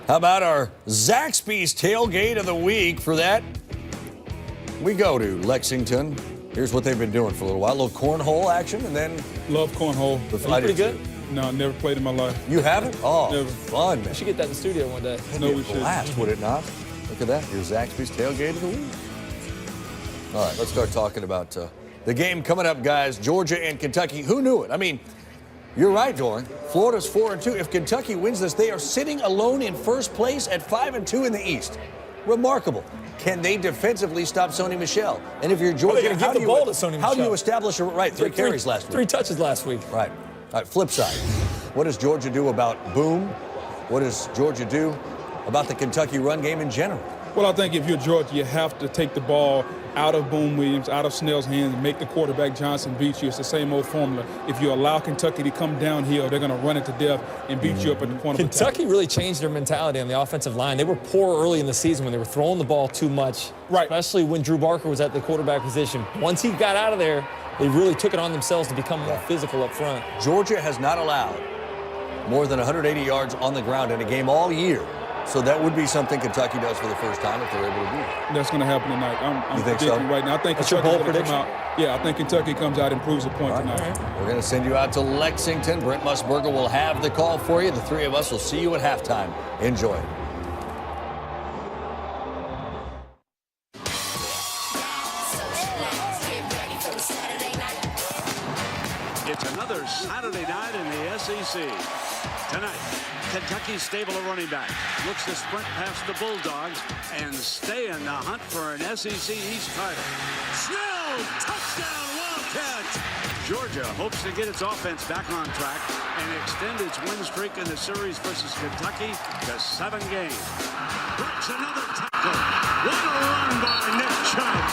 How about our Zaxby's tailgate of the week? For that, we go to Lexington. Here's what they've been doing for a little while. A little cornhole action, and then... Love cornhole. Pretty good? No, never played in my life. You haven't? Oh, never. Fun, man. We should get that in the studio one day. That'd be a blast, would it not? Look at that. Here's Zaxby's tailgate of the week. All right, let's start talking about the game coming up, guys. Georgia and Kentucky. Who knew it? I mean, you're right, Doran. Florida's 4-2. If Kentucky wins this, they are sitting alone in first place at 5-2 in the East. Remarkable. Can they defensively stop Sony Michel? And if you're Georgia, how do you establish a right? Three carries last week. 3 touches last week. Right. All right, flip side. What does Georgia do about Boom? What does Georgia do about the Kentucky run game in general? Well, I think if you're Georgia, you have to take the ball out of Boom Williams, out of Snell's hands, and make the quarterback Johnson beat you. It's the same old formula. If you allow Kentucky to come downhill, they're going to run it to death and beat you up at the point of attack. Kentucky really changed their mentality on the offensive line. They were poor early in the season when they were throwing the ball too much, right? Especially when Drew Barker was at the quarterback position. Once he got out of there, they really took it on themselves to become more physical up front. Georgia has not allowed more than 180 yards on the ground in a game all year. So that would be something Kentucky does for the first time if they're able to do it. That's going to happen tonight. I'm predicting so? right now. I think Kentucky's going to come out. Yeah, I think Kentucky comes out and proves a point tonight. Right. We're going to send you out to Lexington. Brent Musburger will have the call for you. The three of us will see you at halftime. Enjoy. It's another Saturday night in the SEC. Tonight, Kentucky's stable of running backs looks to sprint past the Bulldogs and stay in the hunt for an SEC East title. Snell, touchdown Wildcats! Georgia hopes to get its offense back on track and extend its win streak in the series versus Kentucky to 7 games. Breaks another tackle. What a run by Nick Chubb!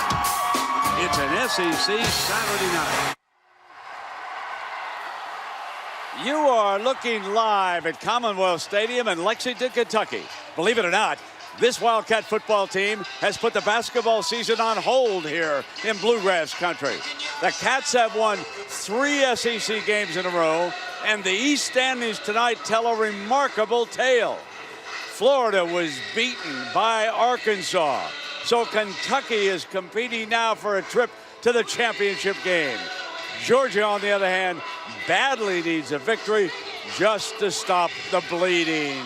It's an SEC Saturday night. You are looking live at Commonwealth Stadium in Lexington, Kentucky. Believe it or not, this Wildcat football team has put the basketball season on hold here in Bluegrass country. The Cats have won 3 SEC games in a row, and the East standings tonight tell a remarkable tale. Florida was beaten by Arkansas, so Kentucky is competing now for a trip to the championship game. Georgia, on the other hand, badly needs a victory just to stop the bleeding.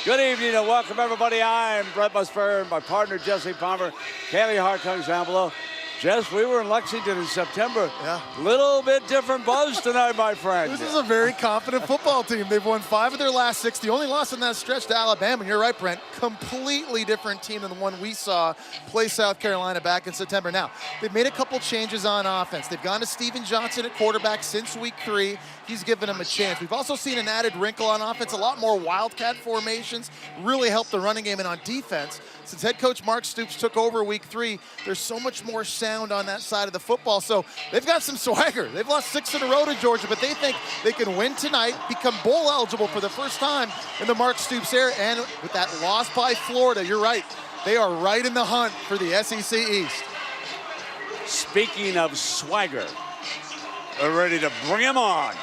Good evening and welcome, everybody. I'm Brent Musburger and my partner, Jesse Palmer. Kaylee Hartung's down below. Jess, we were in Lexington in September. Yeah. Little bit different buzz tonight, my friend. This is a very confident football team. They've won 5 of their last 6. The only loss in that stretch to Alabama. And you're right, Brent. Completely different team than the one we saw play South Carolina back in September. Now, they've made a couple changes on offense. They've gone to Steven Johnson at quarterback since week 3. He's given them a chance. We've also seen an added wrinkle on offense, a lot more Wildcat formations, really helped the running game. And on defense, since head coach Mark Stoops took over week 3, there's so much more sound on that side of the football. So they've got some swagger. They've lost 6 in a row to Georgia, but they think they can win tonight, become bowl eligible for the first time in the Mark Stoops era. And with that loss by Florida, you're right, they are right in the hunt for the SEC East. Speaking of swagger, they're ready to bring him on.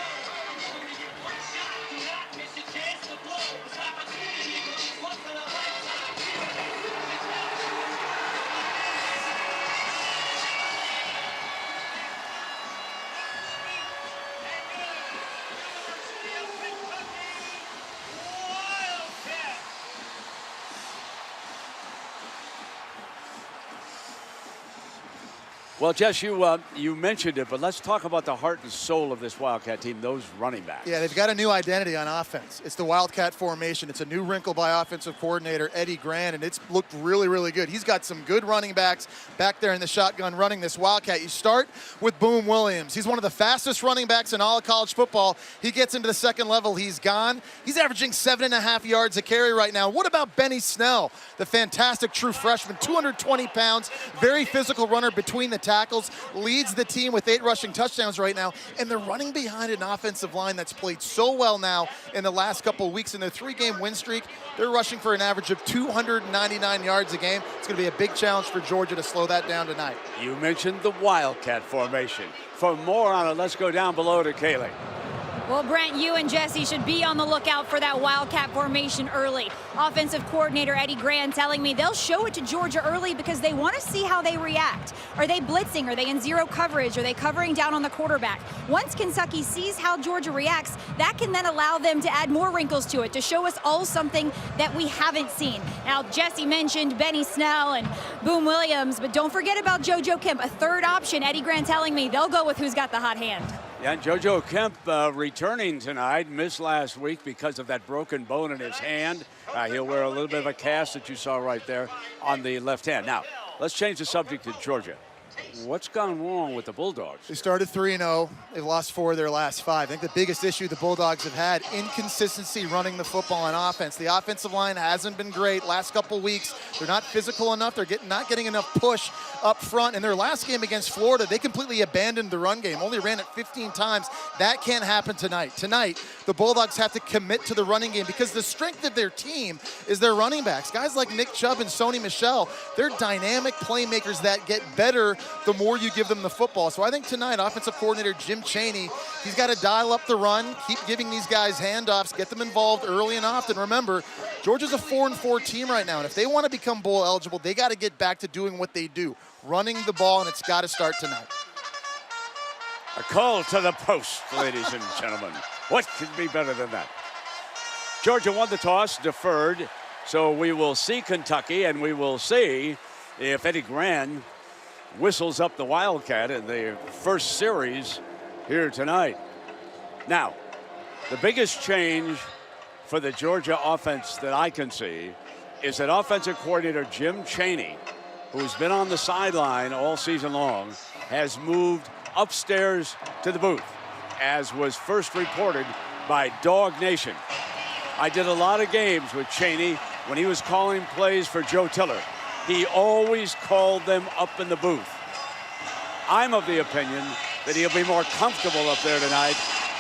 Well, Jess, you mentioned it, but let's talk about the heart and soul of this Wildcat team, those running backs. Yeah, they've got a new identity on offense. It's the Wildcat formation. It's a new wrinkle by offensive coordinator Eddie Grant, and it's looked really, really good. He's got some good running backs back there in the shotgun running this Wildcat. You start with Boom Williams. He's one of the fastest running backs in all of college football. He gets into the second level. He's gone. He's averaging 7.5 yards a carry right now. What about Benny Snell, the fantastic true freshman, 220 pounds, very physical runner between the tackles, leads the team with 8 rushing touchdowns right now, and they're running behind an offensive line that's played so well now in the last couple of weeks. In their 3-game win streak, they're rushing for an average of 299 yards a game. It's going to be a big challenge for Georgia to slow that down tonight. You mentioned the Wildcat formation. For more on it, let's go down below to Kaylee. Well, Brent, you and Jesse should be on the lookout for that Wildcat formation early. Offensive coordinator Eddie Grand telling me they'll show it to Georgia early because they want to see how they react. Are they blitzing? Are they in zero coverage? Are they covering down on the quarterback? Once Kentucky sees how Georgia reacts, that can then allow them to add more wrinkles to it, to show us all something that we haven't seen. Now, Jesse mentioned Benny Snell and Boom Williams, but don't forget about JoJo Kemp, a third option. Eddie Grand telling me they'll go with who's got the hot hand. Yeah, JoJo Kemp returning tonight, missed last week because of that broken bone in his hand. He'll wear a little bit of a cast that you saw right there on the left hand. Now, let's change the subject to Georgia. What's gone wrong with the Bulldogs? They started 3-0. They've lost 4 of their last 5. I think the biggest issue the Bulldogs have had, inconsistency running the football on offense. The offensive line hasn't been great last couple weeks. They're not physical enough. They're not getting enough push up front. In their last game against Florida, they completely abandoned the run game, only ran it 15 times. That can't happen tonight. Tonight, the Bulldogs have to commit to the running game because the strength of their team is their running backs. Guys like Nick Chubb and Sony Michel, they're dynamic playmakers that get better the more you give them the football. So I think tonight, offensive coordinator Jim Chaney, he's got to dial up the run, keep giving these guys handoffs, get them involved early and often. Remember, Georgia's a 4-4 team right now, and if they want to become bowl eligible, they got to get back to doing what they do, running the ball, and it's got to start tonight. A call to the post, ladies and gentlemen. What could be better than that? Georgia won the toss, deferred, so we will see Kentucky, and we will see if Eddie Grand whistles up the Wildcat in the first series here tonight. Now, the biggest change for the Georgia offense that I can see is that offensive coordinator Jim Chaney, who's been on the sideline all season long, has moved upstairs to the booth, as was first reported by Dog Nation. I did a lot of games with Chaney when he was calling plays for Joe Tiller. He always called them up in the booth. I'm of the opinion that he'll be more comfortable up there tonight,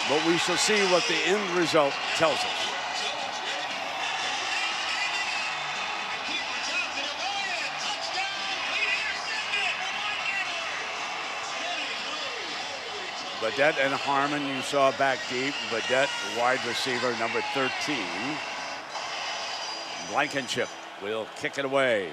but we shall see what the end result tells us. Badette and Harmon, you saw back deep. Badette, wide receiver, number 13. Blankenship will kick it away.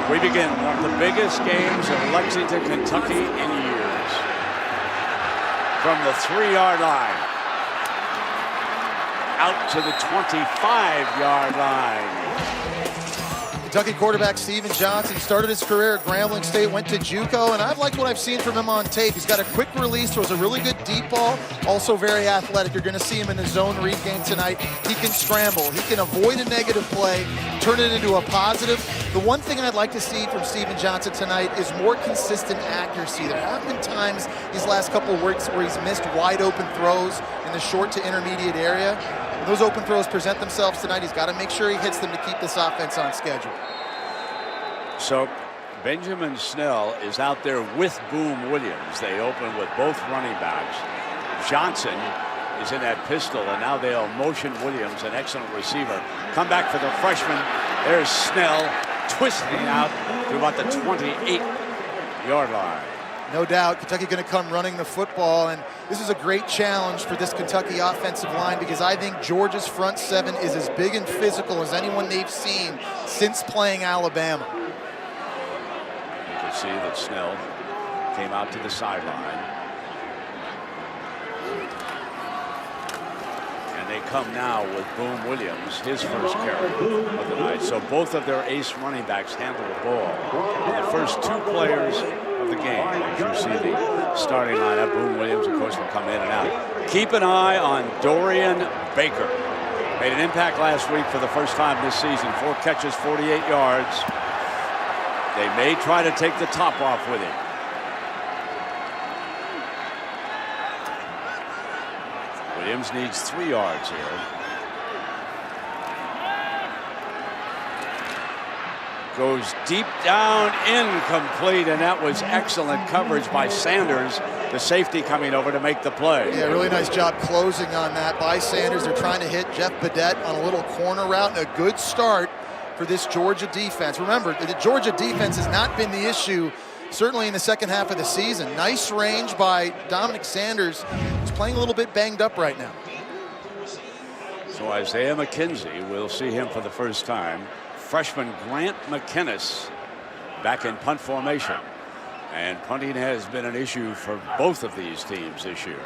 We begin one of the biggest games of Lexington, Kentucky in years. From the 3-yard line out to the 25-yard line. Kentucky quarterback Steven Johnson started his career at Grambling State, went to JUCO, and I've liked what I've seen from him on tape. He's got a quick release, throws a really good deep ball, also very athletic. You're going to see him in the zone read game tonight. He can scramble. He can avoid a negative play, turn it into a positive. The one thing I'd like to see from Steven Johnson tonight is more consistent accuracy. There have been times these last couple of weeks where he's missed wide open throws in the short to intermediate area. When those open throws present themselves tonight, he's got to make sure he hits them to keep this offense on schedule. So Benjamin Snell is out there with Boom Williams. They open with both running backs. Johnson is in that pistol, and now they'll motion Williams, an excellent receiver. Come back for the freshman. There's Snell twisting out to about the 28-yard line. No doubt, Kentucky going to come running the football, and this is a great challenge for this Kentucky offensive line because I think Georgia's front seven is as big and physical as anyone they've seen since playing Alabama. You can see that Snell came out to the sideline. And they come now with Boom Williams, his first carry of the night. So both of their ace running backs handle the ball. And the first two players of the game, as you see the starting lineup. Boom Williams, of course, will come in and out. Keep an eye on Dorian Baker. Made an impact last week for the first time this season. 4 catches, 48 yards. They may try to take the top off with him. Williams needs 3 yards here. Goes deep down, incomplete, and that was excellent coverage by Sanders, the safety coming over to make the play. Yeah, really nice job closing on that by Sanders. They're trying to hit Jeff Badette on a little corner route, and a good start for this Georgia defense. Remember, the Georgia defense has not been the issue, certainly in the second half of the season. Nice range by Dominic Sanders. He's playing a little bit banged up right now. So Isaiah McKenzie, we'll see him for the first time. Freshman Grant McInnes back in punt formation. And punting has been an issue for both of these teams this year.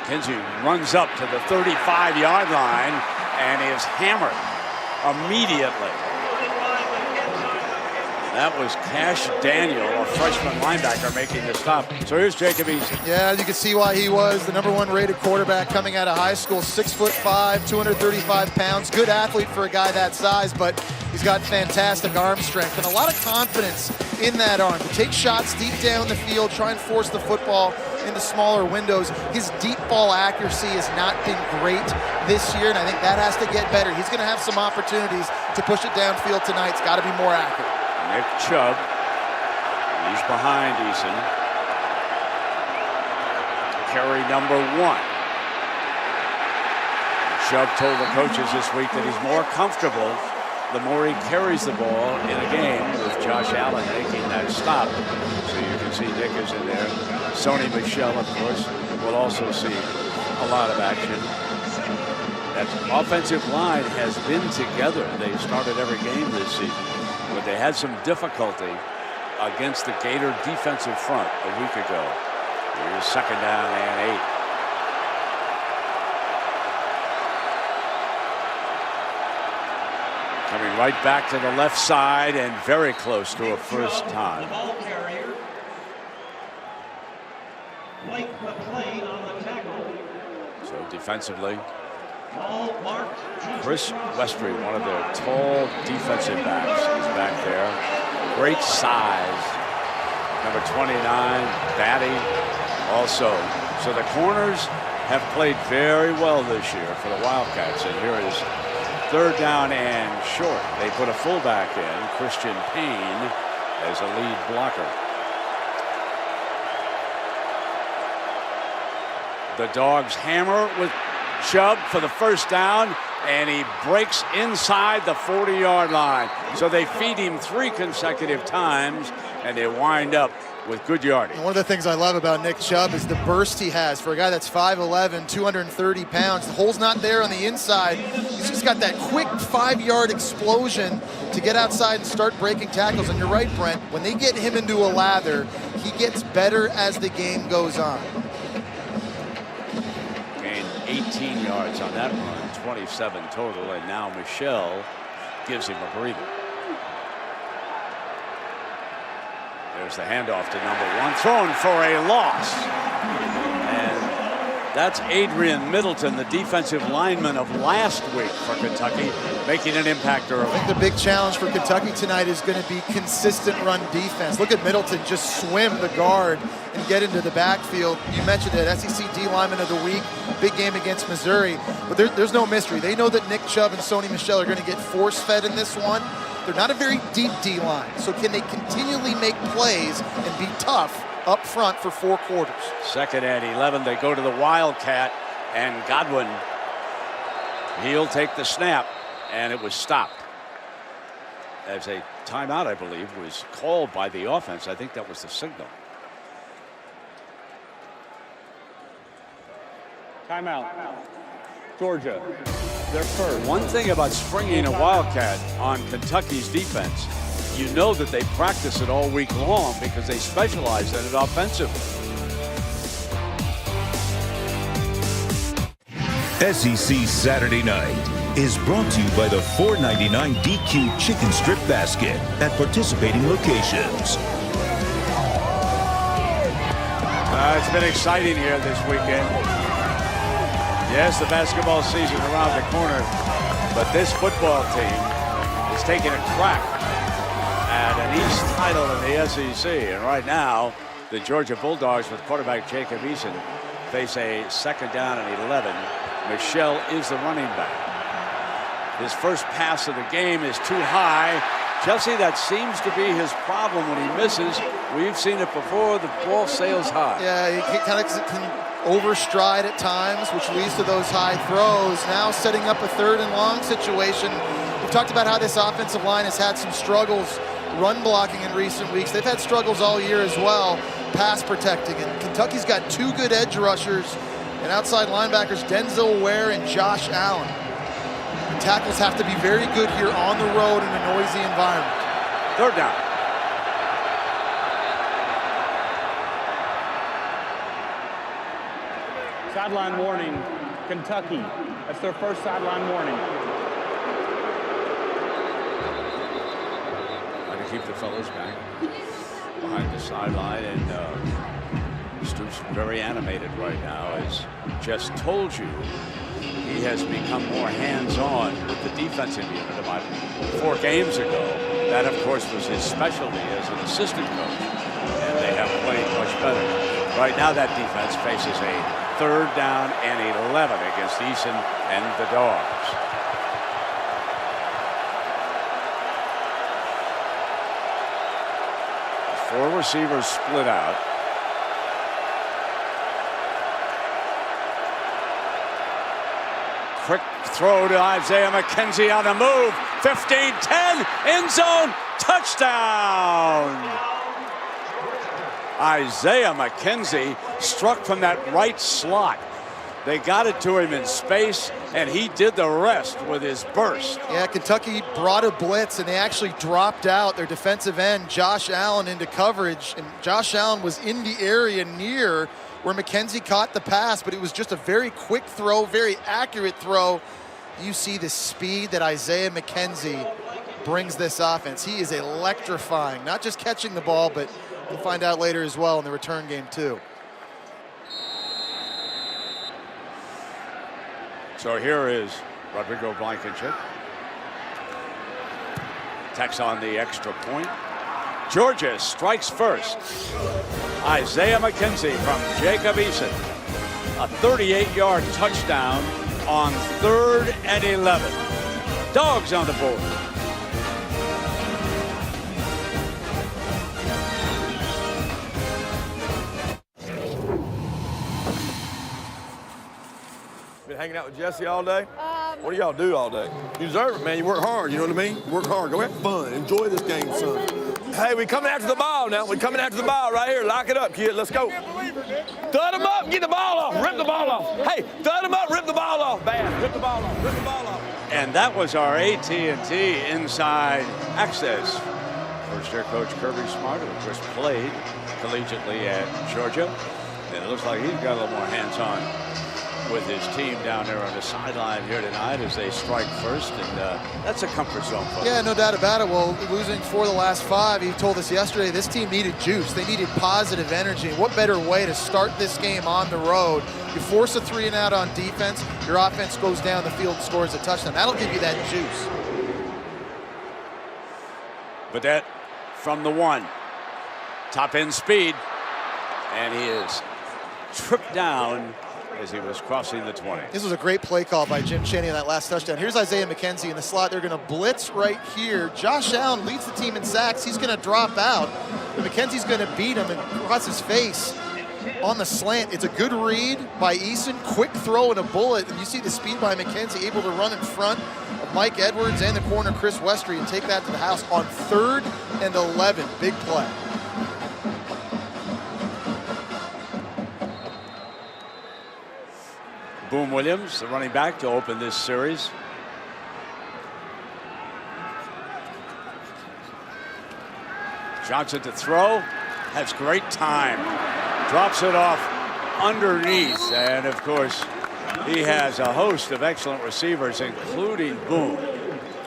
McKenzie runs up to the 35-yard line and is hammered immediately. That was Cash Daniel, a freshman linebacker, making the stop. So here's Jacob Eason. Yeah, you can see why he was the #1 rated quarterback coming out of high school. 6'5", 235 pounds. Good athlete for a guy that size, but he's got fantastic arm strength and a lot of confidence in that arm. To take shots deep down the field, try and force the football into smaller windows. His deep ball accuracy has not been great this year, and I think that has to get better. He's going to have some opportunities to push it downfield tonight. It's got to be more accurate. Nick Chubb, he's behind Eason. Carry number 1. Chubb told the coaches this week that he's more comfortable the more he carries the ball in a game, with Josh Allen making that stop. So you can see Nick is in there. Sony Michel, of course, will also see a lot of action. That offensive line has been together. They've started every game this season, but they had some difficulty against the Gator defensive front a week ago. Here's second down and 8. Coming right back to the left side and very close to a first time. So defensively, Chris Westry, one of their tall defensive backs, is back there. Great size. Number 29, Batty, also. So the corners have played very well this year for the Wildcats. And here is third down and short. They put a fullback in, Christian Payne, as a lead blocker. The Dogs hammer with Chubb for the first down, and he breaks inside the 40-yard line. So they feed him 3 consecutive times, and they wind up with good yardage. One of the things I love about Nick Chubb is the burst he has. For a guy that's 5'11", 230 pounds, the hole's not there on the inside. He's just got that quick 5-yard explosion to get outside and start breaking tackles. And you're right, Brent, when they get him into a lather, he gets better as the game goes on. Gained 18 yards on that run, 27 total, and now Michel gives him a breather. There's the handoff to number 1, thrown for a loss. And that's Adrian Middleton, the defensive lineman of last week for Kentucky, making an impact early. I think the big challenge for Kentucky tonight is going to be consistent run defense. Look at Middleton just swim the guard and get into the backfield. You mentioned it, SEC D lineman of the week, big game against Missouri. But there's no mystery. They know that Nick Chubb and Sony Michel are going to get force-fed in this one. They're not a very deep D-line, so can they continually make plays and be tough up front for 4 quarters? Second and 11, they go to the Wildcat, and Godwin, he'll take the snap, and it was stopped. As a timeout, I believe, was called by the offense. I think that was the signal. Timeout. Georgia, their first. One thing about springing a Wildcat on Kentucky's defense, you know that they practice it all week long because they specialize in it offensively. SEC Saturday Night is brought to you by the $4.99 DQ Chicken Strip Basket at participating locations. It's been exciting here this weekend. Yes, the basketball season around the corner, but this football team is taking a crack at an East title in the SEC. And right now, the Georgia Bulldogs with quarterback Jacob Eason face a second down and 11. Michel is the running back. His first pass of the game is too high. Jesse, that seems to be his problem when he misses. We've seen it before. The ball sails high. Yeah, he kind of can overstride at times, which leads to those high throws. Now setting up a 3rd and long situation. We've talked about how this offensive line has had some struggles run blocking in recent weeks. They've had struggles all year as well, pass protecting. And Kentucky's got 2 good edge rushers and outside linebackers, Denzel Ware and Josh Allen. The tackles have to be very good here on the road in a noisy environment. 3rd down. Sideline warning, Kentucky. That's their first sideline warning. Trying to keep the fellas back behind the sideline, and Stoops very animated right now. As just told you, he has become more hands-on with the defensive unit about 4 games ago. That, of course, was his specialty as an assistant coach, and they have played much better. Right now, that defense faces a 3rd down and 11 against Eason and the Dogs. The 4 receivers split out. Quick throw to Isaiah McKenzie on the move. 15-10, end zone, touchdown! Isaiah McKenzie struck from that right slot. They got it to him in space, and he did the rest with his burst. Yeah, Kentucky brought a blitz, and they actually dropped out their defensive end, Josh Allen, into coverage. And Josh Allen was in the area near where McKenzie caught the pass, but it was just a very quick throw, very accurate throw. You see the speed that Isaiah McKenzie brings this offense. He is electrifying, not just catching the ball, but we'll find out later as well in the return game too. So here is Rodrigo Blankenship. Tacks on the extra point. Georgia strikes first. Isaiah McKenzie from Jacob Eason. A 38-yard touchdown on 3rd and 11. Dogs on the board. Been hanging out with Jesse all day? What do y'all do all day? You deserve it, man. You work hard, you know what I mean? Work hard. Go have fun. Enjoy this game, son. Hey, we coming after the ball now. We coming after the ball right here. Lock it up, kid. Let's go. Thud them up, get the ball off. Rip the ball off. Hey, thud them up, rip the ball off. Bad. Rip the ball off. Rip the ball off. And that was our AT&T inside access. First-year coach Kirby Smart, who of course played collegiately at Georgia. And it looks like he's got a little more hands-on with his team down there on the sideline here tonight as they strike first, and that's a comfort zone for them. Yeah, no doubt about it. Well, losing 4 of the last 5, he told us yesterday this team needed juice. They needed positive energy. What better way to start this game on the road? You force a 3 and out on defense, your offense goes down the field and scores a touchdown. That'll give you that juice. But that from the 1. Top end speed, and he is tripped down as he was crossing the 20. This was a great play call by Jim Chaney on that last touchdown. Here's Isaiah McKenzie in the slot. They're going to blitz right here. Josh Allen leads the team in sacks. He's going to drop out. But McKenzie's going to beat him and cross his face on the slant. It's a good read by Eason. Quick throw and a bullet. And you see the speed by McKenzie, able to run in front of Mike Edwards and the corner Chris Westry and take that to the house on 3rd and 11. Big play. Boom Williams, the running back, to open this series. Johnson to throw, has great time, drops it off underneath, and of course he has a host of excellent receivers, including Boom.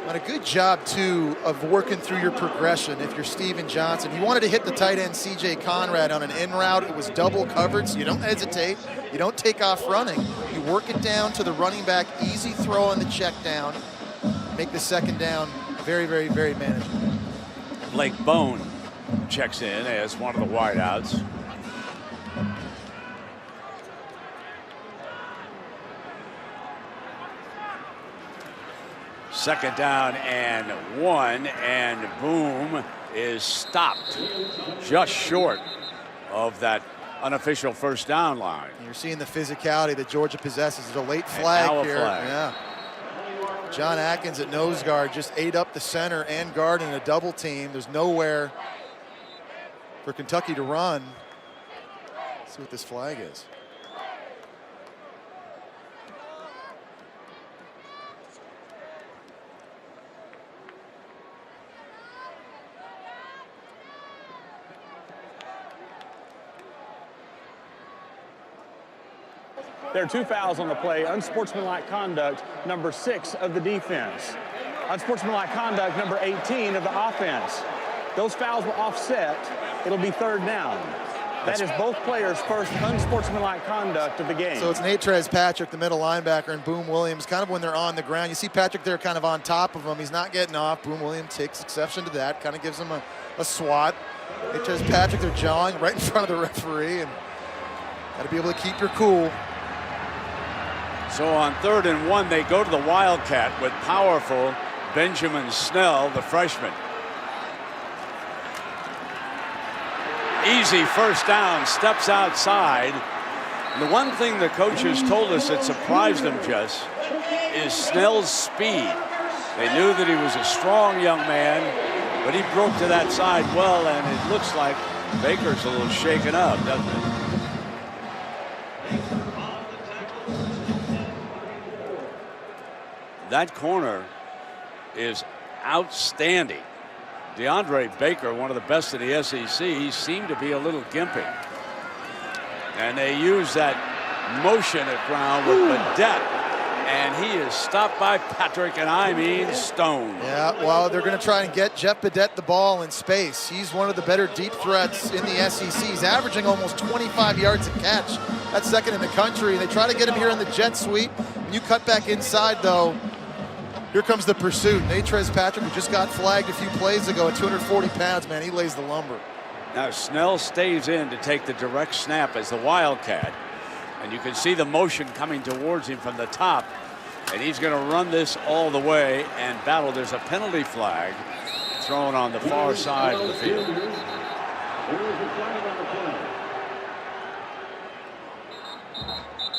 And a good job, too, of working through your progression if you're Steven Johnson. He wanted to hit the tight end C.J. Conrad on an in route. It was double covered, so you don't hesitate. You don't take off running. You work it down to the running back, easy throw on the check down. Make the second down very, very, very manageable. Blake Bone checks in as one of the wideouts. Second down and 1, and Boom is stopped just short of that unofficial first down line. You're seeing the physicality that Georgia possesses. There's a late flag here. Yeah. John Atkins at nose guard just ate up the center and guard in a double team. There's nowhere for Kentucky to run. Let's see what this flag is. There are 2 fouls on the play. Unsportsmanlike conduct, number 6 of the defense. Unsportsmanlike conduct, number 18 of the offense. Those fouls will offset. It'll be third down. That is both players' first unsportsmanlike conduct of the game. So it's Natrez Patrick, the middle linebacker, and Boom Williams, kind of when they're on the ground. You see Patrick there kind of on top of him. He's not getting off. Boom Williams takes exception to that, kind of gives him a swat. Natrez Patrick, they're jawing right in front of the referee, and got to be able to keep your cool. So on 3rd and 1, they go to the Wildcat with powerful Benjamin Snell, the freshman. Easy first down, steps outside. And the one thing the coaches told us that surprised them, Jess, is Snell's speed. They knew that he was a strong young man, but he broke to that side well, and it looks like Baker's a little shaken up, doesn't it? That corner is outstanding. DeAndre Baker, one of the best in the SEC, he seemed to be a little gimpy. And they use that motion at ground with Badette, and he is stopped by Patrick, and I mean Stone. Yeah, well, they're going to try and get Jeff Badette the ball in space. He's one of the better deep threats in the SEC. He's averaging almost 25 yards a catch. That's second in the country. They try to get him here in the jet sweep. When you cut back inside, though, here comes the pursuit. Natrez Patrick, who just got flagged a few plays ago at 240 pounds, man, he lays the lumber. Now Snell stays in to take the direct snap as the Wildcat. And you can see the motion coming towards him from the top. And he's going to run this all the way and battle. There's a penalty flag thrown on the far side of the field.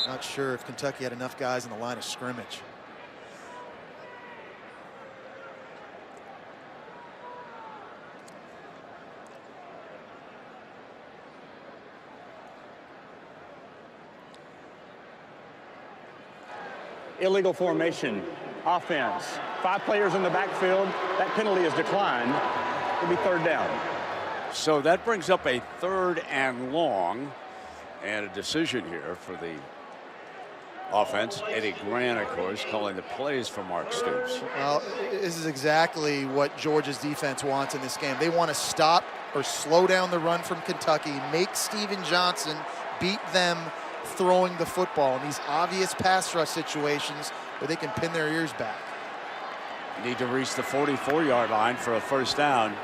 Not sure if Kentucky had enough guys in the line of scrimmage. Illegal formation, offense. 5 players in the backfield. That penalty is declined. It'll be third down. So that brings up a 3rd and long, and a decision here for the offense. Eddie Grant, of course, calling the plays for Mark Stoops. Well, this is exactly what Georgia's defense wants in this game. They want to stop or slow down the run from Kentucky, make Steven Johnson beat them throwing the football in these obvious pass rush situations where they can pin their ears back. Need to reach the 44-yard line for a first down.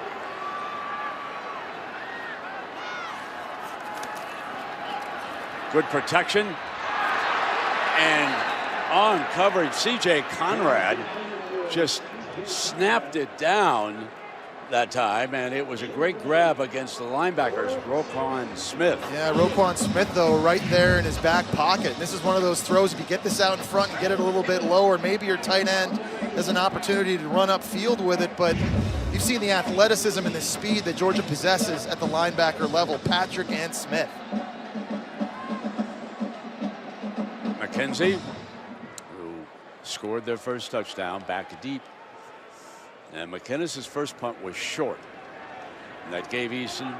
Good protection. And on coverage, C.J. Conrad just snapped it down that time, and it was a great grab against the linebackers, Roquan Smith. Yeah, Roquan Smith, though, right there in his back pocket. And this is one of those throws, if you get this out in front and get it a little bit lower, maybe your tight end has an opportunity to run upfield with it, but you've seen the athleticism and the speed that Georgia possesses at the linebacker level, Patrick and Smith. McKenzie, who scored their first touchdown, back deep. And McInnes's first punt was short. And that gave Eason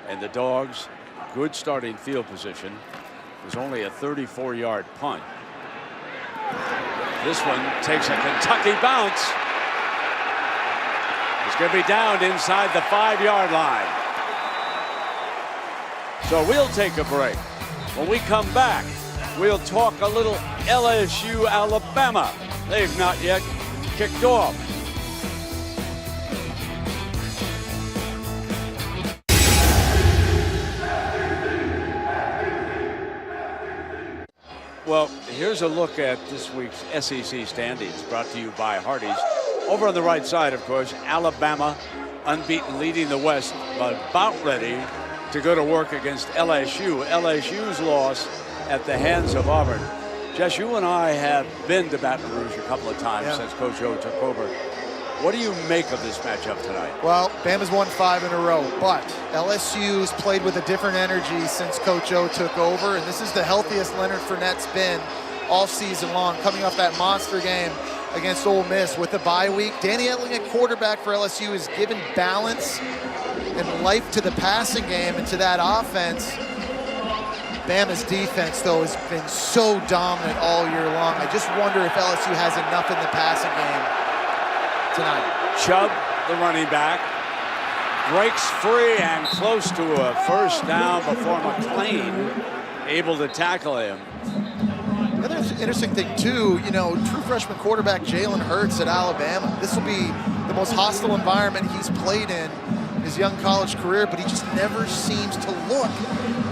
and the Dogs good starting field position. It was only a 34-yard punt. This one takes a Kentucky bounce. It's going to be down inside the 5-yard line. So we'll take a break. When we come back, we'll talk a little LSU Alabama. They've not yet kicked off. Well, here's a look at this week's SEC standings brought to you by Hardee's. Over on the right side, of course, Alabama, unbeaten, leading the West, but about ready to go to work against LSU. LSU's loss at the hands of Auburn. Jess, you and I have been to Baton Rouge a couple of times since Coach O took over. What do you make of this matchup tonight? Well, Bama's won 5 in a row, but LSU's played with a different energy since Coach O took over, and this is the healthiest Leonard Fournette's been all season long, coming off that monster game against Ole Miss with the bye week. Danny Etling at quarterback for LSU has given balance and life to the passing game and to that offense. Bama's defense, though, has been so dominant all year long. I just wonder if LSU has enough in the passing game tonight. Chubb, the running back, breaks free and close to a first down before McLean able to tackle him. The other interesting thing, too, you know, true freshman quarterback Jalen Hurts at Alabama. This will be the most hostile environment he's played in his young college career, but he just never seems to look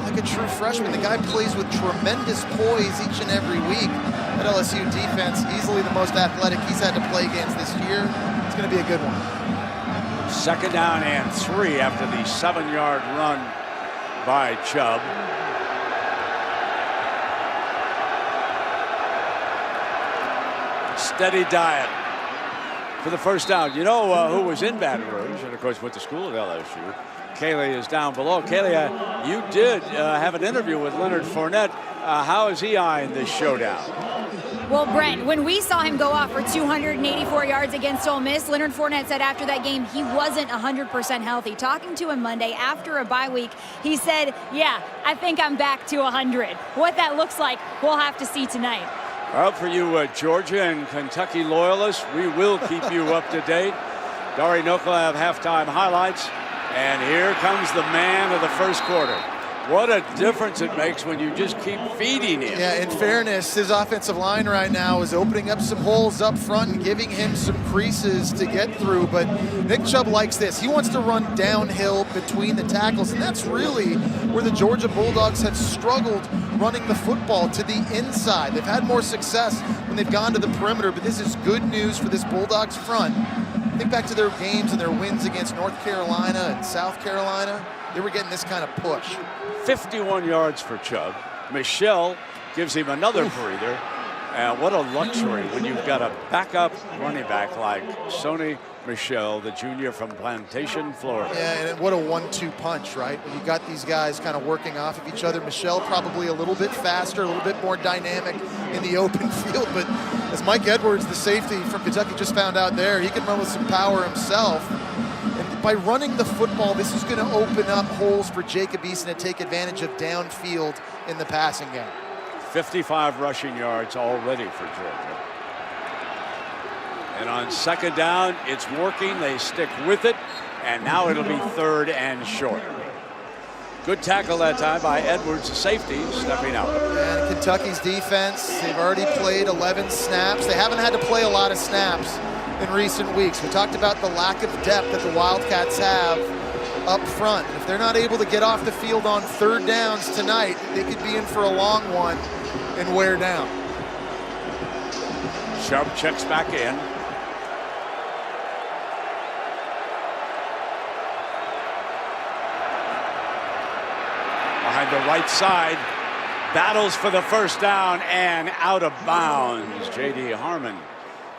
like a true freshman. The guy plays with tremendous poise each and every week. That LSU defense, easily the most athletic he's had to play against this year. It's going to be a good one. 2nd down and 3 after the 7-yard run by Chubb. Steady diet for the first down. You know who was in Baton Rouge and, of course, went to school at LSU. Kaylee is down below. Kaylee, you did have an interview with Leonard Fournette. How is he eyeing this showdown? Well, Brent, when we saw him go off for 284 yards against Ole Miss, Leonard Fournette said after that game he wasn't 100% healthy. Talking to him Monday after a bye week, he said, yeah, I think I'm back to 100. What that looks like, we'll have to see tonight. Well, for you Georgia and Kentucky loyalists, we will keep you up to date. Dari Nokla have halftime highlights. And here comes the man of the first quarter. What a difference it makes when you just keep feeding him. Yeah, in fairness, his offensive line right now is opening up some holes up front and giving him some creases to get through. But Nick Chubb likes this. He wants to run downhill between the tackles, and that's really where the Georgia Bulldogs have struggled running the football, to the inside. They've had more success when they've gone to the perimeter, but this is good news for this Bulldogs front. Think back to their games and their wins against North Carolina and South Carolina. They were getting this kind of push. 51 yards for Chubb. Michelle gives him another breather. And what a luxury when you've got a backup running back like Sony Michel, the junior from Plantation, Florida. Yeah, and what a 1-2 punch, right? When you got these guys kind of working off of each other. Michel probably a little bit faster, a little bit more dynamic in the open field, but as Mike Edwards, the safety from Kentucky, just found out there, he can run with some power himself. And by running the football, this is going to open up holes for Jacob Eason to take advantage of downfield in the passing game. 55 rushing yards already for Georgia. And on 2nd down, it's working. They stick with it. And now it'll be 3rd and short. Good tackle that time by Edwards, the safety, stepping out. And Kentucky's defense, they've already played 11 snaps. They haven't had to play a lot of snaps in recent weeks. We talked about the lack of depth that the Wildcats have up front. If they're not able to get off the field on 3rd downs tonight, they could be in for a long one and wear down. Sharp checks back in. Behind the right side, battles for the first down and out of bounds. J.D. Harmon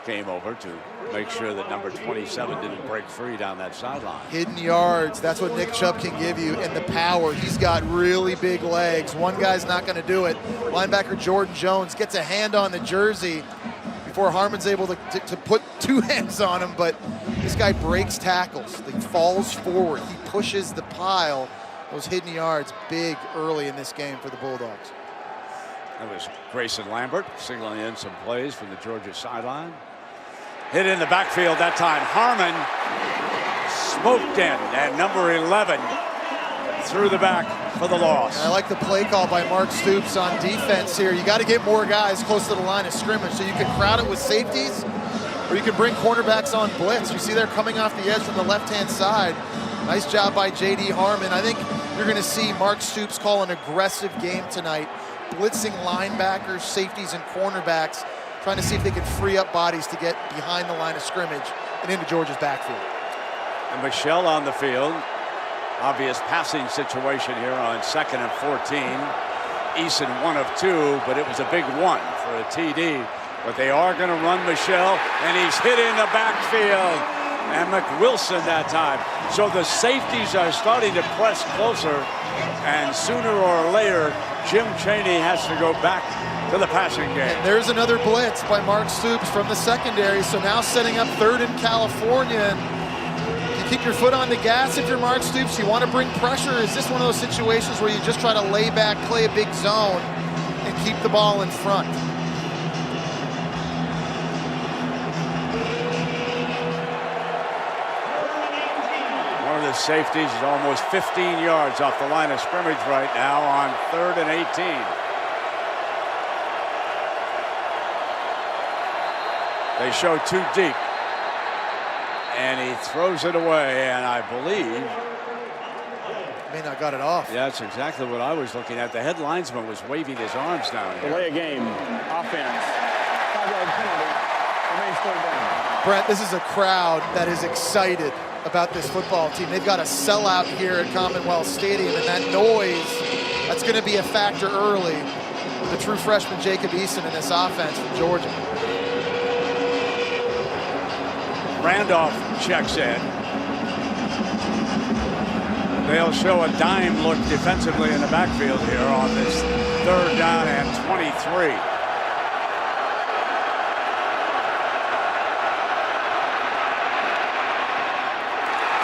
came over to make sure that number 27 didn't break free down that sideline. Hidden yards, that's what Nick Chubb can give you, and the power. He's got really big legs. One guy's not going to do it. Linebacker Jordan Jones gets a hand on the jersey before Harmon's able to put 2 hands on him, but this guy breaks tackles. He falls forward. He pushes the pile. Those hidden yards big early in this game for the Bulldogs. That was Grayson Lambert signaling in some plays from the Georgia sideline. Hit in the backfield that time. Harmon smoked in, and number 11 through the back for the loss. And I like the play call by Mark Stoops on defense here. You got to get more guys close to the line of scrimmage so you can crowd it with safeties, or you can bring cornerbacks on blitz. You see they're coming off the edge from the left-hand side. Nice job by J.D. Harmon. I think you're going to see Mark Stoops call an aggressive game tonight blitzing linebackers, safeties, and cornerbacks, trying to see if they can free up bodies to get behind the line of scrimmage and into Georgia's backfield. And Michelle on the field. Obvious passing situation here on 2nd and 14. Eason 1 of 2, but it was a big one for a TD. But they are going to run Michelle, and he's hit in the backfield. And McWilson that time. So the safeties are starting to press closer, and sooner or later, Jim Chaney has to go back to the passing game. And there's another blitz by Mark Stoops from the secondary. So now setting up 3rd in California. And you keep your foot on the gas if you're Mark Stoops. You want to bring pressure. Is this one of those situations where you just try to lay back, play a big zone, and keep the ball in front? The safeties is almost 15 yards off the line of scrimmage right now on 3rd and 18. They show 2 deep, and he throws it away, and I believe may not got it off. Yeah, that's exactly what I was looking at. The head linesman was waving his arms down here. Delay a game. Offense. 5-yard penalty. Remains 3rd down. Brent, this is a crowd that is excited about this football team. They've got a sellout here at Commonwealth Stadium, and that noise, that's going to be a factor early with the true freshman Jacob Eason in this offense from Georgia. Randolph checks in. They'll show a dime look defensively in the backfield here on this 3rd down and 23.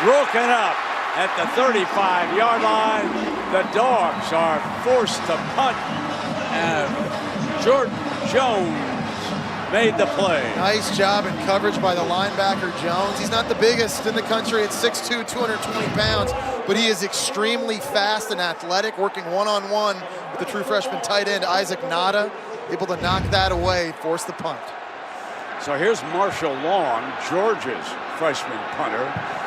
Broken up at the 35-yard line. The Dogs are forced to punt, and Jordan Jones made the play. Nice job in coverage by the linebacker Jones. He's not the biggest in the country at 6'2", 220 pounds, but he is extremely fast and athletic, working one-on-one with the true freshman tight end Isaac Nada, able to knock that away, force the punt. So here's Marshall Long, Georgia's freshman punter.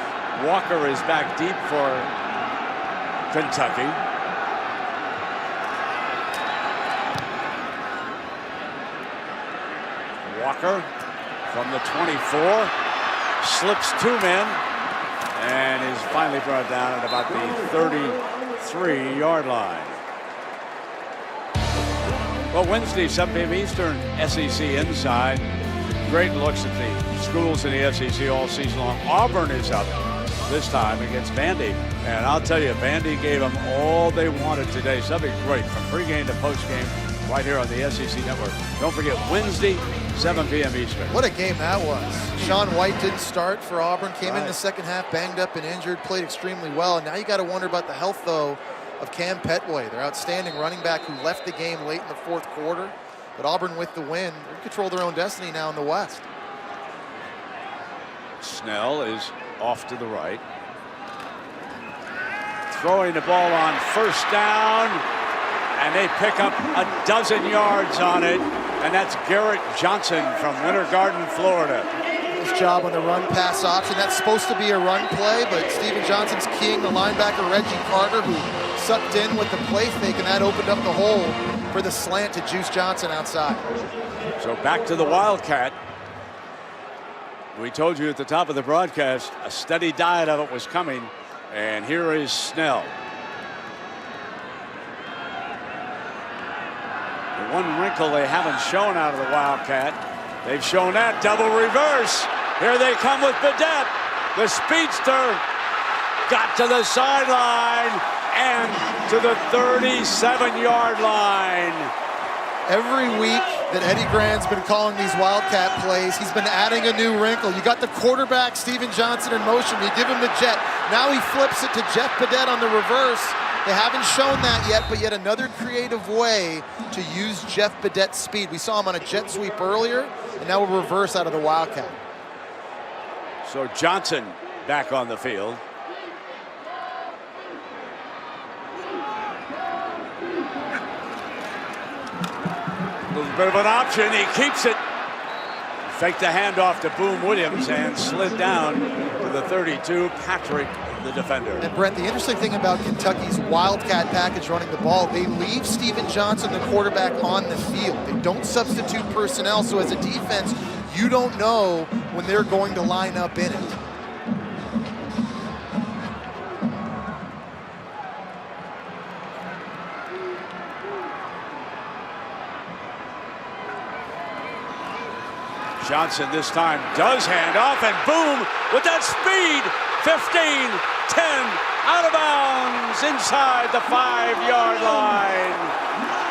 Walker is back deep for Kentucky. Walker from the 24 slips 2 men and is finally brought down at about the 33-yard line. Well, Wednesday, 7 p.m. Eastern, SEC Inside. Great looks at the schools in the SEC all season long. Auburn is up this time against Vandy. And I'll tell you, Vandy gave them all they wanted today. Something great from pregame to postgame right here on the SEC Network. Don't forget, Wednesday, 7 p.m. Eastern. What a game that was. Sean White didn't start for Auburn, came in the second half, banged up and injured, played extremely well. And now you got to wonder about the health, though, of Cam Petway, their outstanding running back who left the game late in the 4th quarter. But Auburn with the win, they control their own destiny now in the West. Snell is off to the right. Throwing the ball on 1st down, and they pick up a 12 yards on it, and that's Garrett Johnson from Winter Garden, Florida. Nice job on the run-pass option. That's supposed to be a run play, but Steven Johnson's keying the linebacker Reggie Carter, who sucked in with the play fake, and that opened up the hole for the slant to Juice Johnson outside. So back to the Wildcat. We told you at the top of the broadcast, a steady diet of it was coming, and here is Snell. The one wrinkle they haven't shown out of the Wildcat, they've shown that double reverse. Here they come with Badette. The speedster got to the sideline and to the 37-yard line. Every week that Eddie Grant's been calling these Wildcat plays, he's been adding a new wrinkle. You got the quarterback, Steven Johnson, in motion. You give him the jet. Now he flips it to Jeff Badette on the reverse. They haven't shown that yet, but yet another creative way to use Jeff Badette's speed. We saw him on a jet sweep earlier, and now a reverse out of the Wildcat. So Johnson back on the field. A little bit of an option. He keeps it. Faked the handoff to Boom Williams and slid down to the 32. Patrick the defender. And Brent, the interesting thing about Kentucky's Wildcat package running the ball, they leave Steven Johnson, the quarterback, on the field. They don't substitute personnel, so as a defense, you don't know when they're going to line up in it. Johnson this time does hand off, and boom, with that speed, 15, 10, out of bounds, inside the 5-yard line.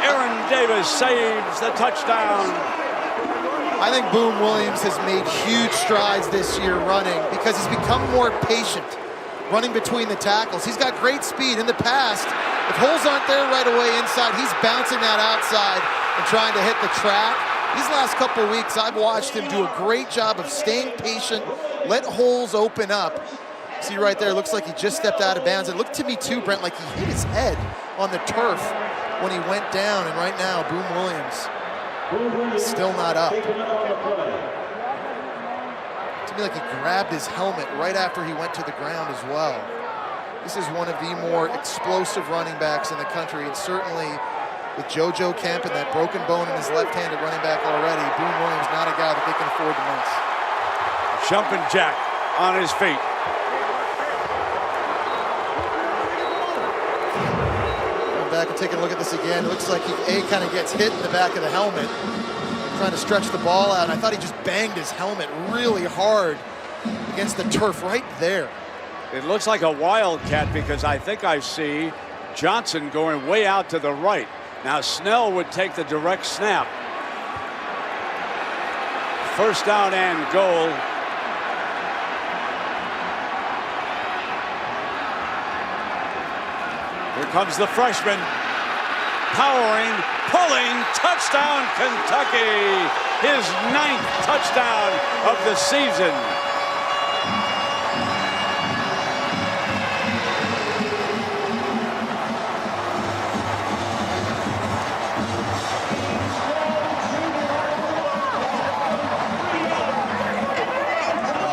Aaron Davis saves the touchdown. I think Boom Williams has made huge strides this year running because he's become more patient running between the tackles. He's got great speed. In the past, if holes aren't there right away inside, he's bouncing that outside and trying to hit the track. These last couple of weeks, I've watched him do a great job of staying patient, let holes open up. See right there, looks like he just stepped out of bounds. It looked to me too, Brent, like he hit his head on the turf when he went down. And right now, Boom Williams still not up. To me, like he grabbed his helmet right after he went to the ground as well. This is one of the more explosive running backs in the country, and certainly with JoJo Kemp and that broken bone in his left-handed running back already, Boom Williams not a guy that they can afford to miss. Jumping jack on his feet. Going back and taking a look at this again, it looks like he kind of gets hit in the back of the helmet, trying to stretch the ball out, and I thought he just banged his helmet really hard against the turf right there. It looks like a wildcat because I think I see Johnson going way out to the right. Now Snell would take the direct snap. First down and goal. Here comes the freshman. Powering, pulling, touchdown Kentucky. His 9th touchdown of the season.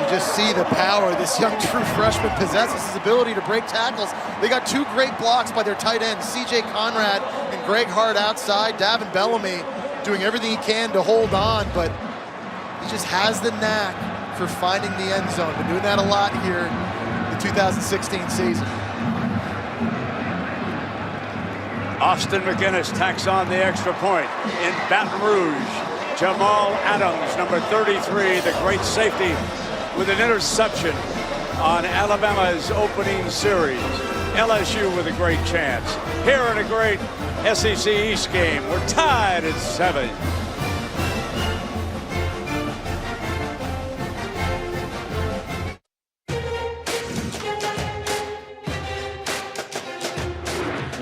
Just see the power this young true freshman possesses, his ability to break tackles. They got 2 great blocks by their tight ends, C.J. Conrad and Greg Hart outside. Davin Bellamy doing everything he can to hold on, but he just has the knack for finding the end zone. Been doing that a lot here in the 2016 season. Austin McGinnis tacks on the extra point in Baton Rouge. Jamal Adams, number 33, the great safety, with an interception on Alabama's opening series. LSU with a great chance. Here in a great SEC East game. We're tied at 7.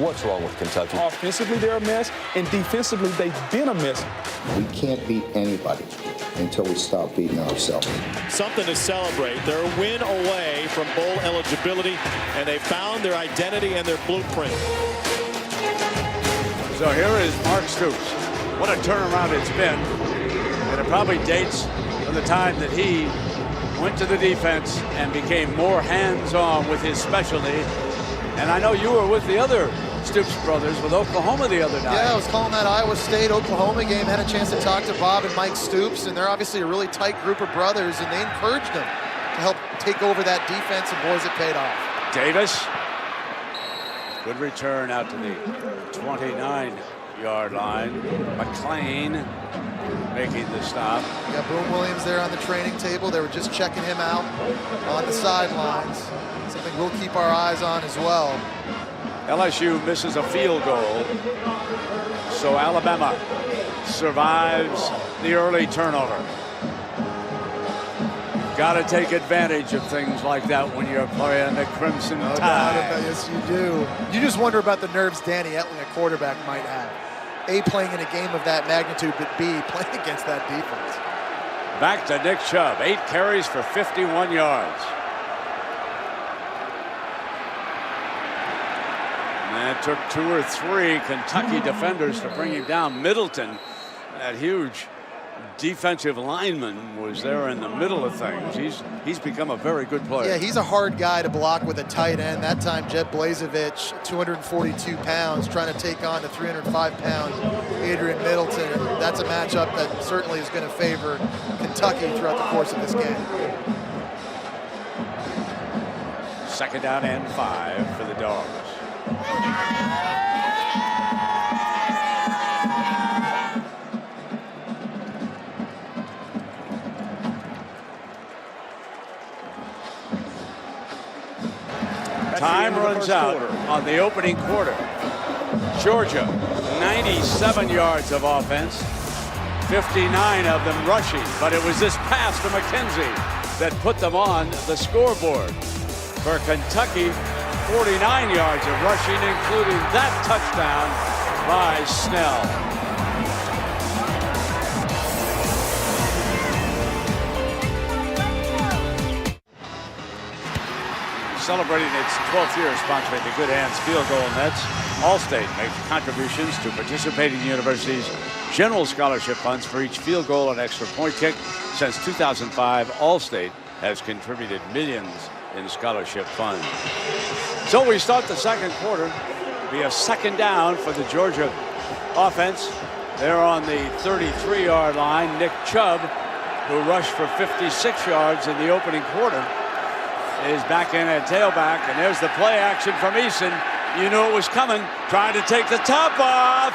What's wrong with Kentucky? Offensively, they're a mess, and defensively, they've been a mess. We can't beat anybody until we stop beating ourselves. Something to celebrate. They're a win away from bowl eligibility, and they found their identity and their blueprint. So here is Mark Stoops. What a turnaround it's been. And it probably dates from the time that he went to the defense and became more hands-on with his specialty. And I know you were with the other Stoops brothers with Oklahoma the other night. Yeah, I was calling that Iowa State-Oklahoma game. Had a chance to talk to Bob and Mike Stoops, and they're obviously a really tight group of brothers, and they encouraged him to help take over that defense, and boys, it paid off. Davis. Good return out to the 29-yard line. McClain making the stop. You got Boom Williams there on the training table. They were just checking him out on the sidelines. Something we'll keep our eyes on as well. LSU misses a field goal, so Alabama survives the early turnover. Got to take advantage of things like that when you're playing the Crimson Tide. No doubt about it. Yes, you do. You just wonder about the nerves Danny Etling, a quarterback, might have. A, playing in a game of that magnitude, but B, playing against that defense. Back to Nick Chubb, 8 carries for 51 yards. And it took 2 or 3 Kentucky defenders to bring him down. Middleton, that huge defensive lineman was there in the middle of things. He's become a very good player. Yeah, he's a hard guy to block with a tight end. That time, Jed Blazevich, 242 pounds, trying to take on the 305-pound Adrian Middleton. And that's a matchup that certainly is going to favor Kentucky throughout the course of this game. 2nd down and 5 for the Dogs. Time runs out on the opening quarter. Georgia, 97 yards of offense, 59 of them rushing. But it was this pass to McKenzie that put them on the scoreboard. For Kentucky, 49 yards of rushing, including that touchdown by Snell. Celebrating its 12th year sponsoring the Good Hands Field Goal Nets, Allstate makes contributions to participating universities' general scholarship funds for each field goal and extra point kick. Since 2005, Allstate has contributed millions in scholarship funds. So we start the second quarter. Be a 2nd down for the Georgia offense. They're on the 33-yard line. Nick Chubb, who rushed for 56 yards in the opening quarter, is back in at tailback, and there's the play action from Eason. You knew it was coming, trying to take the top off,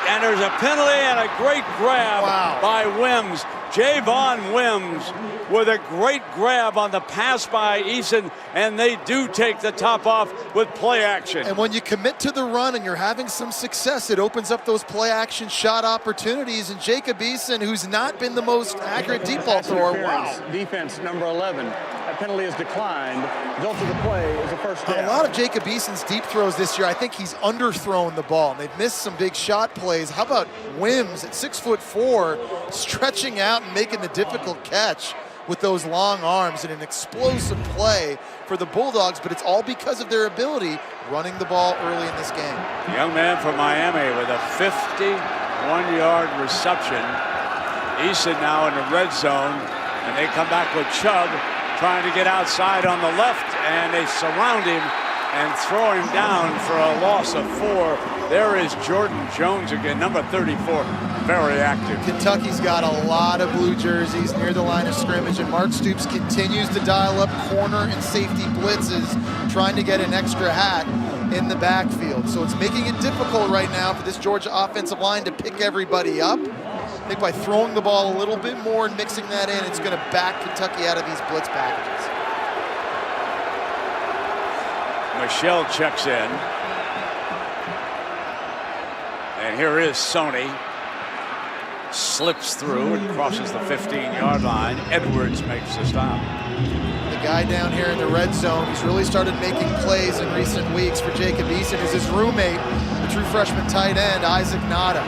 and there's a penalty and a great grab by Wims. Javon Wims with a great grab on the pass by Eason, and they do take the top off with play action. And when you commit to the run and you're having some success, it opens up those play action shot opportunities. And Jacob Eason, who's not been the most accurate deep ball thrower, Defense number 11. That penalty is declined. Result of the play is a first down. A lot of Jacob Eason's deep throws this year, I think he's underthrown the ball. And they've missed some big shot plays. How about Wims at 6'4", stretching out and making the difficult catch with those long arms and an explosive play for the Bulldogs, but it's all because of their ability running the ball early in this game. The young man from Miami with a 51-yard reception. Eason now in the red zone, and they come back with Chubb trying to get outside on the left, and they surround him and throw him down for a loss of 4. There is Jordan Jones again, number 34, very active. Kentucky's got a lot of blue jerseys near the line of scrimmage, and Mark Stoops continues to dial up corner and safety blitzes, trying to get an extra hat in the backfield. So it's making it difficult right now for this Georgia offensive line to pick everybody up. I think by throwing the ball a little bit more and mixing that in, it's going to back Kentucky out of these blitz packages. Michelle checks in. And here is Sony. Slips through and crosses the 15-yard line. Edwards makes the stop. The guy down here in the red zone, he's really started making plays in recent weeks for Jacob Eason, is his roommate, the true freshman tight end, Isaac Nada.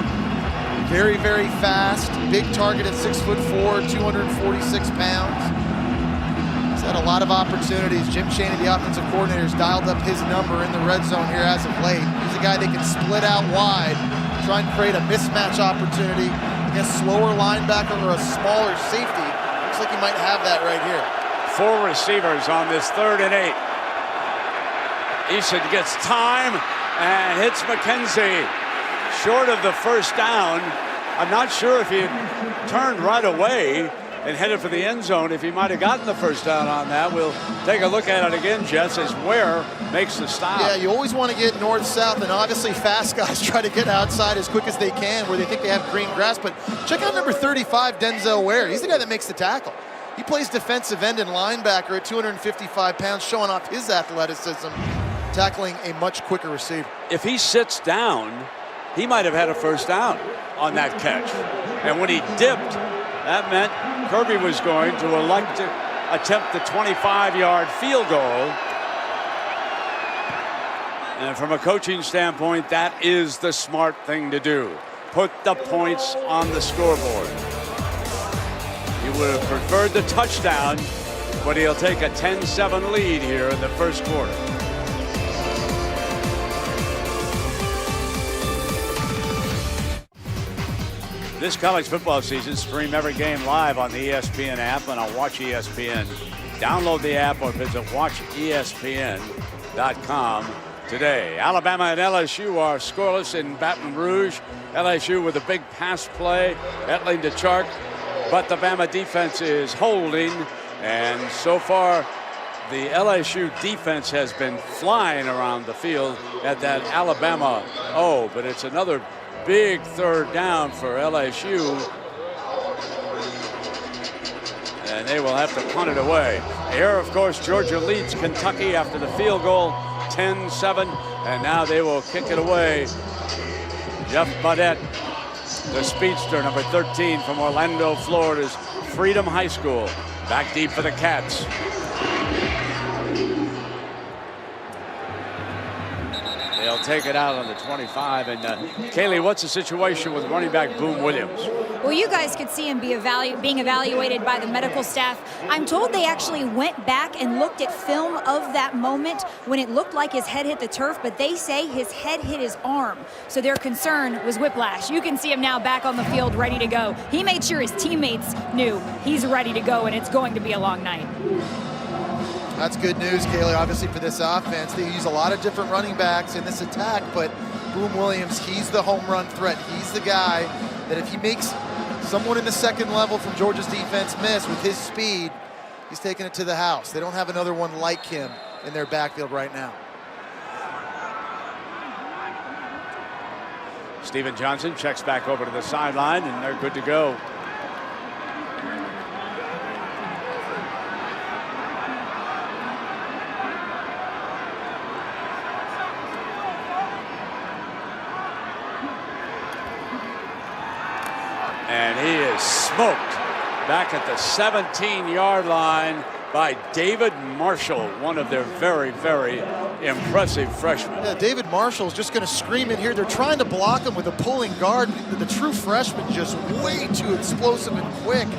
Very, very fast, big target at 6'4", 246 pounds. He's had a lot of opportunities. Jim Chaney, the offensive coordinator, has dialed up his number in the red zone here as of late. He's a guy that can split out wide, try and create a mismatch opportunity against slower linebacker or a smaller safety. Looks like he might have that right here. 4 receivers on this 3rd and 8. Eason gets time and hits McKenzie. Short of the first down. I'm not sure if he had turned right away and headed for the end zone, if he might have gotten the first down on that. We'll take a look at it again, Jets, as Ware makes the stop. Yeah, you always want to get north-south, and obviously fast guys try to get outside as quick as they can where they think they have green grass. But check out number 35, Denzel Ware. He's the guy that makes the tackle. He plays defensive end and linebacker at 255 pounds, showing off his athleticism, tackling a much quicker receiver. If he sits down, he might have had a first down on that catch. And when he dipped, that meant Kirby was going to elect to attempt the 25-yard field goal. And from a coaching standpoint, that is the smart thing to do. Put the points on the scoreboard. He would have preferred the touchdown, but he'll take a 10-7 lead here in the first quarter. This college football season, stream every game live on the ESPN app and on Watch ESPN. Download the app or visit watchespn.com today. Alabama and LSU are scoreless in Baton Rouge. LSU with a big pass play, Etling to Chark, but the Bama defense is holding, and so far the LSU defense has been flying around the field at that Alabama O, but it's another big third down for LSU, and they will have to punt it away. Here, of course, Georgia leads Kentucky after the field goal, 10-7, and now they will kick it away. Jeff Baudette, the speedster, number 13 from Orlando, Florida's Freedom High School. Back deep for the Cats. They'll take it out on the 25. And Kaylee, what's the situation with running back Boom Williams? Well, you guys could see him being evaluated by the medical staff. I'm told they actually went back and looked at film of that moment when it looked like his head hit the turf, but they say his head hit his arm. So their concern was whiplash. You can see him now back on the field ready to go. He made sure his teammates knew he's ready to go, and it's going to be a long night. That's good news, Kaylee, obviously, for this offense. They use a lot of different running backs in this attack, but Boom Williams, he's the home run threat. He's the guy that if he makes someone in the second level from Georgia's defense miss with his speed, he's taking it to the house. They don't have another one like him in their backfield right now. Steven Johnson checks back over to the sideline, and they're good to go. And he is smoked back at the 17-yard line by David Marshall, one of their very, very impressive freshmen. Yeah, David Marshall's just going to scream in here. They're trying to block him with a pulling guard. The true freshman just way too explosive and quick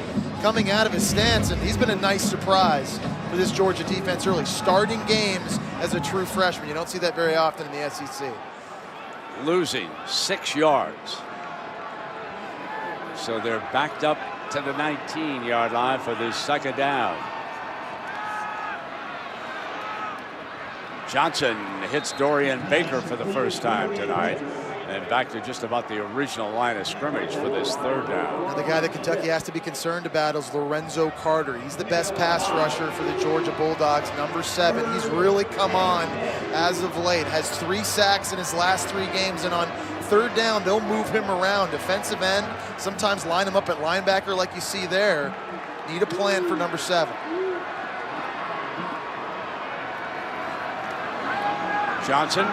coming out of his stance, and he's been a nice surprise for this Georgia defense early. Starting games as a true freshman. You don't see that very often in the SEC. Losing 6 yards. So they're backed up to the 19-yard line for the second down. Johnson hits Dorian Baker for the first time tonight, and back to just about the original line of scrimmage for this third down. Now, the guy that Kentucky has to be concerned about is Lorenzo Carter. He's the best pass rusher for the Georgia Bulldogs, number 7. He's really come on as of late. Has 3 sacks in his last 3 games, and on third down, they'll move him around. Defensive end, sometimes line him up at linebacker like you see there. Need a plan for number 7. Johnson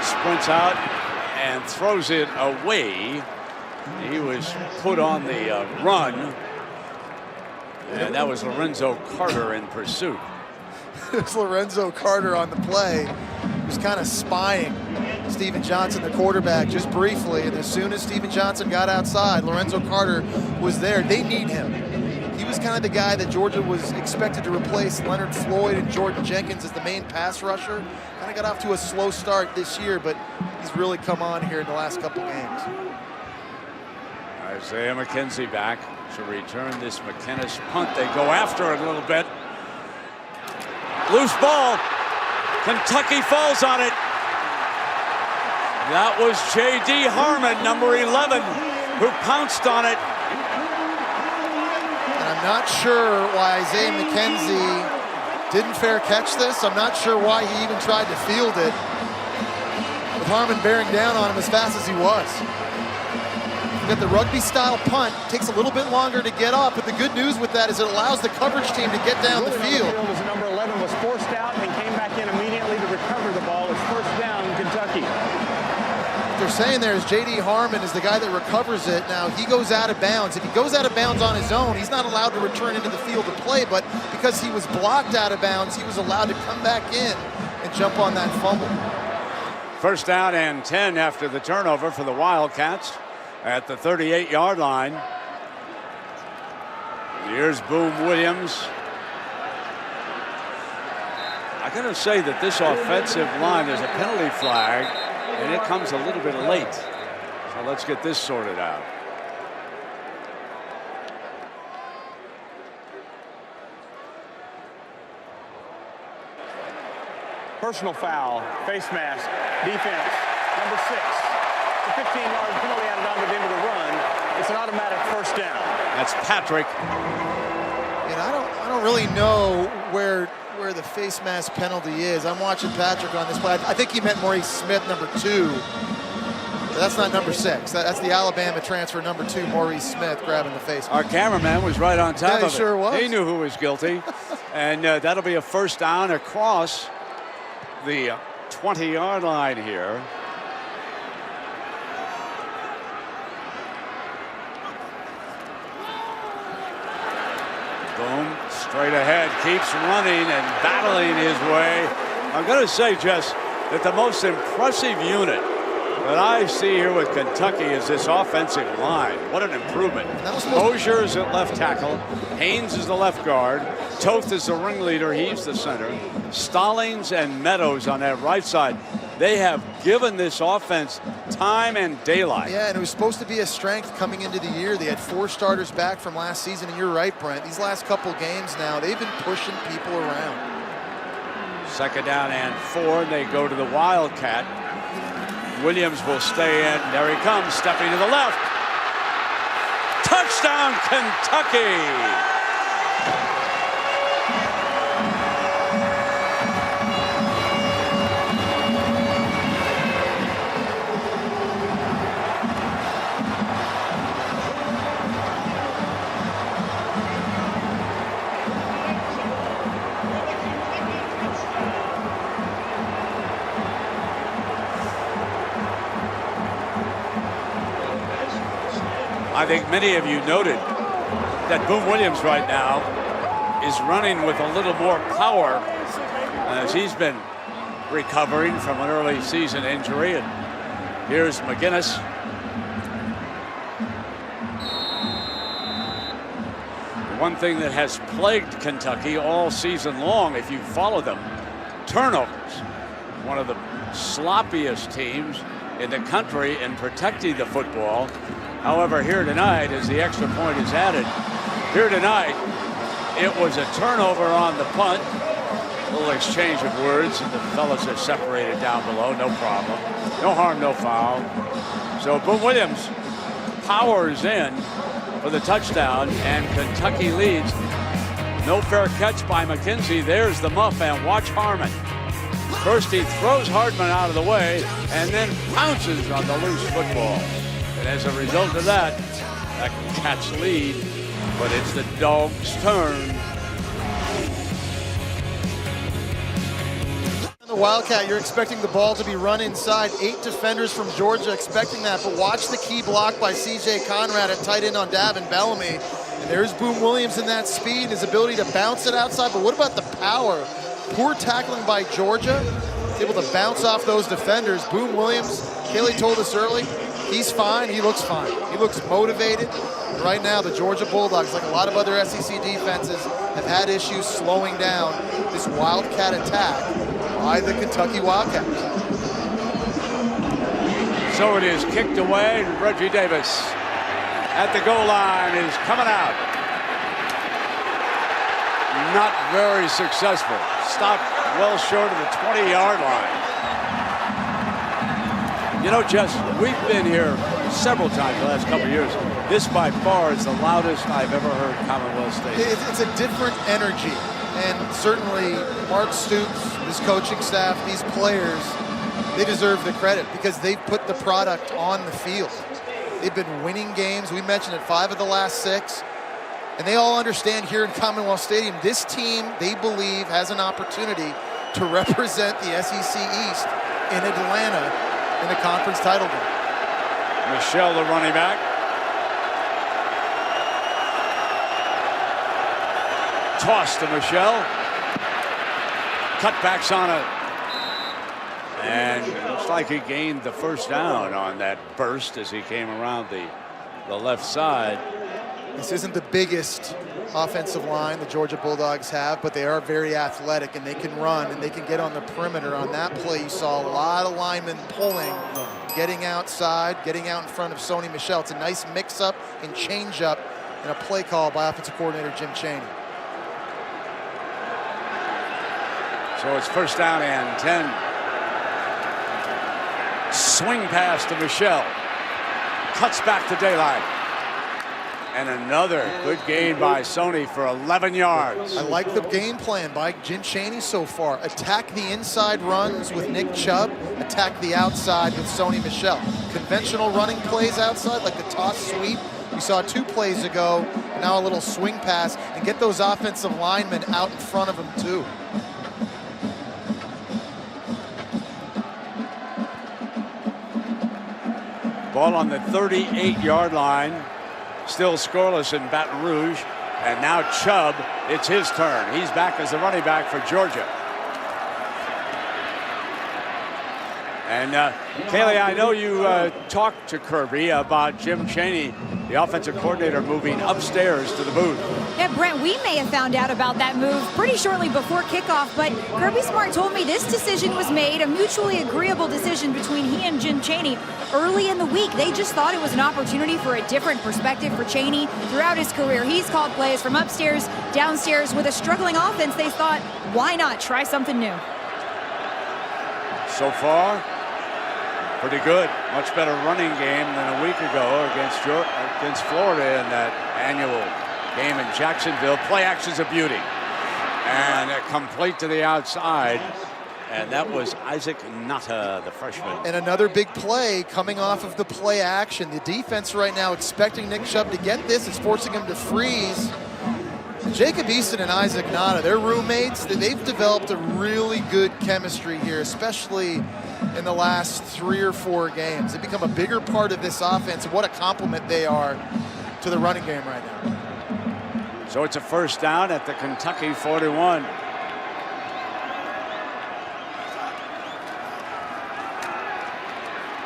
sprints out and throws it away. He was put on the run, and that was Lorenzo Carter in pursuit. It was Lorenzo Carter on the play. He was kind of spying Steven Johnson, the quarterback, just briefly, and as soon as Steven Johnson got outside, Lorenzo Carter was there. They need him. He was kind of the guy that Georgia was expected to replace Leonard Floyd and Jordan Jenkins as the main pass rusher. Kind of got off to a slow start this year, but he's really come on here in the last couple games. Isaiah McKenzie back to return this McKennis punt. They go after it a little bit. Loose ball. Kentucky falls on it. That was J.D. Harmon, number 11, who pounced on it. And I'm not sure why Isaiah McKenzie didn't fair catch this. I'm not sure why he even tried to field it, with Harmon bearing down on him as fast as he was. You got the rugby-style punt. Takes a little bit longer to get off, but the good news with that is it allows the coverage team to get down the field. Number 11 was forced out and came back in immediately to recover the ball. It's first down, Kentucky. What they're saying there is J.D. Harmon is the guy that recovers it. Now, he goes out of bounds. If he goes out of bounds on his own, he's not allowed to return into the field to play, but because he was blocked out of bounds, he was allowed to come back in and jump on that fumble. First down and 10 after the turnover for the Wildcats at the 38-yard line. Here's Boom Williams. I gotta say that this offensive line, there's a penalty flag, and it comes a little bit late. So So let's get this sorted out. Personal foul, face mask, defense, number 6. The 15-yard penalty added on to the end of the run. It's an automatic first down. That's Patrick. And I don't really know where the face mask penalty is. I'm watching Patrick on this play. I think he meant Maurice Smith, number 2. But that's not number 6. That's the Alabama transfer, number 2, Maurice Smith, grabbing the face mask. Our cameraman was right on top of it. He sure was. He knew who was guilty. And that'll be a first down across the 20-yard line here. Boom, straight ahead, keeps running and battling his way. I'm going to say, Jess, that the most impressive unit that I see here with Kentucky is this offensive line. What an improvement. Mosier is at left tackle. Haynes is the left guard. Toth is the ringleader. He's the center. Stallings and Meadows on that right side. They have given this offense time and daylight. Yeah, and it was supposed to be a strength coming into the year. They had 4 starters back from last season, and you're right, Brent. These last couple games now, they've been pushing people around. Second down and 4. They go to the Wildcat. Williams will stay in. There he comes, stepping to the left. Touchdown, Kentucky! I think many of you noted that Boone Williams right now is running with a little more power as he's been recovering from an early season injury. And here's McGinnis. One thing that has plagued Kentucky all season long, if you follow them, turnovers. One of the sloppiest teams in the country in protecting the football. However, here tonight, as the extra point is added, here tonight, it was a turnover on the punt. A little exchange of words, and the fellas are separated down below, no problem. No harm, no foul. So Boone Williams powers in for the touchdown, and Kentucky leads. No fair catch by McKenzie. There's the muff, and watch Harmon. First he throws Hardman out of the way, and then pounces on the loose football. And as a result of that, Cats lead, but it's the Dogs' turn. The Wildcat, you're expecting the ball to be run inside. 8 defenders from Georgia expecting that, but watch the key block by C.J. Conrad at tight end on Davin Bellamy. And there's Boone Williams in that speed, his ability to bounce it outside, but what about the power? Poor tackling by Georgia. He's able to bounce off those defenders. Boone Williams, Kaylee told us early, he's fine, he looks fine. He looks motivated. And right now, the Georgia Bulldogs, like a lot of other SEC defenses, have had issues slowing down this Wildcat attack by the Kentucky Wildcats. So it is kicked away, and Reggie Davis at the goal line is coming out. Not very successful. Stopped well short of the 20-yard line. You know, Jess, we've been here several times the last couple of years. This by far is the loudest I've ever heard Commonwealth Stadium. It's a different energy. And certainly Mark Stoops, his coaching staff, these players, they deserve the credit because they've put the product on the field. They've been winning games. We mentioned it, 5 of the last 6. And they all understand here in Commonwealth Stadium, this team, they believe, has an opportunity to represent the SEC East in Atlanta in the conference title game. Michelle, the running back. Toss to Michelle. Cutbacks on it. And it looks like he gained the first down on that burst as he came around the left side. This isn't the biggest offensive line the Georgia Bulldogs have, but they are very athletic and they can run and they can get on the perimeter. On that play, you saw a lot of linemen pulling getting outside, getting out in front of Sony Michel. It's a nice mix-up and change-up and a play call by offensive coordinator Jim Chaney. So it's first down and 10. Swing pass to Michel. Cuts back to daylight. And another good gain by Sony for 11 yards. I like the game plan by Jim Chaney so far. Attack the inside runs with Nick Chubb. Attack the outside with Sony Michel. Conventional running plays outside, like the toss sweep we saw 2 plays ago. Now a little swing pass, and get those offensive linemen out in front of him too. Ball on the 38-yard line. Still scoreless in Baton Rouge. And now Chubb, it's his turn. He's back as the running back for Georgia. And Kaylee, I know you talked to Kirby about Jim Chaney, the offensive coordinator, moving upstairs to the booth. Yeah, Brent, we may have found out about that move pretty shortly before kickoff, but Kirby Smart told me this decision was made, a mutually agreeable decision between he and Jim Chaney early in the week. They just thought it was an opportunity for a different perspective for Chaney throughout his career. He's called plays from upstairs, downstairs. With a struggling offense, they thought, why not try something new? So far, pretty good. Much better running game than a week ago against Florida in that annual game in Jacksonville. Play action's a beauty. And complete to the outside. And that was Isaac Nata, the freshman. And another big play coming off of the play action. The defense right now expecting Nick Chubb to get this. It's forcing him to freeze. Jacob Eason and Isaac Nata, they're roommates. They've developed a really good chemistry here, especially in the last 3 or 4 games. They've become a bigger part of this offense, and what a compliment they are to the running game right now. So it's a first down at the Kentucky 41.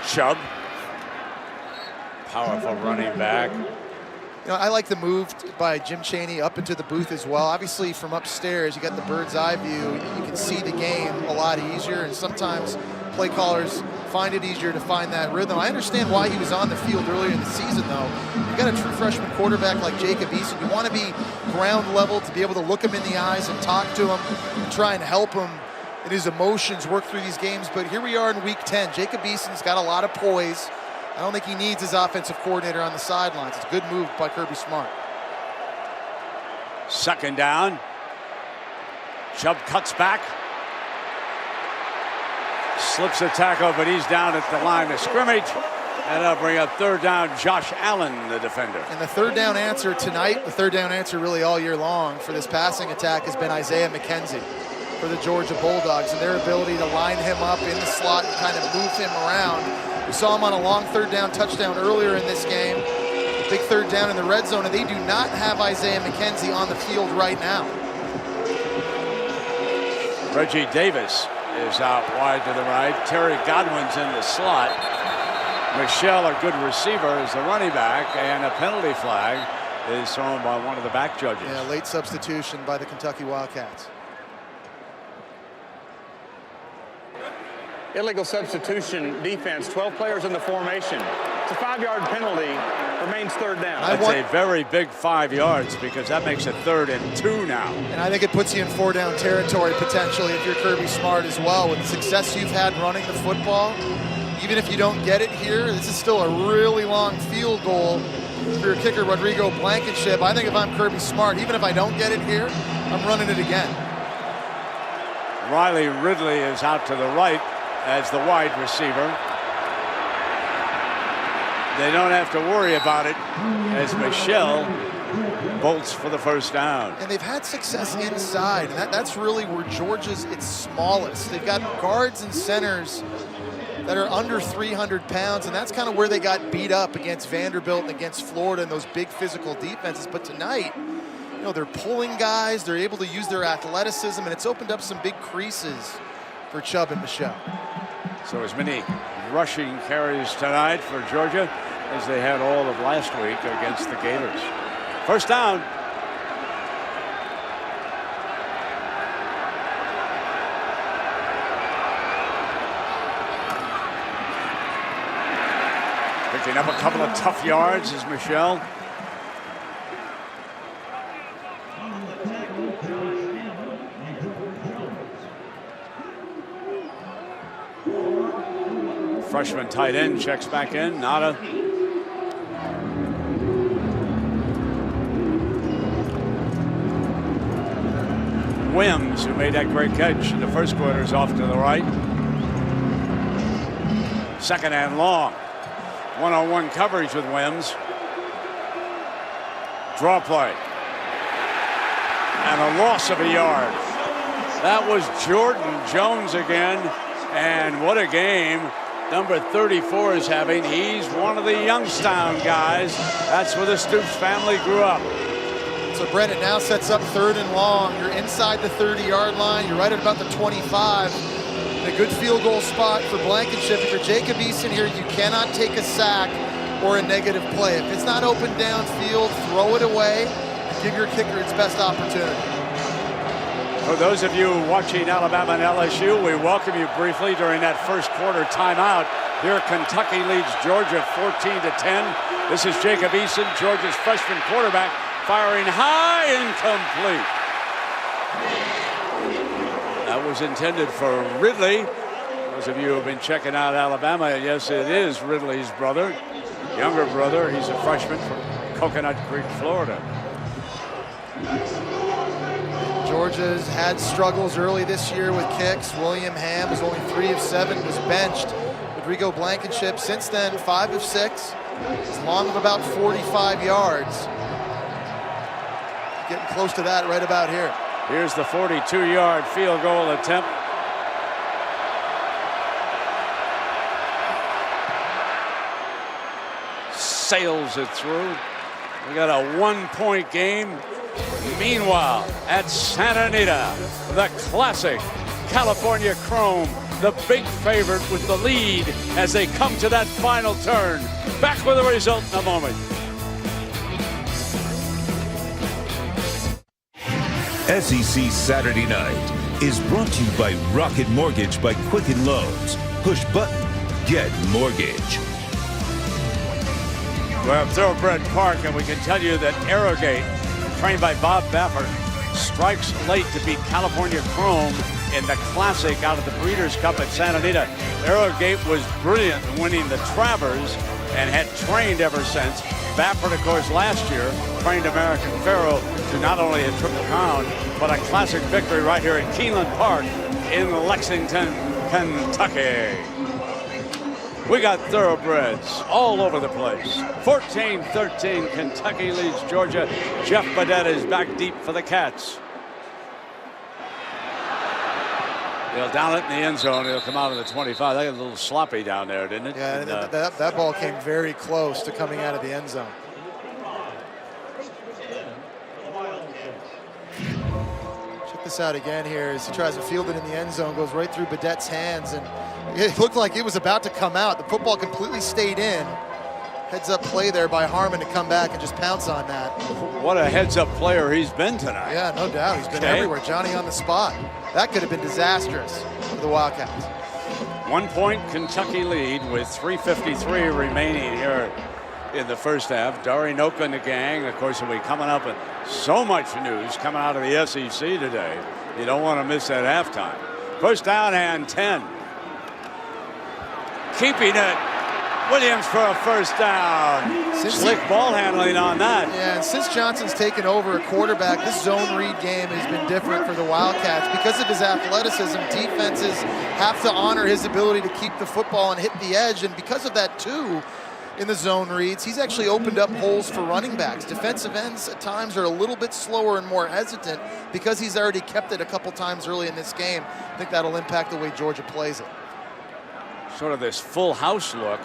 Chubb, powerful running back. You know, I like the move by Jim Chaney up into the booth as well. Obviously, from upstairs, you got the bird's eye view. You can see the game a lot easier, and sometimes play callers find it easier to find that rhythm. I understand why he was on the field earlier in the season, though. You've got a true freshman quarterback like Jacob Eason. You want to be ground level to be able to look him in the eyes and talk to him and try and help him in his emotions work through these games. But here we are in week 10. Jacob Eason's got a lot of poise. I don't think he needs his offensive coordinator on the sidelines. It's a good move by Kirby Smart. Second down. Chubb cuts back. Slips a tackle, but he's down at the line of scrimmage. And that'll bring up third down, Josh Allen, the defender. And the third down answer tonight, the third down answer really all year long for this passing attack has been Isaiah McKenzie for the Georgia Bulldogs, and their ability to line him up in the slot and kind of move him around. We saw him on a long third down touchdown earlier in this game. Big third down in the red zone, and they do not have Isaiah McKenzie on the field right now. Reggie Davis is out wide to the right. Terry Godwin's in the slot. Michel, a good receiver, is the running back, and a penalty flag is thrown by one of the back judges. Yeah, late substitution by the Kentucky Wildcats. Illegal substitution defense, 12 players in the formation. It's a 5-yard penalty, remains third down. That's a very big 5 yards because that makes it 3rd and 2 now. And I think it puts you in 4-down territory potentially if you're Kirby Smart as well. With the success you've had running the football, even if you don't get it here, this is still a really long field goal for your kicker, Rodrigo Blankenship. I think if I'm Kirby Smart, even if I don't get it here, I'm running it again. Riley Ridley is out to the right as the wide receiver. They don't have to worry about it as Michel bolts for the first down. And they've had success inside, and that's really where Georgia's its smallest. They've got guards and centers that are under 300 pounds, and that's kind of where they got beat up against Vanderbilt and against Florida and those big physical defenses. But tonight, you know, they're pulling guys, they're able to use their athleticism, and it's opened up some big creases for Chubb and Michel. So as many rushing carries tonight for Georgia as they had all of last week against the Gators. First down. Picking up a couple of tough yards is Michelle. Freshman tight end checks back in. Nada. Wims, who made that great catch in the first quarter, is off to the right. Second and long. One-on-one coverage with Wims. Draw play. And a loss of a yard. That was Jordan Jones again. And what a game number 34 is having. He's one of the Youngstown guys. That's where the Stoops family grew up. So Brennan now sets up 3rd and long. You're inside the 30-yard line. You're right at about the 25. A good field goal spot for Blankenship. If you're Jacob Eason here, you cannot take a sack or a negative play. If it's not open downfield, throw it away and give your kicker its best opportunity. For those of you watching Alabama and LSU, we welcome you briefly during that first quarter timeout. Here Kentucky leads Georgia 14-10. This is Jacob Eason, Georgia's freshman quarterback, firing high and complete. That was intended for Ridley. Those of you who have been checking out Alabama, yes, it is Ridley's brother, younger brother. He's a freshman from Coconut Creek, Florida. Georgia's had struggles early this year with kicks. William Ham was only 3 of 7, was benched. Rodrigo Blankenship, since then, 5 of 6, as long of about 45 yards. Getting close to that right about here. Here's the 42-yard field goal attempt. Sails it through. We got a 1-point game. Meanwhile, at Santa Anita, the classic California Chrome, the big favorite with the lead as they come to that final turn. Back with the result in a moment. SEC Saturday Night is brought to you by Rocket Mortgage by Quicken Loans. Push button, get mortgage. We're at Thoroughbred Park, and we can tell you that Arrowgate, trained by Bob Baffert, strikes late to beat California Chrome in the Classic out of the Breeders' Cup at Santa Anita. Arrowgate was brilliant in winning the Travers and had trained ever since. Baffert, of course, last year trained American Pharoah to not only a Triple Crown, but a Classic victory right here at Keeneland Park in Lexington, Kentucky. We got thoroughbreds all over the place. 14-13, Kentucky leads Georgia. Jeff Badette is back deep for the Cats. They'll down it in the end zone. He'll come out of the 25. They got a little sloppy down there, didn't it? Yeah, and that ball came very close to coming out of the end zone. Check this out again here as he tries to field it in the end zone, goes right through Badette's hands, and it looked like it was about to come out. The football completely stayed in. Heads up play there by Harmon to come back and just pounce on that. What a heads up player he's been tonight. Yeah, no doubt. He's been everywhere. Johnny on the spot. That could have been disastrous for the Wildcats. 1 point Kentucky lead with 3:53 remaining here in the first half. Dari Noka and the gang, of course, will be coming up with so much news coming out of the SEC today. You don't want to miss that halftime. First down and 10. Keeping it. Williams for a first down. Slick ball handling on that. Yeah, and since Johnson's taken over at quarterback, this zone read game has been different for the Wildcats. Because of his athleticism, defenses have to honor his ability to keep the football and hit the edge. And because of that, too, in the zone reads, he's actually opened up holes for running backs. Defensive ends at times are a little bit slower and more hesitant because he's already kept it a couple times early in this game. I think that'll impact the way Georgia plays it. Sort of this full house look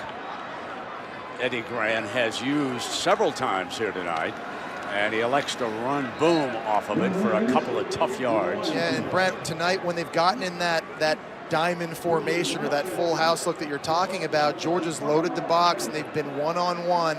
Eddie Grant has used several times here tonight, and he elects to run boom off of it for a couple of tough yards. Yeah, and Brent, tonight when they've gotten in that diamond formation or that full house look that you're talking about, Georgia's loaded the box and they've been one-on-one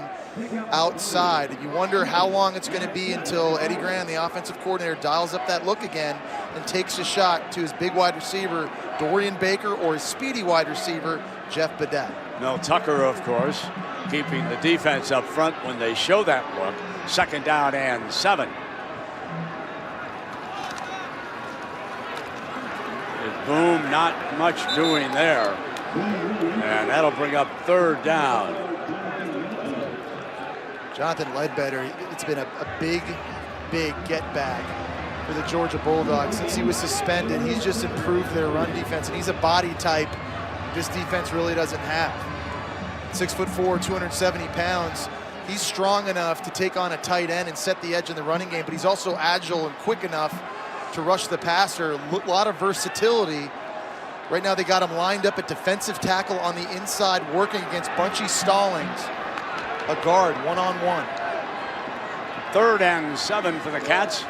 outside. And you wonder how long it's going to be until Eddie Grant, the offensive coordinator, dials up that look again and takes a shot to his big wide receiver, Dorian Baker, or his speedy wide receiver, Jeff Badette. Mel Tucker, of course, keeping the defense up front when they show that look. 2nd down and 7. With Boom, not much doing there. And that'll bring up 3rd down. Jonathan Ledbetter, it's been a big get back for the Georgia Bulldogs since he was suspended. He's just improved their run defense, and he's a body type this defense really doesn't have. 6'4", 270 pounds. He's strong enough to take on a tight end and set the edge in the running game, but he's also agile and quick enough to rush the passer. A lot of versatility. Right now they got him lined up at defensive tackle on the inside, working against Bunchy Stallings, a guard, one-on-one. 3rd and 7 for the Cats.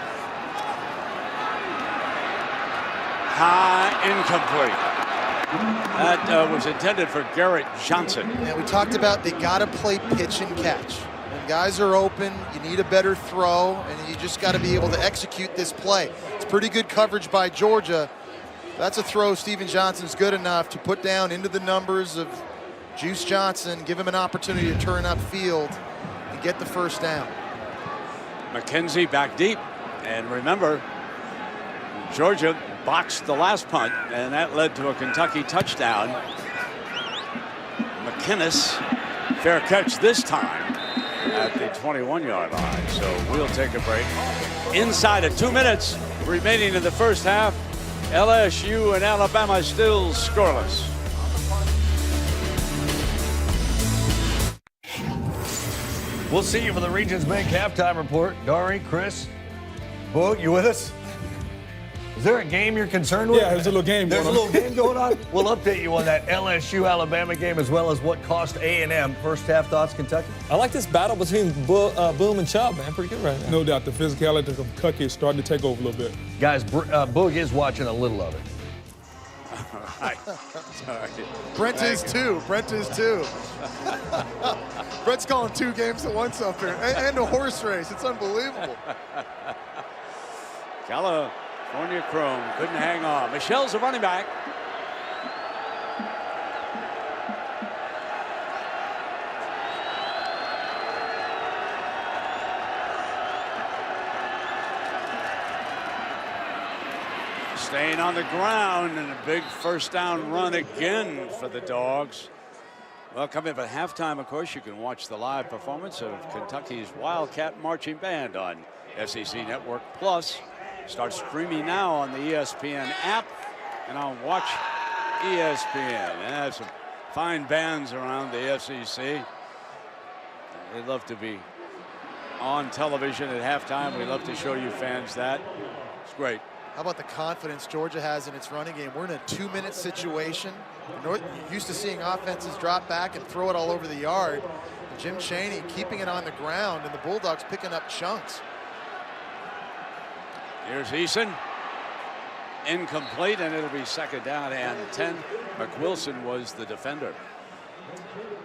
High, incomplete. That was intended for Garrett Johnson. Yeah, we talked about they got to play pitch and catch. When guys are open, you need a better throw, and you just got to be able to execute this play. It's pretty good coverage by Georgia. That's a throw Steven Johnson's good enough to put down into the numbers of Juice Johnson, give him an opportunity to turn upfield and get the 1st down. McKenzie back deep. And remember, Georgia boxed the last punt, and that led to a Kentucky touchdown. McInnes, fair catch this time at the 21-yard line. So we'll take a break. Inside of 2 minutes remaining in the 1st half. LSU and Alabama still scoreless. We'll see you for the Regions Bank halftime report. Dari, Chris, Boog, you with us? Is there a game you're concerned with? Yeah, there's a little game There's going a on. little game going on? We'll update you on that LSU-Alabama game as well as what cost A&M. First half thoughts, Kentucky? I like this battle between Boom and Chubb, man. Pretty good right now. No doubt the physicality of Kentucky is starting to take over a little bit. Guys, Boog is watching a little of it. Sorry. Brent is too. Brent's calling 2 games at once up here, and a horse race. It's unbelievable. California Chrome couldn't hang on. Michelle's the running back. Staying on the ground, and a big 1st down run again for the Dogs. Well, coming up at halftime, of course, you can watch the live performance of Kentucky's Wildcat Marching Band on SEC Network Plus. Start streaming now on the ESPN app and on Watch ESPN. And some fine bands around the SEC. They love to be on television at halftime. We love to show you fans that. It's great. How about the confidence Georgia has in its running game? We're in a 2-minute situation. You're used to seeing offenses drop back and throw it all over the yard. Jim Chaney keeping it on the ground, and the Bulldogs picking up chunks. Here's Eason. Incomplete, and it'll be 2nd down and 10. McWilson was the defender.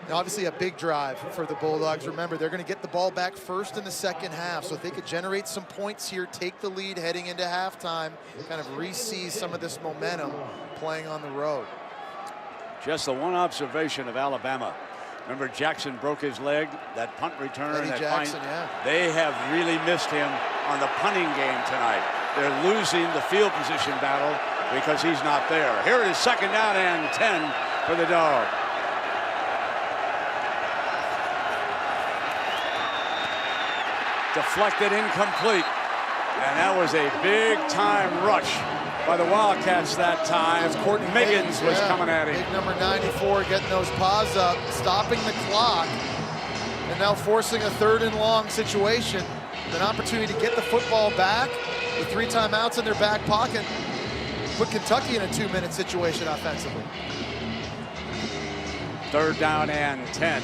Now, obviously a big drive for the Bulldogs. Remember, they're going to get the ball back first in the 2nd half. So if they could generate some points here, take the lead heading into halftime, kind of re-seize some of this momentum playing on the road. Just the one observation of Alabama. Remember, Jackson broke his leg, that punt return. Eddie Jackson, yeah. They have really missed him on the punting game tonight. They're losing the field position battle because he's not there. Here it is, 2nd down and 10 for the Dog. Deflected, incomplete. And that was a big-time rush by the Wildcats that time. As Courtney Miggins was coming at him. Big number 94 getting those paws up, stopping the clock, and now forcing a 3rd and long situation. An opportunity to get the football back with 3 timeouts in their back pocket. Put Kentucky in a 2-minute situation offensively. 3rd down and 10.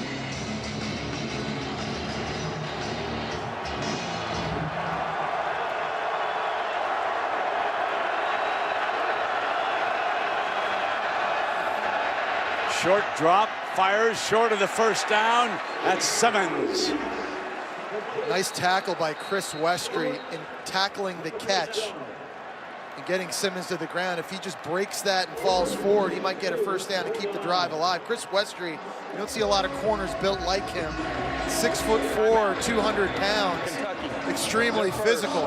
Short drop, fires short of the 1st down. That's Simmons. Nice tackle by Chris Westry in tackling the catch and getting Simmons to the ground. If he just breaks that and falls forward, he might get a first down to keep the drive alive. Chris Westry, you don't see a lot of corners built like him. 6'4", 200 pounds, extremely physical.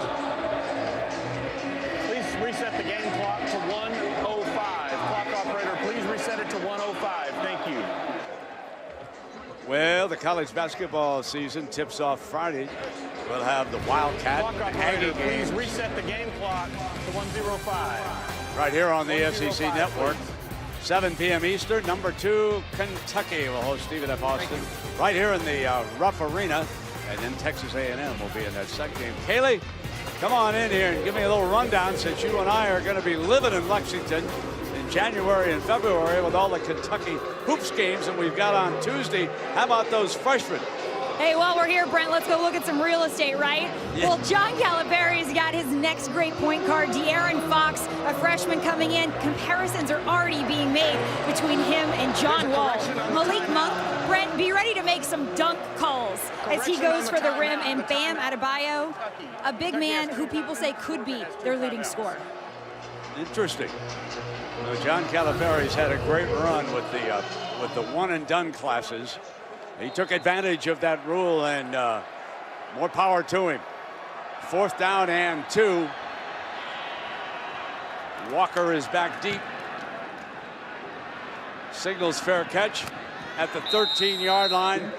Please reset the game clock to 1:05. Clock operator, please reset it to 1:05. Thank you. Well, the college basketball season tips off Friday. We'll have the Wildcat Clock and operator, Aggie games please reset the game clock to 1:05. right here on the SEC Network. 7 p.m. Eastern. Number 2, Kentucky will host Stephen F. Austin right here in the Rupp Arena. And then Texas A&M will be in that second game. Kaylee, come on in here and give me a little rundown, since you and I are going to be living in Lexington in January and February with all the Kentucky hoops games that we've got on Tuesday. How about those freshmen? Hey, while we're here, Brent, let's go look at some real estate, right? Yeah. Well, John Calipari's got his next great point guard, De'Aaron Fox, a freshman coming in. Comparisons are already being made between him and John Wall. Malik Monk, Brent, be ready to make some dunk calls as he goes for the rim. And Bam Adebayo, a big man who people say could be their leading scorer. Interesting. You know, John Calipari's had a great run with the one-and-done classes. He took advantage of that rule, and more power to him. 4th down and 2. Walker is back deep. Signals fair catch at the 13-yard line.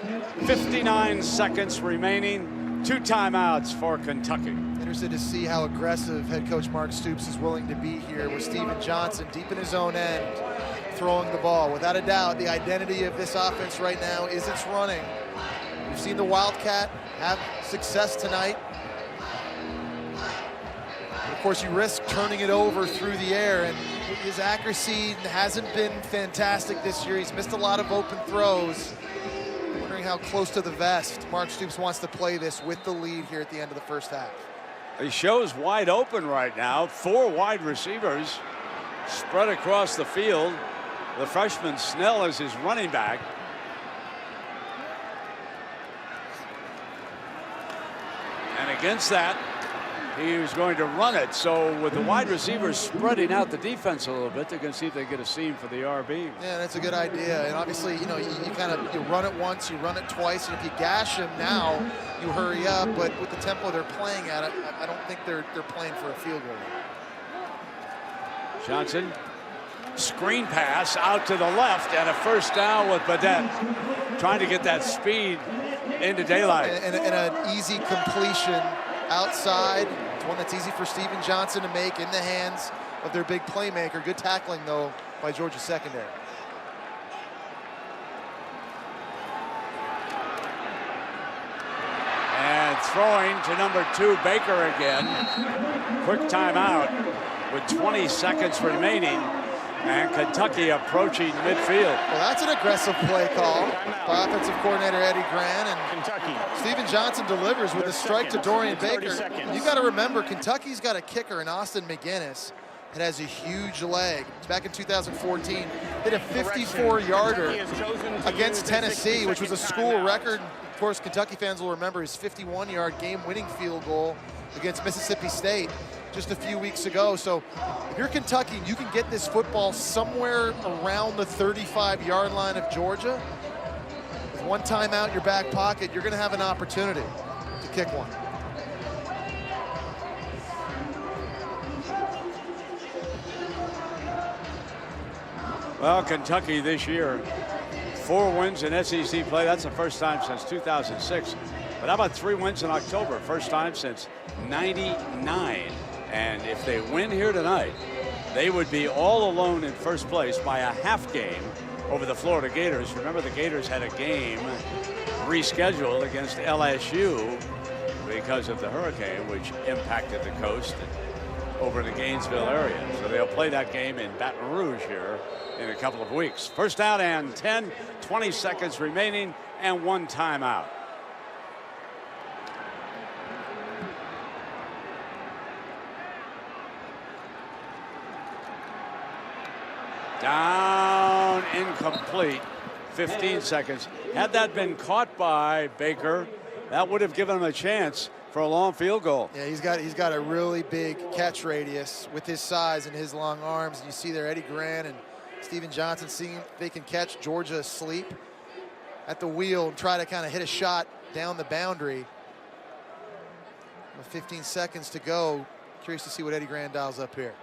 59 seconds remaining. 2 timeouts for Kentucky. Interested to see how aggressive head coach Mark Stoops is willing to be here with Steven Johnson deep in his own end, throwing the ball. Without a doubt, the identity of this offense right now is its running. We've seen the Wildcat have success tonight. Of course, you risk turning it over through the air, and his accuracy hasn't been fantastic this year. He's missed a lot of open throws. Wondering how close to the vest Mark Stoops wants to play this with the lead here at the end of the first half. He shows wide open right now. 4 wide receivers spread across the field. The freshman Snell is his running back. And against that, he was going to run it. So with the wide receivers spreading out the defense a little bit, they're going to see if they get a seam for the RB. Yeah, that's a good idea. And obviously, you know, you run it once, you run it twice, and if you gash him now, you hurry up. But with the tempo they're playing at, I don't think they're playing for a field goal. Johnson, screen pass out to the left, and a first down with Badet, trying to get that speed into daylight. And an easy completion outside. It's one that's easy for Steven Johnson to make in the hands of their big playmaker. Good tackling, though, by Georgia's secondary. And throwing to number 2, Baker again. Quick timeout with 20 seconds remaining. And Kentucky approaching midfield. Well, that's an aggressive play call by offensive coordinator Eddie Gran. And Kentucky. Steven Johnson delivers with a strike to Dorian Baker. You got to remember, Kentucky's got a kicker in Austin McGinnis that has a huge leg. Back in 2014, hit a 54-yarder against Tennessee, which was a school record. Of course, Kentucky fans will remember his 51-yard game-winning field goal against Mississippi State just a few weeks ago. So if you're Kentucky, you can get this football somewhere around the 35-yard line of Georgia. With one timeout in your back pocket, you're going to have an opportunity to kick one. Well, Kentucky this year, 4 wins in SEC play. That's the first time since 2006. But how about 3 wins in October? First time since '99. And if they win here tonight, they would be all alone in first place by a half game over the Florida Gators. Remember, the Gators had a game rescheduled against LSU because of the hurricane, which impacted the coast over in the Gainesville area. So they'll play that game in Baton Rouge here in a couple of weeks. First down and 10, 20 seconds remaining, and 1 timeout. Down, incomplete. 15 seconds. Had that been caught by Baker, that would have given him a chance for a long field goal. Yeah, he's got a really big catch radius with his size and his long arms. And you see there Eddie Grant and Steven Johnson seeing if they can catch Georgia asleep at the wheel and try to kind of hit a shot down the boundary. 15 seconds to go. Curious to see what Eddie Grant dials up here.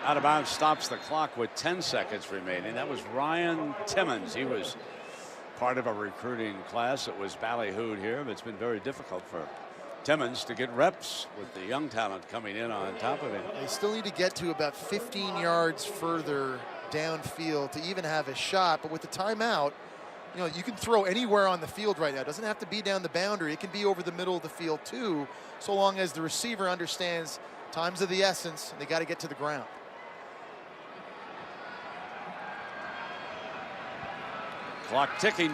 Out of bounds stops the clock with 10 seconds remaining. That was Ryan Timmons. He was part of a recruiting class that was ballyhooed here, but it's been very difficult for Timmons to get reps with the young talent coming in on top of him. They still need to get to about 15 yards further downfield to even have a shot, but with the timeout, you know, you can throw anywhere on the field right now. It doesn't have to be down the boundary. It can be over the middle of the field too, so long as the receiver understands time's of the essence and they got to get to the ground. Clock ticking.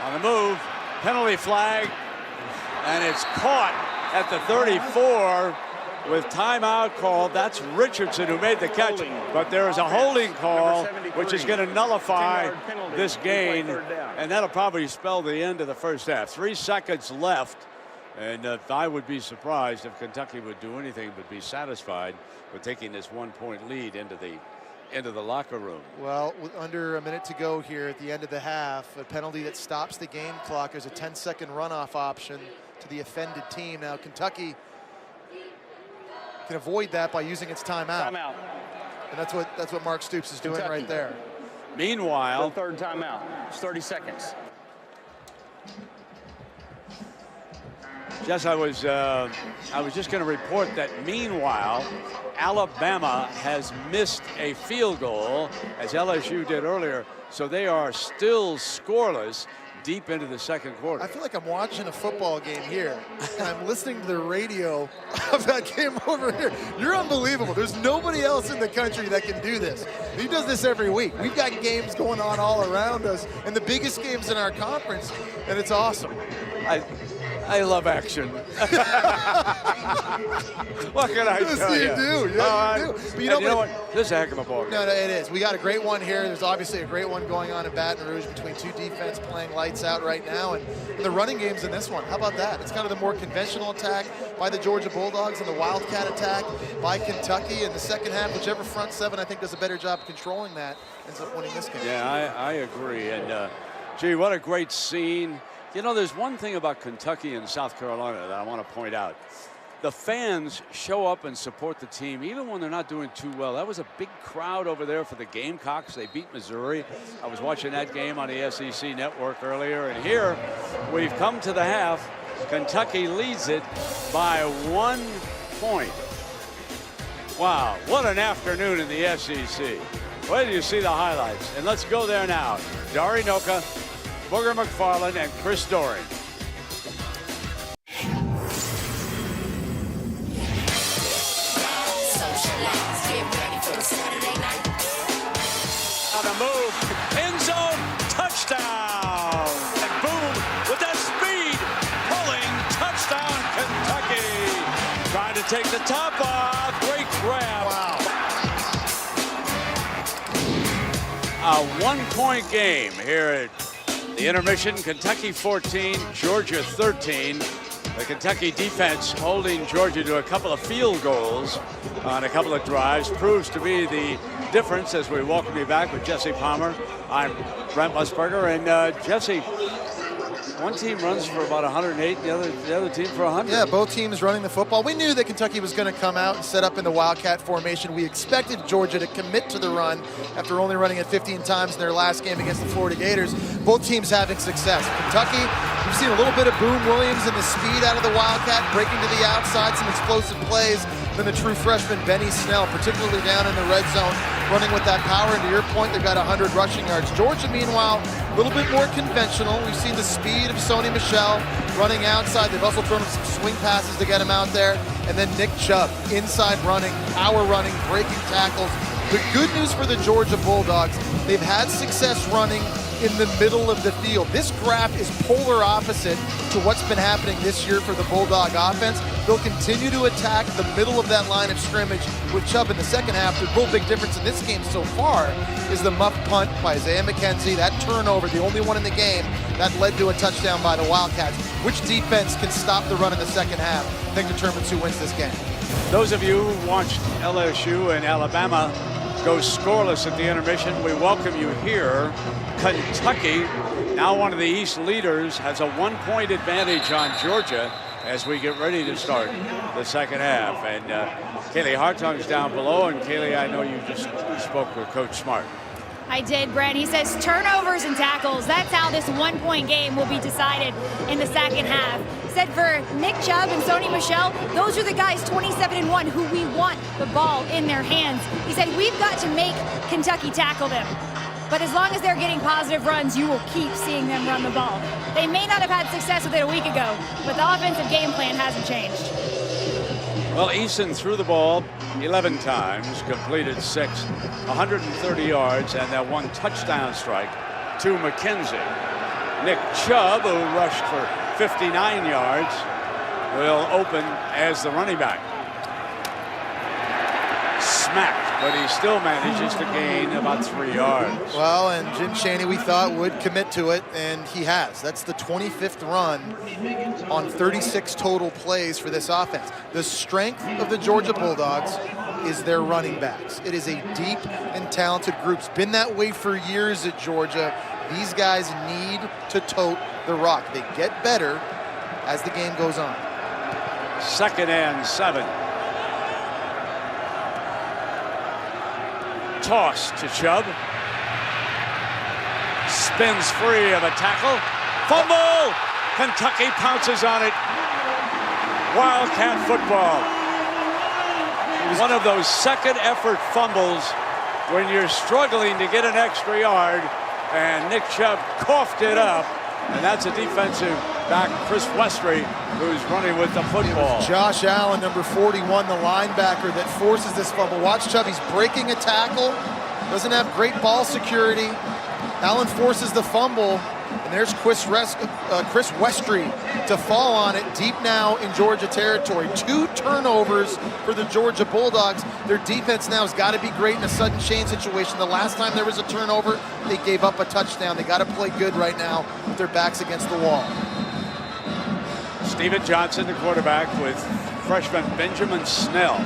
On the move, penalty flag, and it's caught at the 34 with timeout called. That's Richardson who made the catch, but there is a holding call which is going to nullify this gain, and that'll probably spell the end of the first half. 3 seconds left, and I would be surprised if Kentucky would do anything but be satisfied with taking this 1-point lead into the locker room. Well, with under a minute to go here at the end of the half, a penalty that stops the game clock. There's a 10-second runoff option to the offended team. Now Kentucky can avoid that by using its timeout. Timeout. And that's what Mark Stoops is doing right there. Meanwhile, the third timeout. It's 30 seconds. Jess, I was just going to report that meanwhile, Alabama has missed a field goal, as LSU did earlier, so they are still scoreless deep into the second quarter. I feel like I'm watching a football game here, and I'm listening to the radio of that game over here. You're unbelievable. There's nobody else in the country that can do this. He does this every week. We've got games going on all around us, and the biggest games in our conference, and it's awesome. I love action. What can I tell you? Yes, you do. Yeah, you do. But you know what? This is a heck of a ball game. No, it is. We got a great one here. There's obviously a great one going on in Baton Rouge between two defense playing lights out right now, and the running game's in this one. How about that? It's kind of the more conventional attack by the Georgia Bulldogs and the Wildcat attack by Kentucky in the second half. Whichever front seven I think does a better job controlling that ends up winning this game. Yeah, I agree. And gee, what a great scene. You know, there's one thing about Kentucky and South Carolina that I want to point out. The fans show up and support the team even when they're not doing too well. That was a big crowd over there for the Gamecocks. They beat Missouri. I was watching that game on the SEC network earlier, and here we've come to the half. Kentucky leads it by 1 point. Wow, what an afternoon in the SEC. Where do you see the highlights? And let's go there now. Dari Noka, Booger McFarland, and Chris Doering. On the move, end zone, touchdown. And boom, with that speed, pulling, touchdown, Kentucky. Trying to take the top off, great grab. Wow. A 1-point game here at the intermission. Kentucky 14, Georgia 13. The Kentucky defense holding Georgia to a couple of field goals on a couple of drives proves to be the difference as we welcome you back with Jesse Palmer. I'm Brent Musburger, and Jesse, one team runs for about 108, the other team for 100. Yeah, both teams running the football. We knew that Kentucky was going to come out and set up in the Wildcat formation. We expected Georgia to commit to the run after only running it 15 times in their last game against the Florida Gators. Both teams having success. Kentucky, we've seen a little bit of Boom Williams and the speed out of the Wildcat, breaking to the outside, some explosive plays. Then the true freshman, Benny Snell, particularly down in the red zone, running with that power. And to your point, they've got 100 rushing yards. Georgia, meanwhile, a little bit more conventional. We've seen the speed of Sony Michel running outside. They've also thrown some swing passes to get him out there. And then Nick Chubb, inside running, power running, breaking tackles. The good news for the Georgia Bulldogs, they've had success running in the middle of the field. This graph is polar opposite to what's been happening this year for the Bulldog offense. They'll continue to attack the middle of that line of scrimmage with Chubb in the second half. The real big difference in this game so far is the muff punt by Isaiah McKenzie. That turnover, the only one in the game, that led to a touchdown by the Wildcats. Which defense can stop the run in the second half, I think determines who wins this game. Those of you who watched LSU and Alabama go scoreless at the intermission, we welcome you here. Kentucky, now one of the East leaders, has a 1-point advantage on Georgia as we get ready to start the second half. And Kaylee Hartong's down below, and Kaylee, I know you just spoke with Coach Smart. I did, Brent. He says turnovers and tackles. That's how this 1-point game will be decided in the second half. He said for Nick Chubb and Sony Michel, those are the guys 27-1 who we want the ball in their hands. He said we've got to make Kentucky tackle them. But as long as they're getting positive runs, you will keep seeing them run the ball. They may not have had success with it a week ago, but the offensive game plan hasn't changed. Well, Eason threw the ball 11 times, completed 6, 130 yards, and that one touchdown strike to McKenzie. Nick Chubb, who rushed for 59 yards, will open as the running back. Smacked, but he still manages to gain about 3 yards. Well, and Jim Chaney, we thought, would commit to it, and he has. That's the 25th run on 36 total plays for this offense. The strength of the Georgia Bulldogs is their running backs. It is a deep and talented group. It's been that way for years at Georgia. These guys need to tote the rock. They get better as the game goes on. 2nd and 7. Toss to Chubb. Spins free of a tackle. Fumble! Kentucky pounces on it. Wildcat football. One of those second effort fumbles when you're struggling to get an extra yard, and Nick Chubb coughed it up, and that's a defensive back, Chris Westry, who's running with the football. Josh Allen, number 41, the linebacker that forces this fumble. Watch Chubb, he's breaking a tackle, doesn't have great ball security. Allen forces the fumble, and there's Chris Westry to fall on it deep now in Georgia territory. 2 turnovers for the Georgia Bulldogs. Their defense now has got to be great in a sudden change situation. The last time there was a turnover, they gave up a touchdown. They got to play good right now with their backs against the wall. Steven Johnson, the quarterback, with freshman Benjamin Snell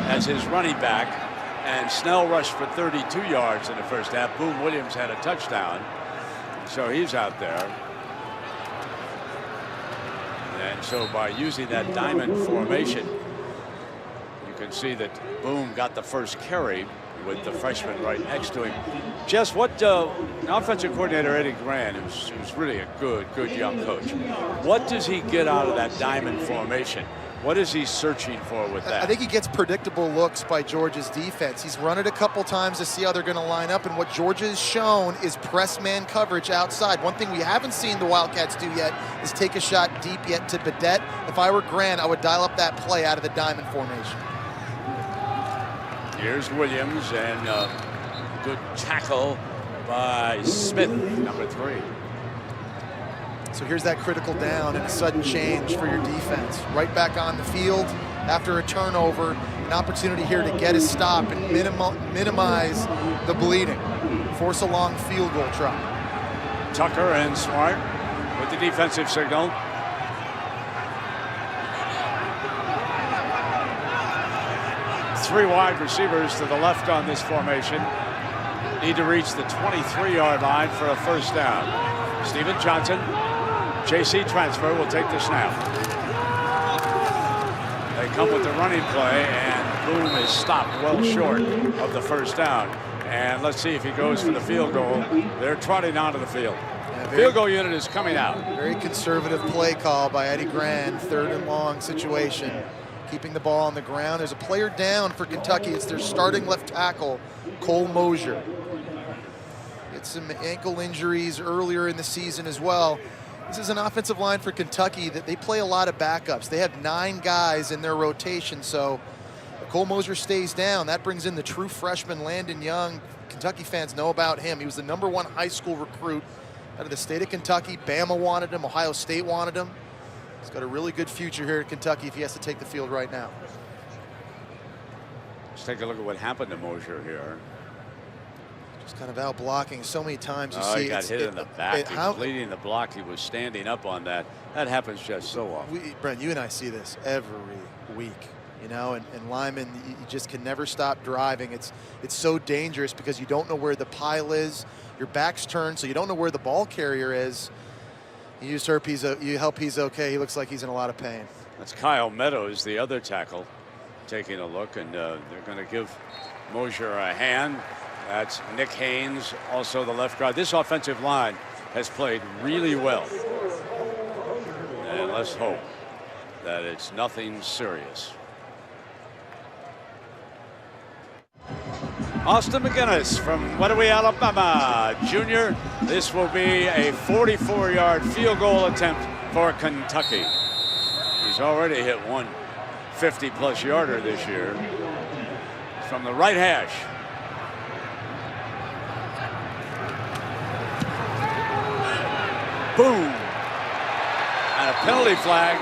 as his running back. And Snell rushed for 32 yards in the first half. Boom Williams had a touchdown. So he's out there. And so by using that diamond formation, you can see that Boom got the first carry with the freshman right next to him. Jess, what offensive coordinator Eddie Gran, who's really a good young coach, what does he get out of that diamond formation? What is he searching for with that? I think he gets predictable looks by Georgia's defense. He's run it a couple times to see how they're going to line up, and what Georgia has shown is press man coverage outside. One thing we haven't seen the Wildcats do yet is take a shot deep yet to Badette. If I were Grant, I would dial up that play out of the diamond formation. Here's Williams, and good tackle by Smith, number 3. So here's that critical down and a sudden change for your defense. Right back on the field after a turnover, an opportunity here to get a stop and minimize the bleeding. Force a long field goal try. Tucker and Smart with the defensive signal. Three wide receivers to the left on this formation. Need to reach the 23-yard line for a first down. Steven Johnson, JC transfer, will take the snap. They come with the running play, and Boom is stopped well short of the first down. And let's see if he goes for the field goal. They're trotting onto the field. Field goal unit is coming out. Very conservative play call by Eddie Gran, 3rd and long situation. Keeping the ball on the ground. There's a player down for Kentucky. It's their starting left tackle, Cole Mosier. Had some ankle injuries earlier in the season as well. This is an offensive line for Kentucky that they play a lot of backups. They have 9 guys in their rotation, so Cole Moser stays down. That brings in the true freshman Landon Young. Kentucky fans know about him. He was the #1 high school recruit out of the state of Kentucky. Bama wanted him. Ohio State wanted him. He's got a really good future here at Kentucky if he has to take the field right now. Let's take a look at what happened to Mosier here. Just kind of out blocking so many times. He got hit in the back. He was leading the block. He was standing up on that. That happens just so often. Brent, you and I see this every week. You know, and linemen, you just can never stop driving. It's so dangerous because you don't know where the pile is. Your back's turned, so you don't know where the ball carrier is. You just hope he's okay. He looks like he's in a lot of pain. That's Kyle Meadows, the other tackle, taking a look, and they're going to give Mosier a hand. That's Nick Haynes, also the left guard. This offensive line has played really well. And let's hope that it's nothing serious. Austin McGinnis from Alabama, junior. This will be a 44-yard field goal attempt for Kentucky. He's already hit one 50-plus yarder this year from the right hash. Boom. And a penalty flag.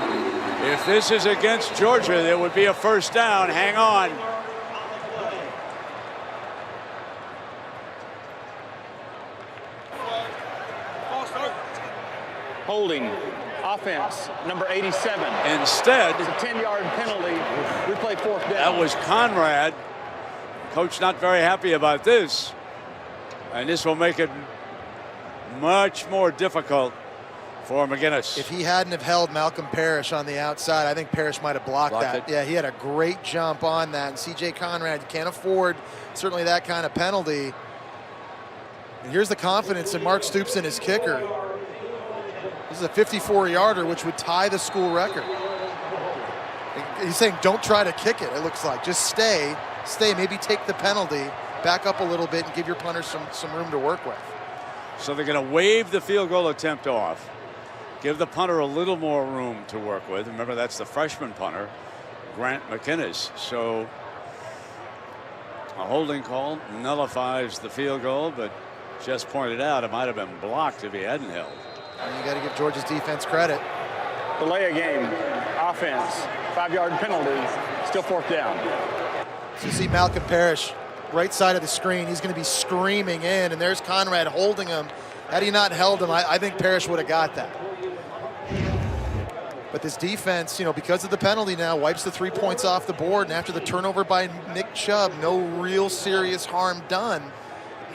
If this is against Georgia, there would be a first down. Hang on. Holding, offense, number 87. Instead, it's a 10-yard penalty. We play fourth down. That was Conrad. Coach not very happy about this. And this will make it much more difficult for McGinnis. If he hadn't have held Malcolm Parrish on the outside, I think Parrish might have blocked that. Yeah, he had a great jump on that. And C.J. Conrad can't afford certainly that kind of penalty. And here's the confidence in Mark Stoops and his kicker. This is a 54-yarder, which would tie the school record. He's saying, don't try to kick it, it looks like. Just stay, maybe take the penalty, back up a little bit, and give your punter some room to work with. So they're going to wave the field goal attempt off, give the punter a little more room to work with. Remember, that's the freshman punter, Grant McInnes. So a holding call nullifies the field goal, but just pointed out it might have been blocked if he hadn't held. And you got to give Georgia's defense credit. Delay a game, offense, 5-yard penalty, still fourth down. So you see Malcolm Parrish, right side of the screen. He's going to be screaming in, and there's Conrad holding him. Had he not held him, I think Parrish would have got that. But this defense, you know, because of the penalty now, wipes the 3 points off the board, and after the turnover by Nick Chubb, no real serious harm done.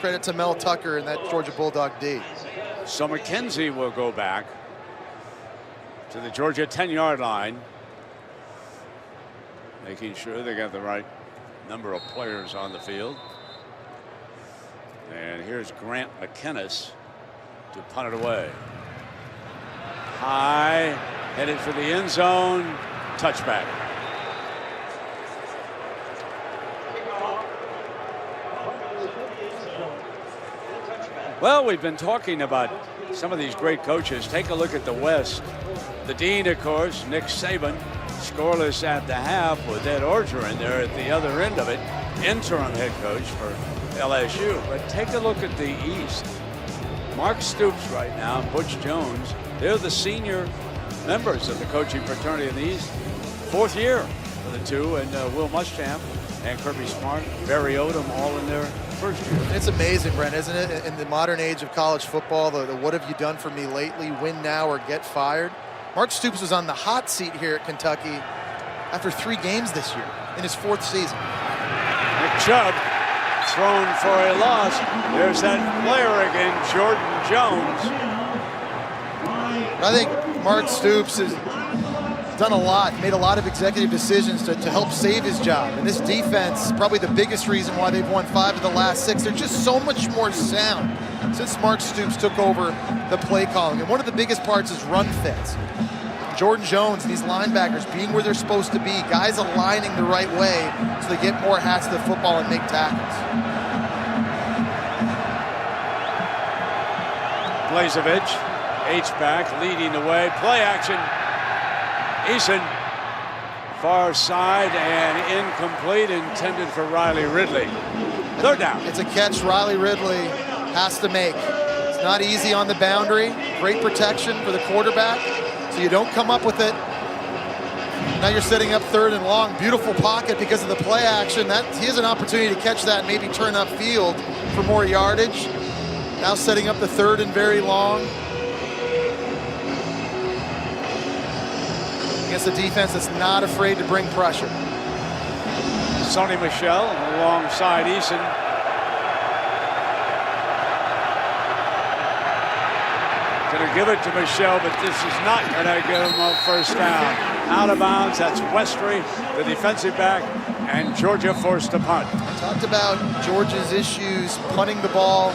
Credit to Mel Tucker and that Georgia Bulldog D. So McKenzie will go back to the Georgia 10-yard line, making sure they got the right number of players on the field. And here's Grant McInnes to punt it away. High, headed for the end zone, touchback. Well, we've been talking about some of these great coaches. Take a look at the West. The Dean, of course, Nick Saban, scoreless at the half with Ed Orgeron there at the other end of it, interim head coach for LSU. But take a look at the East. Mark Stoops right now, Butch Jones, they're the senior members of the coaching fraternity in the East. Fourth year for the two, and Will Muschamp and Kirby Smart, Barry Odom, all in their first year. It's amazing, Brent, isn't it? In the modern age of college football, the what have you done for me lately, win now or get fired. Mark Stoops was on the hot seat here at Kentucky after 3 games this year in his 4th season. Nick Chubb thrown for a loss. There's that player again, Jordan Jones. I think Mark Stoops has done a lot, made a lot of executive decisions to help save his job. And this defense, probably the biggest reason why they've won 5 of the last 6. They're just so much more sound since Mark Stoops took over the play calling. And one of the biggest parts is run fits. Jordan Jones and these linebackers being where they're supposed to be, guys aligning the right way so they get more hats to the football and make tackles. Blazevich, H-back, leading the way. Play action. Eason Far side and incomplete, intended for Riley Ridley. Third down. It's a catch Riley Ridley has to make. It's not easy on the boundary. Great protection for the quarterback, so you don't come up with it. Now you're setting up 3rd and long. Beautiful pocket because of the play action. He has an opportunity to catch that and maybe turn upfield for more yardage. Now setting up the 3rd and very long. Against a defense that's not afraid to bring pressure. Sony Michel alongside Eason. Going to give it to Michel, but this is not going to give him a first down. Out of bounds, that's Westry, the defensive back, and Georgia forced to punt. I talked about Georgia's issues punting the ball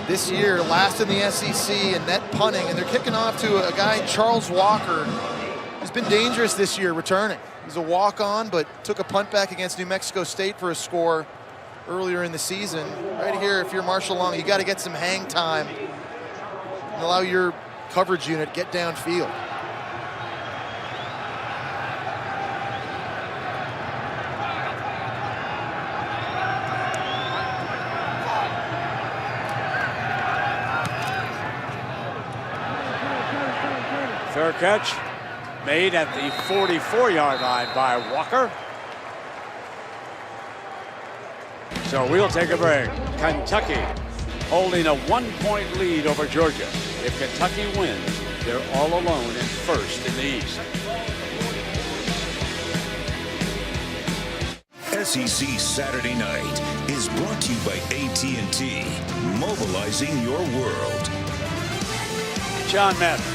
this year, last in the SEC in net punting, and they're kicking off to a guy, Charles Walker, who's been dangerous this year returning. He's a walk-on, but took a punt back against New Mexico State for a score earlier in the season. Right here, if you're Marshall Long, you got to get some hang time and allow your coverage unit get downfield. Fair catch made at the 44-yard line by Walker. So we'll take a break. Kentucky holding a 1-point lead over Georgia. If Kentucky wins, they're all alone in first in the East. SEC Saturday Night is brought to you by AT&T, mobilizing your world. John Madden,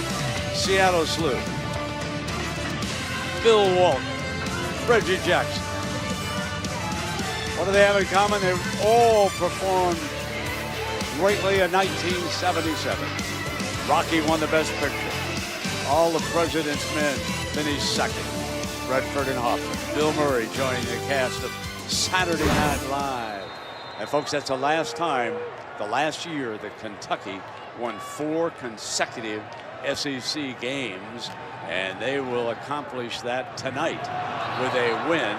Seattle Slew, Bill Walton, Reggie Jackson. What do they have in common? They all performed greatly in 1977. Rocky won the Best Picture. All the President's Men finished second. Redford and Hoffman. Bill Murray joining the cast of Saturday Night Live. And folks, that's the last time, the last year that Kentucky won 4 consecutive SEC games, and they will accomplish that tonight with a win.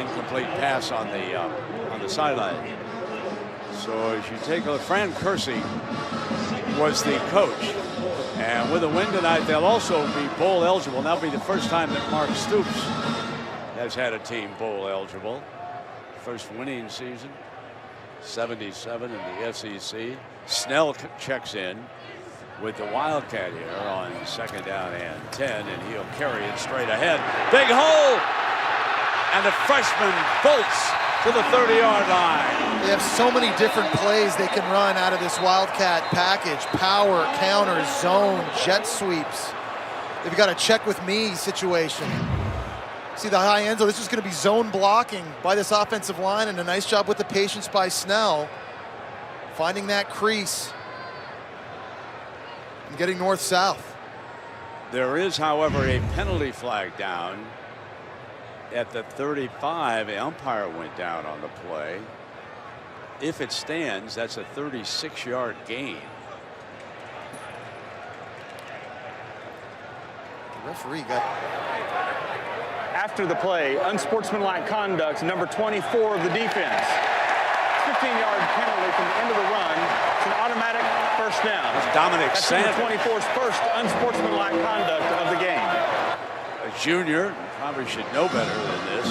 Incomplete pass on the sideline. So as you take a look, Fran Kersey was the coach, and with a win tonight, they'll also be bowl eligible. That'll be the first time that Mark Stoops has had a team bowl eligible. First winning season, 77 in the SEC. Snell checks in with the Wildcat here on 2nd down and 10, and he'll carry it straight ahead. Big hole, and the freshman bolts to the 30-yard line. They have so many different plays they can run out of this Wildcat package. Power, counters, zone, jet sweeps. They've got a check with me situation. See the high end, so this is going to be zone blocking by this offensive line, and a nice job with the patience by Snell. Finding that crease and getting north-south. There is, however, a penalty flag down at the 35. The umpire went down on the play. If it stands, that's a 36-yard gain. The referee got... After the play, unsportsmanlike conduct, number 24 of the defense. 15-yard penalty from the end of the run. It's an automatic first down. That's Dominic Sanders. Number 24's first unsportsmanlike conduct of the game. A junior, probably should know better than this.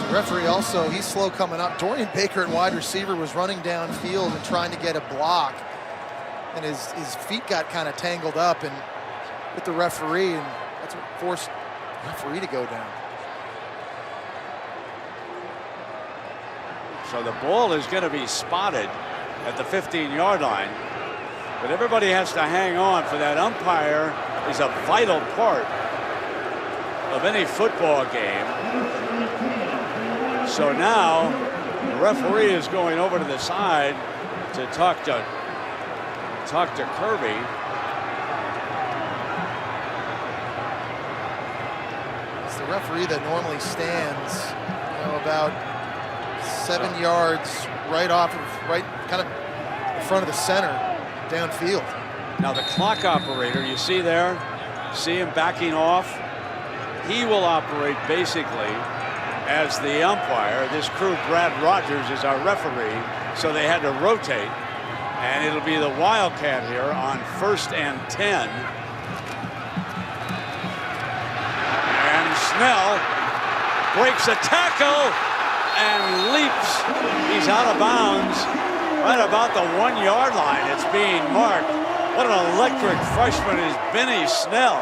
The referee also, he's slow coming up. Dorian Baker at wide receiver was running downfield and trying to get a block, and his feet got kind of tangled up and with the referee, and that's what forced the referee to go down. So the ball is going to be spotted at the 15-yard line, but everybody has to hang on, for that umpire is a vital part of any football game. So now the referee is going over to the side to talk to Kirby. It's the referee that normally stands, about 7 yards right kind of in front of the center downfield. Now the clock operator, you see there, See him backing off. He will operate basically as the umpire. This crew, Brad Rogers, is our referee, so they had to rotate. And it'll be the Wildcat here on 1st and 10. And Snell breaks a tackle and leaps. He's out of bounds right about the 1-yard line. It's being marked. What an electric freshman is Benny Snell.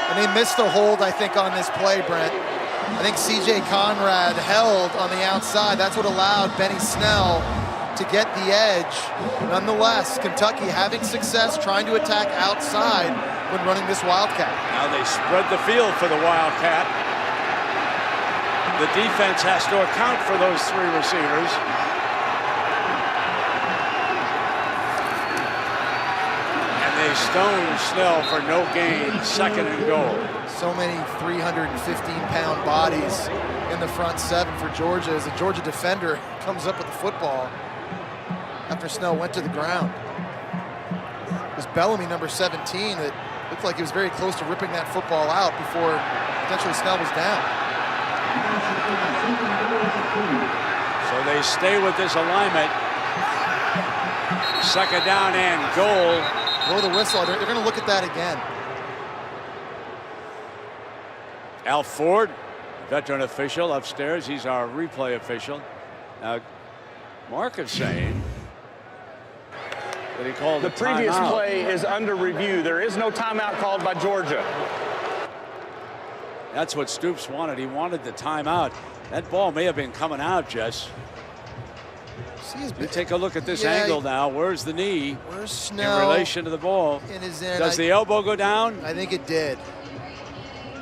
And they missed a hold, I think, on this play, Brent. I think C.J. Conrad held on the outside. That's what allowed Benny Snell to get the edge. Nonetheless, Kentucky having success trying to attack outside when running this Wildcat. Now they spread the field for the Wildcat. The defense has to account for those 3 receivers. They stone Snell for no gain, 2nd and goal. So many 315-pound bodies in the front 7 for Georgia as the Georgia defender comes up with the football after Snell went to the ground. It was Bellamy, number 17, that looked like he was very close to ripping that football out before potentially Snell was down. So they stay with this alignment. 2nd down and goal. Blow the whistle. They're going to look at that again. Al Ford, veteran official upstairs. He's our replay official. Now, Mark is saying that he called the previous play is under review. There is no timeout called by Georgia. That's what Stoops wanted. He wanted the timeout. That ball may have been coming out, Jess. Take a look at this angle now. Where's the knee? Where's Snell in relation to the ball? In his end. Does the elbow go down? I think it did.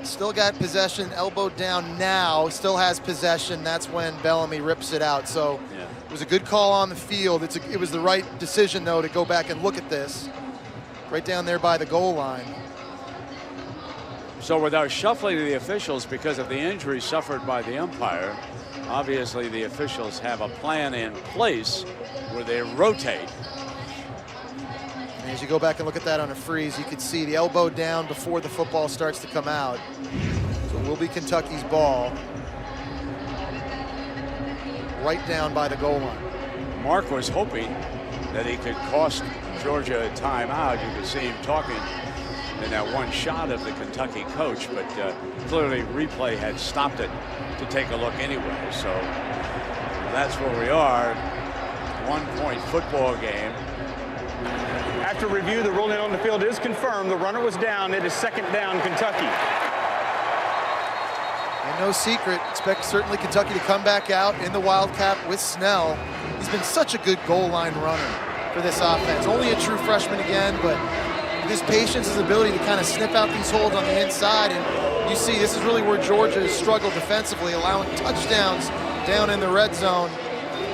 Still got possession, elbow down now. Still has possession. That's when Bellamy rips it out. So it was a good call on the field. It was the right decision, though, to go back and look at this. Right down there by the goal line. So without shuffling to the officials because of the injury suffered by the umpire, obviously the officials have a plan in place where they rotate. And as you go back and look at that on a freeze, you can see the elbow down before the football starts to come out. So it will be Kentucky's ball. Right down by the goal line. Mark was hoping that he could cost Georgia a timeout. You could see him talking in that one shot of the Kentucky coach, but clearly replay had stopped it to take a look anyway. So that's where we are. 1-point football game. After review, the ruling on the field is confirmed. The runner was down. It is 2nd down, Kentucky. And no secret, expect certainly Kentucky to come back out in the Wildcat with Snell. He's been such a good goal line runner for this offense. Only a true freshman again, but his patience, his ability to kind of snip out these holes on the inside. And you see, this is really where Georgia has struggled defensively, allowing touchdowns down in the red zone,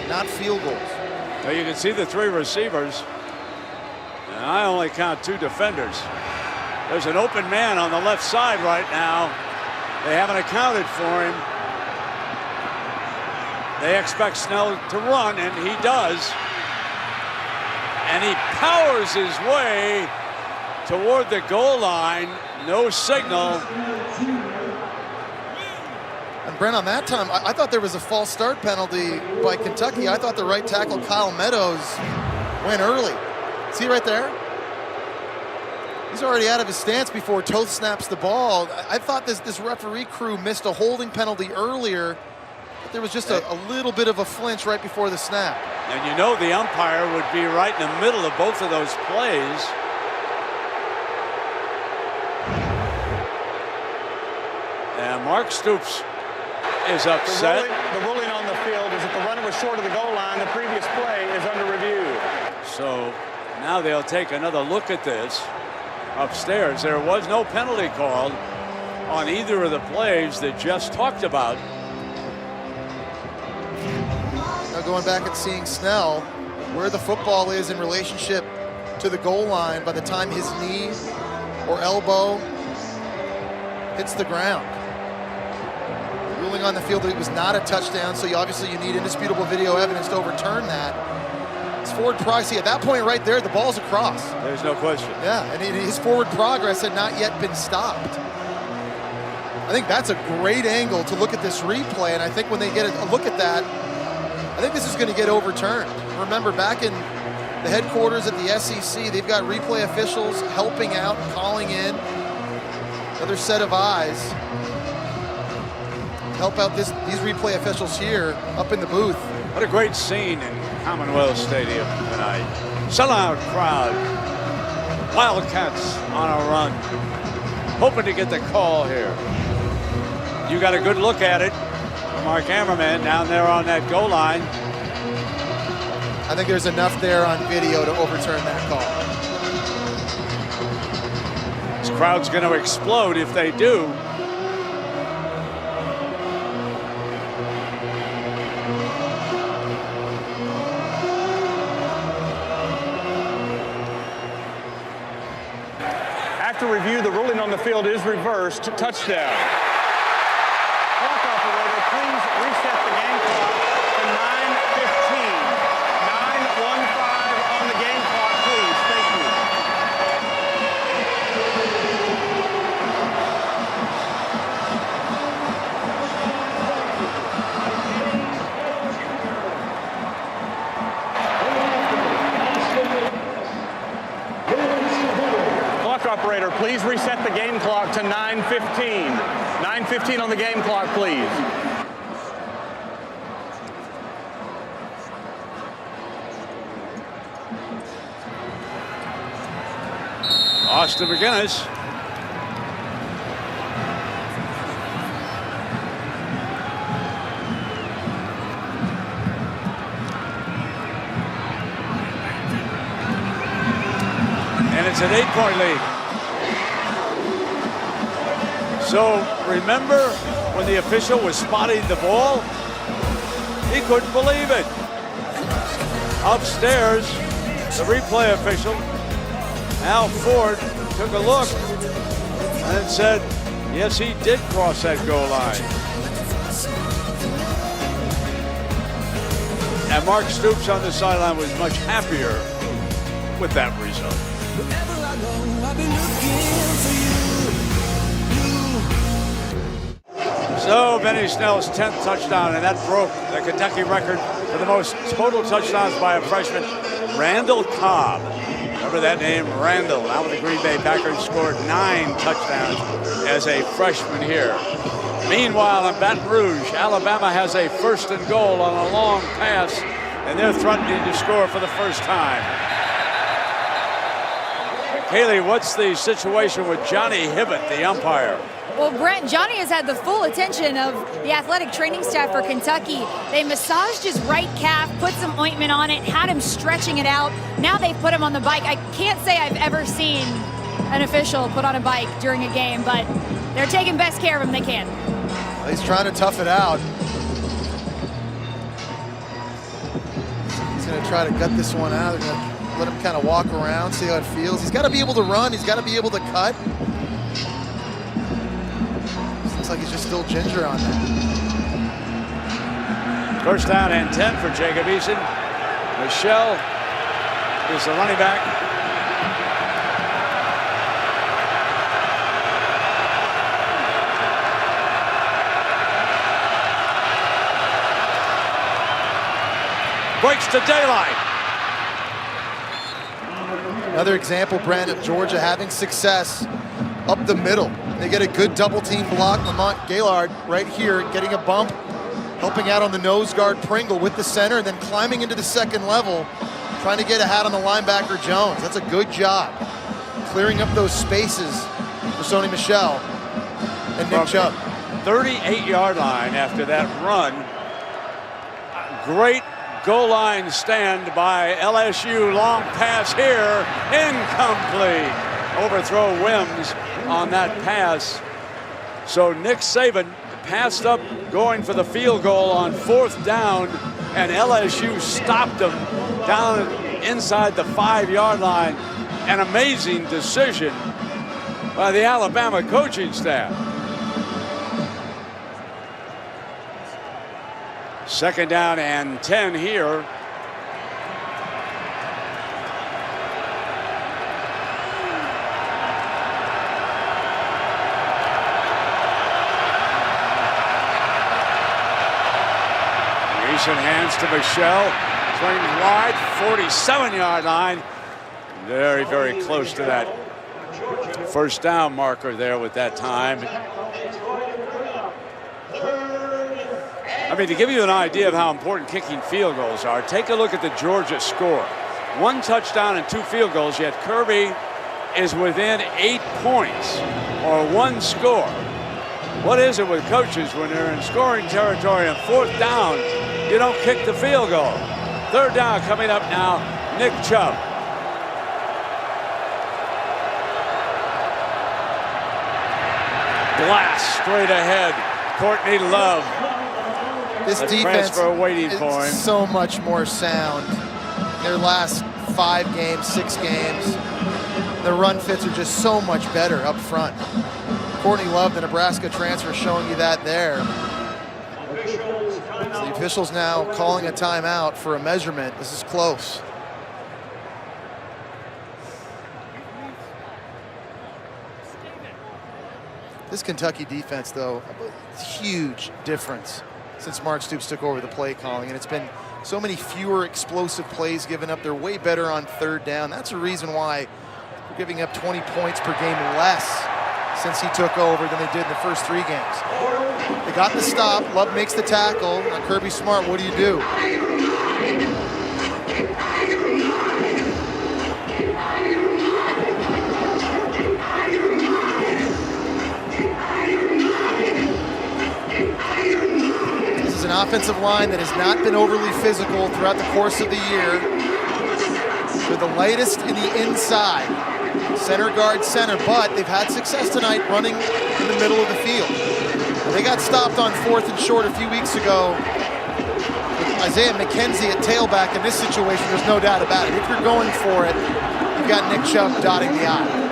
not field goals. Now you can see the 3 receivers. And I only count 2 defenders. There's an open man on the left side right now. They haven't accounted for him. They expect Snell to run, and he does. And he powers his way toward the goal line. No signal. And Brent, on that time, I thought there was a false start penalty by Kentucky. I thought the right tackle, Kyle Meadows, went early. See right there? He's already out of his stance before Toth snaps the ball. I thought this referee crew missed a holding penalty earlier, but there was just a little bit of a flinch right before the snap. And you know the umpire would be right in the middle of both of those plays. And Mark Stoops is upset. The ruling on the field is that the runner was short of the goal line. The previous play is under review. So now they'll take another look at this upstairs. There was no penalty called on either of the plays that Jess talked about. Now going back and seeing Snell, where the football is in relationship to the goal line by the time his knee or elbow hits the ground. Ruling on the field that it was not a touchdown, so obviously you need indisputable video evidence to overturn that. It's forward progress. See, at that point right there, the ball's across. There's no question. Yeah, and his forward progress had not yet been stopped. I think that's a great angle to look at this replay, and I think when they get a look at that, I think this is going to get overturned. Remember, back in the headquarters at the SEC, they've got replay officials helping out, calling in. Another set of eyes. Help out these replay officials here up in the booth. What a great scene in Commonwealth Stadium tonight. Sellout crowd. Wildcats on a run. Hoping to get the call here. You got a good look at it from our cameraman down there on that goal line. I think there's enough there on video to overturn that call. This crowd's going to explode if they do. After review, the ruling on the field is reversed. Touchdown. Clock operator, please reset the game clock to 9:15. 9:15 on the game clock, please. Thank you. Operator, please reset the game clock to 9:15. 9:15 on the game clock, please. Austin McGinnis. And it's an 8-point lead. So remember when the official was spotting the ball? He couldn't believe it. Upstairs, the replay official, Al Ford, took a look and said, yes, he did cross that goal line. And Mark Stoops on the sideline was much happier with that result. So Benny Snell's 10th touchdown, and that broke the Kentucky record for the most total touchdowns by a freshman, Randall Cobb. Remember that name, Randall. Now with the Green Bay Packers scored 9 touchdowns as a freshman here. Meanwhile, in Baton Rouge, Alabama has a 1st and goal on a long pass, and they're threatening to score for the first time. Kaylee, what's the situation with Johnny Hibbett, the umpire? Well, Brent, Johnny has had the full attention of the athletic training staff for Kentucky. They massaged his right calf, put some ointment on it, had him stretching it out. Now they've put him on the bike. I can't say I've ever seen an official put on a bike during a game, but they're taking best care of him they can. He's trying to tough it out. He's going to try to gut this one out. They're going to let him kind of walk around, see how it feels. He's got to be able to run. He's got to be able to cut. Looks like he's just still ginger on that. First down and 10 for Jacob Eason. Michelle is the running back. Breaks to daylight. Another example, Brent, of Georgia having success up the middle. They get a good double team block. Lamont Gaillard right here getting a bump, helping out on the nose guard Pringle with the center, and then climbing into the second level, trying to get a hat on the linebacker Jones. That's a good job. Clearing up those spaces for Sony Michel and Nick Chubb. 38-yard line after that run. Great goal line stand by LSU. Long pass here, incomplete. Overthrow Wims on that pass. So Nick Saban passed up going for the field goal on 4th down, and LSU stopped him down inside the 5-yard line. An amazing decision by the Alabama coaching staff. Second down and 10 here. Decent hands to Michelle. Swings wide, 47-yard line. Very, very close to that first down marker there with that time. I mean, to give you an idea of how important kicking field goals are, take a look at the Georgia score. 1 touchdown and 2 field goals, yet Kirby is within 8 points, or 1 score. What is it with coaches when they're in scoring territory and 4th down, you don't kick the field goal? 3rd down coming up now, Nick Chubb. Blast straight ahead, Courtney Love. This A defense transfer waiting is for him. so much more sound. Their last 5 games, 6 games, the run fits are just so much better up front. Courtney Love, the Nebraska transfer, showing you that there. So the officials now calling a timeout for a measurement. This is close. This Kentucky defense, though, huge difference since Mark Stoops took over the play calling, and it's been so many fewer explosive plays given up. They're way better on 3rd down. That's a reason why they're giving up 20 points per game less since he took over than they did in the first 3 games. They got the stop. Love makes the tackle. Now Kirby Smart, what do you do? An offensive line that has not been overly physical throughout the course of the year. They're the lightest in the inside. Center guard center, but they've had success tonight running in the middle of the field. They got stopped on 4th and short a few weeks ago with Isaiah McKenzie at tailback. In this situation, there's no doubt about it. If you're going for it, you've got Nick Chubb dotting the I.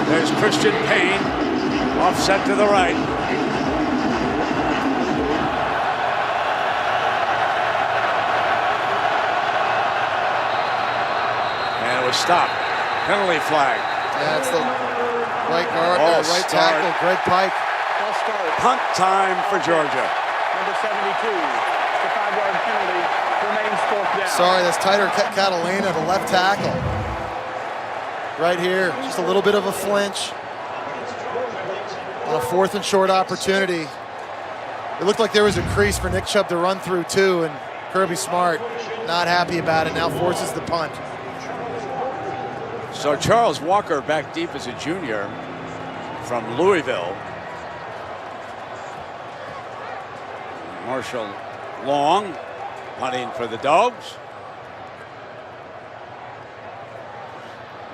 There's Christian Payne, offset to the right. And it was stopped. Penalty flag. Yeah, it's the right guard, right tackle, Greg Pike. Punt time for Georgia. Number 72, the 5-yard penalty remains 4th down. Sorry, that's Tyler Catalina, the left tackle. Right here, just a little bit of a flinch on a 4th and short opportunity. It looked like there was a crease for Nick Chubb to run through too, and Kirby Smart not happy about it, now forces the punt. So Charles Walker back deep as a junior from Louisville. Marshall Long punting for the Dogs.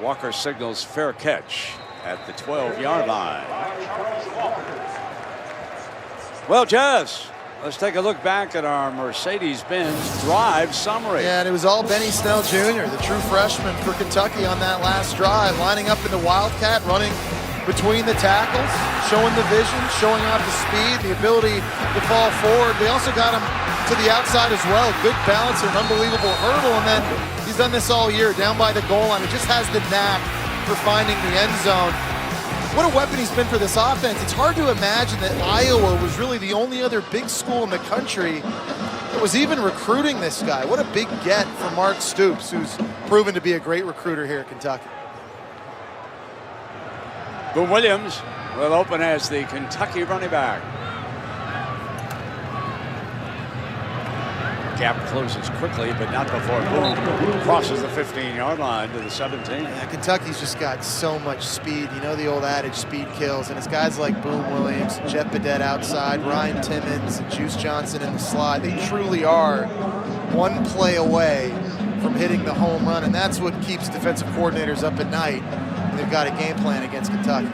Walker signals fair catch at the 12-yard line. Well, Jess, let's take a look back at our Mercedes-Benz drive summary. Yeah, and it was all Benny Snell Jr., the true freshman for Kentucky on that last drive, lining up in the Wildcat, running between the tackles, showing the vision, showing off the speed, the ability to fall forward. They also got him to the outside as well. Good balance and an unbelievable hurdle, and then he's done this all year, down by the goal line. He just has the knack for finding the end zone. What a weapon he's been for this offense. It's hard to imagine that Iowa was really the only other big school in the country that was even recruiting this guy. What a big get for Mark Stoops, who's proven to be a great recruiter here at Kentucky. Boom Williams will open as the Kentucky running back. Gap closes quickly, but not before Boom crosses the 15-yard line to the 17. Yeah, Kentucky's just got so much speed. You know the old adage, speed kills. And it's guys like Boom Williams, Jeff Badet outside, Ryan Timmons, and Juice Johnson in the slot. They truly are one play away from hitting the home run, and that's what keeps defensive coordinators up at night. They've got a game plan against Kentucky.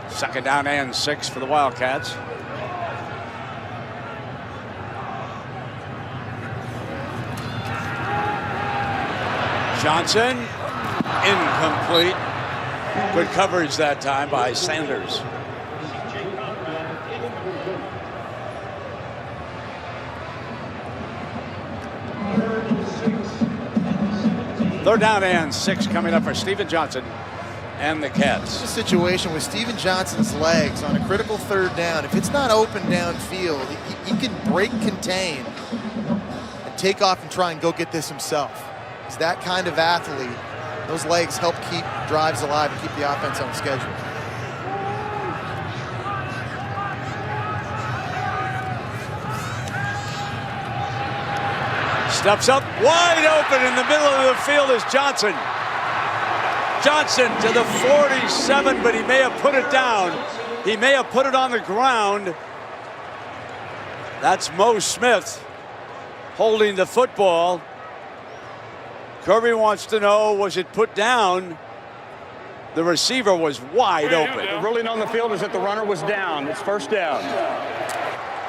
2nd down and 6 for the Wildcats. Johnson, incomplete. Good coverage that time by Sanders. Third down and 6 coming up for Stephen Johnson and the Cats. This situation with Steven Johnson's legs on a critical third down. If it's not open downfield, he can break contain and take off and try and go get this himself. He's that kind of athlete. Those legs help keep drives alive and keep the offense on schedule. Steps up, wide open in the middle of the field is Johnson. Johnson to the 47, but he may have put it down. He may have put it on the ground. That's Mo Smith holding the football. Kirby wants to know, was it put down? The receiver was wide open. The ruling on the field is that the runner was down. It's first down.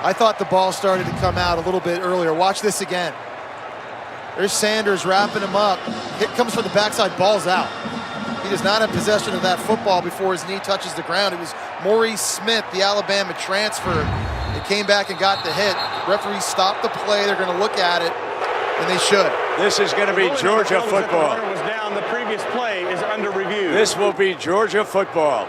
I thought the ball started to come out a little bit earlier. Watch this again. There's Sanders wrapping him up. Hit comes from the backside, ball's out. He does not have possession of that football before his knee touches the ground. It was Maurice Smith, the Alabama transfer. They came back and got the hit. Referees stopped the play. They're going to look at it, and they should. This is going to be Georgia football. The runner was down. The previous play is under review. This will be Georgia football.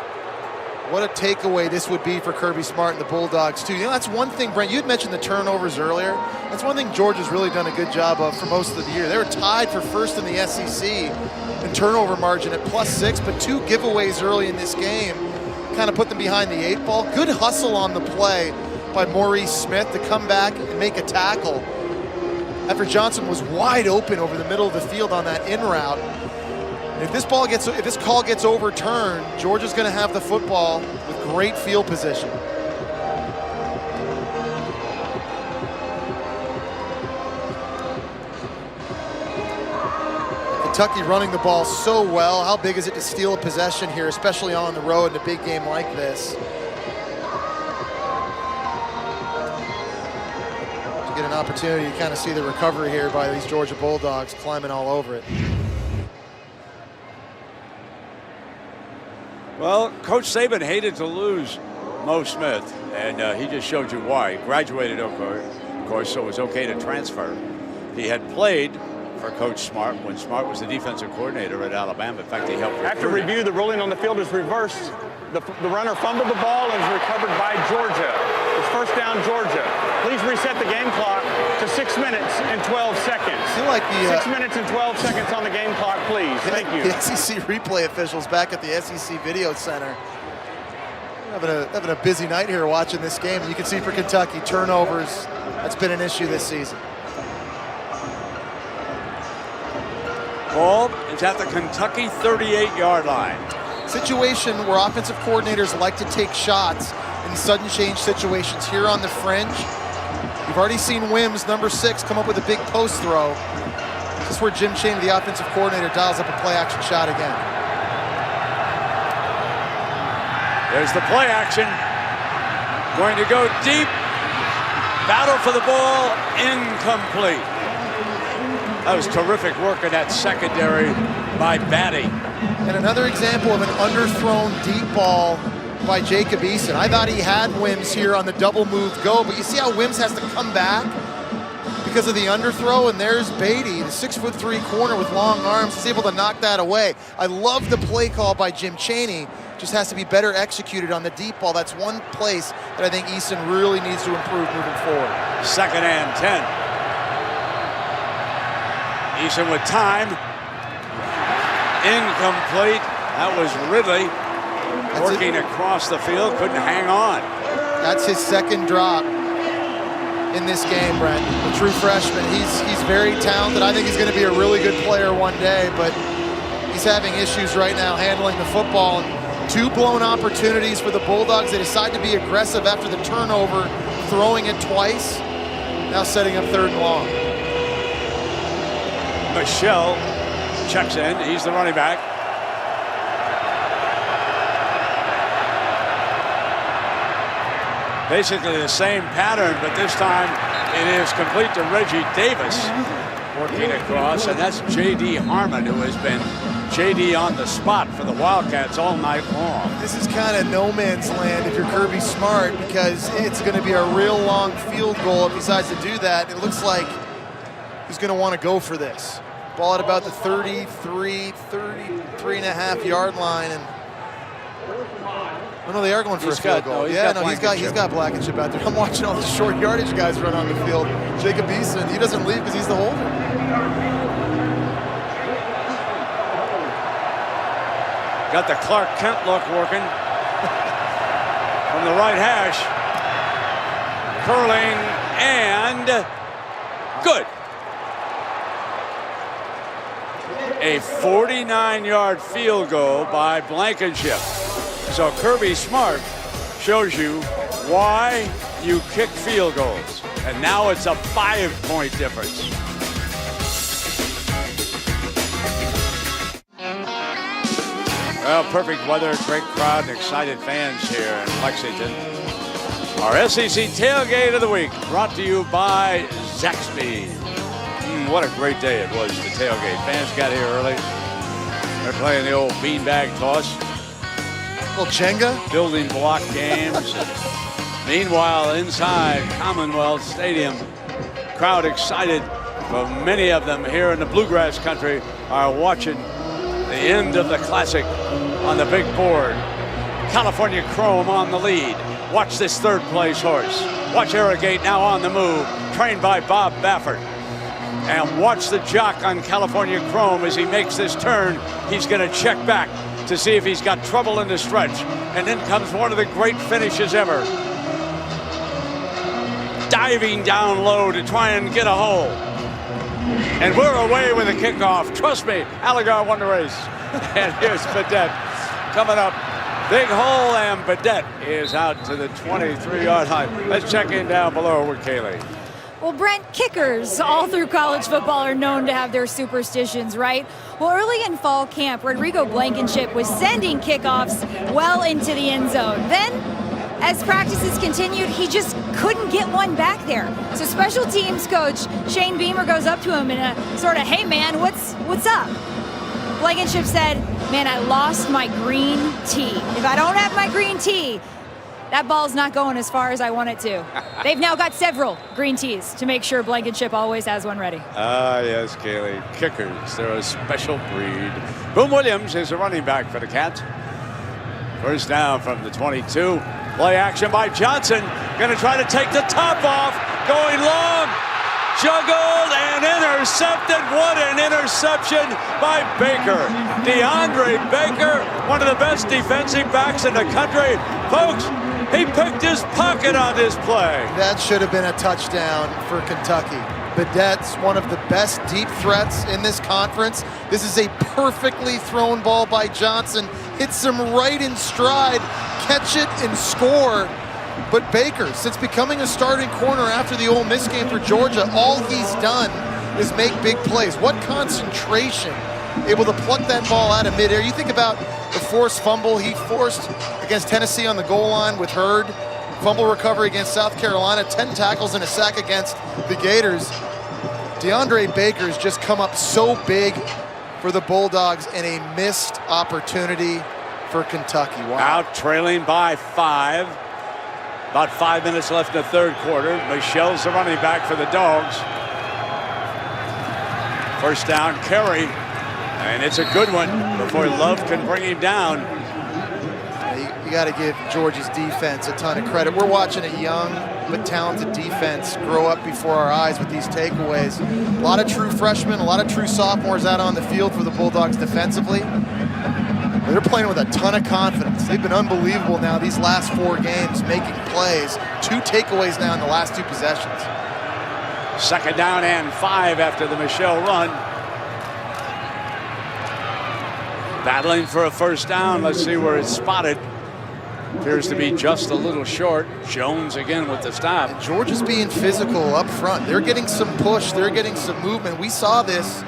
What a takeaway this would be for Kirby Smart and the Bulldogs, too. You know, that's one thing, Brent, you had mentioned the turnovers earlier. That's one thing Georgia's really done a good job of for most of the year. They were tied for first in the SEC in turnover margin at +6, but 2 giveaways early in this game kind of put them behind the 8 ball. Good hustle on the play by Maurice Smith to come back and make a tackle after Johnson was wide open over the middle of the field on that in route. If this call gets overturned, Georgia's going to have the football with great field position. Kentucky running the ball so well. How big is it to steal a possession here, especially on the road in a big game like this? To get an opportunity to kind of see the recovery here by these Georgia Bulldogs climbing all over it. Well, Coach Saban hated to lose Mo Smith, and he just showed you why. He graduated, of course, so it was okay to transfer. He had played for Coach Smart when Smart was the defensive coordinator at Alabama. In fact, he helped recruit. After review, the ruling on the field is reversed. The runner fumbled the ball and is recovered by Georgia. It's first down, Georgia. Please reset the game clock to 6 minutes and 12 seconds. I feel like the 6 minutes and 12 seconds on the game clock, please. Thank you. The SEC replay officials back at the SEC Video Center having a busy night here watching this game. And you can see for Kentucky, turnovers, that's been an issue this season. Ball is at the Kentucky 38-yard line. Situation where offensive coordinators like to take shots in sudden change situations here on the fringe. You've already seen Wims, number 6, come up with a big post throw. This is where Jim Chaney, the offensive coordinator, dials up a play-action shot again. There's the play action. Going to go deep. Battle for the ball. Incomplete. That was terrific work in that secondary by Batty. And another example of an underthrown deep ball by Jacob Eason. I thought he had Wims here on the double move go, but you see how Wims has to come back because of the underthrow, and there's Beatty, the 6'3" corner with long arms. He's able to knock that away. I love the play call by Jim Chaney. Just has to be better executed on the deep ball. That's one place that I think Eason really needs to improve moving forward. 2nd and 10. Eason with time. Incomplete. That was Ridley working across the field, couldn't hang on. That's his 2nd drop in this game, Brent. A true freshman. He's very talented. I think he's going to be a really good player one day, but he's having issues right now handling the football. And 2 blown opportunities for the Bulldogs. They decide to be aggressive after the turnover, throwing it twice. Now setting up 3rd and long. Michelle checks in. He's the running back. Basically the same pattern, but this time it is complete to Reggie Davis working across, and that's J.D. Harmon, who has been J.D. on the spot for the Wildcats all night long. This is kind of no man's land if you're Kirby Smart, because it's going to be a real long field goal if he decides to do that. It looks like he's going to want to go for this. Ball at about the 33 and a half yard line, and oh no, they are going for a field goal. He's got Blankenship out there. I'm watching all the short yardage guys run on the field. Jacob Eason, he doesn't leave because he's the holder. Got the Clark Kent look working from the right hash. Curling and good. A 49-yard field goal by Blankenship. So Kirby Smart shows you why you kick field goals. And now it's a 5-point difference. Well, perfect weather, great crowd, and excited fans here in Lexington. Our SEC Tailgate of the Week brought to you by Zaxby's. What a great day it was, the tailgate. Fans got here early. They're playing the old beanbag toss. Little Jenga. Building block games. Meanwhile, inside Commonwealth Stadium, crowd excited. Well, many of them here in the Bluegrass country are watching the end of the Classic on the big board. California Chrome on the lead. Watch this third place horse. Watch Arrogate now on the move, trained by Bob Baffert. And watch the jock on California Chrome as he makes this turn. He's going to check back to see if he's got trouble in the stretch. And then comes one of the great finishes ever. Diving down low to try and get a hole. And we're away with a kickoff. Trust me, Allegar won the race. And here's Bedette coming up. Big hole, and Bedette is out to the 23-yard line. Let's check in down below with Kaylee. Well, Brent, kickers all through college football are known to have their superstitions, right? Well, early in fall camp, Rodrigo Blankenship was sending kickoffs well into the end zone. Then, as practices continued, he just couldn't get one back there. So special teams coach Shane Beamer goes up to him in a sort of, hey man, what's up? Blankenship said, man, I lost my green tea. If I don't have my green tea, that ball's not going as far as I want it to. They've now got several green teas to make sure Blankenship always has one ready. Ah, yes, Kaylee. Kickers, they're a special breed. Boom Williams is a running back for the Cats. First down from the 22. Play action by Johnson. Going to try to take the top off. Going long. Juggled and intercepted. What an interception by Baker. DeAndre Baker, one of the best defensive backs in the country. Folks, he picked his pocket on this play. That should have been a touchdown for Kentucky. Bedette's one of the best deep threats in this conference. This is a perfectly thrown ball by Johnson. Hits him right in stride. Catch it and score. But Baker, since becoming a starting corner after the Ole Miss game for Georgia, all he's done is make big plays. What concentration, able to pluck that ball out of midair. You think about the forced fumble he forced against Tennessee on the goal line with Hurd, fumble recovery against South Carolina, 10 tackles and a sack against the Gators. DeAndre Baker's just come up so big for the Bulldogs and a missed opportunity for Kentucky. Wow. Out trailing by 5. About 5 minutes left in the third quarter. Michelle's the running back for the Dogs. First down carry, and it's a good one before Love can bring him down. You got to give Georgia's defense a ton of credit. We're watching a young but talented defense grow up before our eyes with these takeaways. A lot of true freshmen, a lot of true sophomores out on the field for the Bulldogs defensively. They're playing with a ton of confidence. They've been unbelievable now these last 4 games, making plays. 2 takeaways now in the last 2 possessions. Second down and 5 after the Michelle run. Battling for a first down. Let's see where it's spotted. Appears to be just a little short. Jones again with the stop. And Georgia's being physical up front. They're getting some push. They're getting some movement. We saw this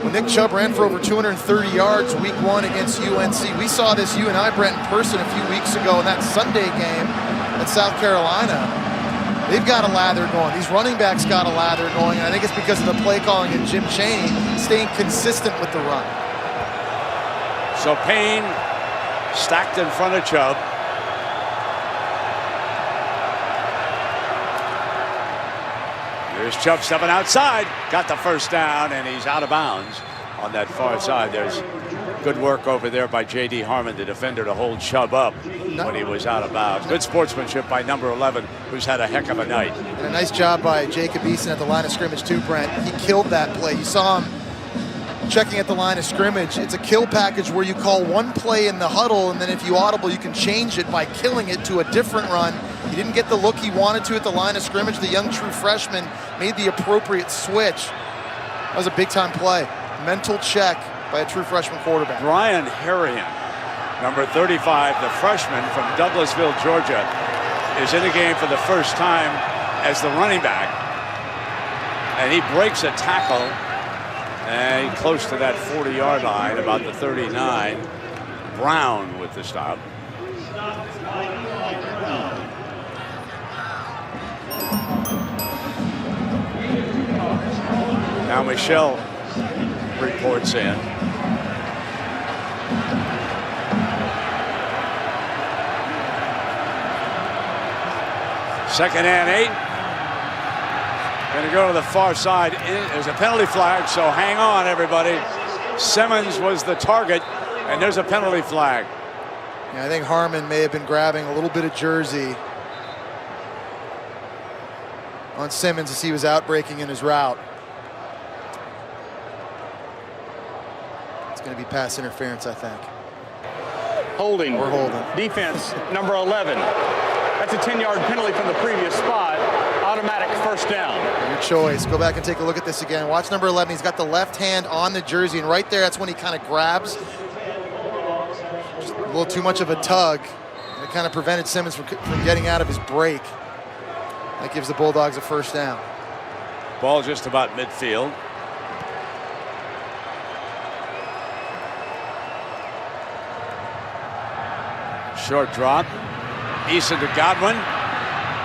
when Nick Chubb ran for over 230 yards week 1 against UNC. We saw this, you and I, Brent, in person a few weeks ago in that Sunday game at South Carolina. They've got a lather going. These running backs got a lather going. And I think it's because of the play calling and Jim Chaney staying consistent with the run. So Payne stacked in front of Chubb. Here's Chubb stepping outside. Got the first down, and he's out of bounds on that far side. There's good work over there by J.D. Harmon, the defender, to hold Chubb up when he was out of bounds. Good sportsmanship by number 11, who's had a heck of a night. And a nice job by Jacob Eason at the line of scrimmage too, Brent. He killed that play. You saw him checking at the line of scrimmage. It's a kill package where you call one play in the huddle, and then if you audible, you can change it by killing it to a different run. He didn't get the look he wanted to at the line of scrimmage. The young true freshman made the appropriate switch. That was a big-time play. Mental check by a true freshman quarterback. Brian Harrion, number 35, the freshman from Douglasville, Georgia, is in the game for the first time as the running back. And he breaks a tackle, and close to that 40-yard line, about the 39. Brown with the stop. Now Michelle reports in. Second and 8. Going to go to the far side. There's a penalty flag, so hang on, everybody. Simmons was the target, and there's a penalty flag. Yeah, I think Harmon may have been grabbing a little bit of jersey on Simmons as he was outbreaking in his route. It's going to be pass interference, I think. Holding. We're holding. Defense, number 11. That's a 10-yard penalty from the previous spot. Automatic first down. Your choice. Go back and take a look at this again. Watch number 11. He's got the left hand on the jersey, and right there, that's when he kind of grabs. Just a little too much of a tug. And it kind of prevented Simmons from getting out of his break. That gives the Bulldogs a first down. Ball just about midfield. Short drop. Eason to Godwin.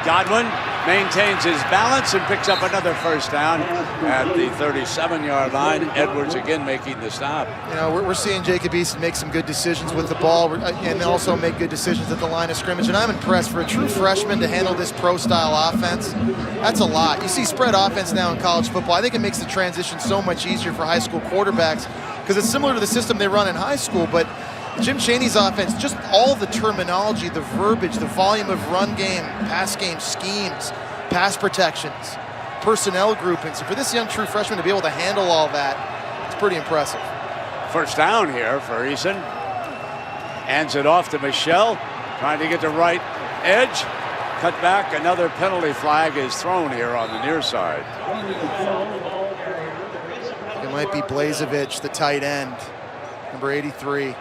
Godwin maintains his balance and picks up another first down at the 37-yard line. Edwards again making the stop. You know, we're seeing Jacob Eason make some good decisions with the ball and also make good decisions at the line of scrimmage. And I'm impressed for a true freshman to handle this pro-style offense. That's a lot. You see spread offense now in college football. I think it makes the transition so much easier for high school quarterbacks because it's similar to the system they run in high school, but Jim Chaney's offense, just all the terminology, the verbiage, the volume of run game, pass game schemes, pass protections, personnel groupings. So for this young true freshman to be able to handle all that, it's pretty impressive. First down here for Eason. Hands it off to Michelle, trying to get the right edge. Cut back, another penalty flag is thrown here on the near side. It might be Blazevich, the tight end, number 83.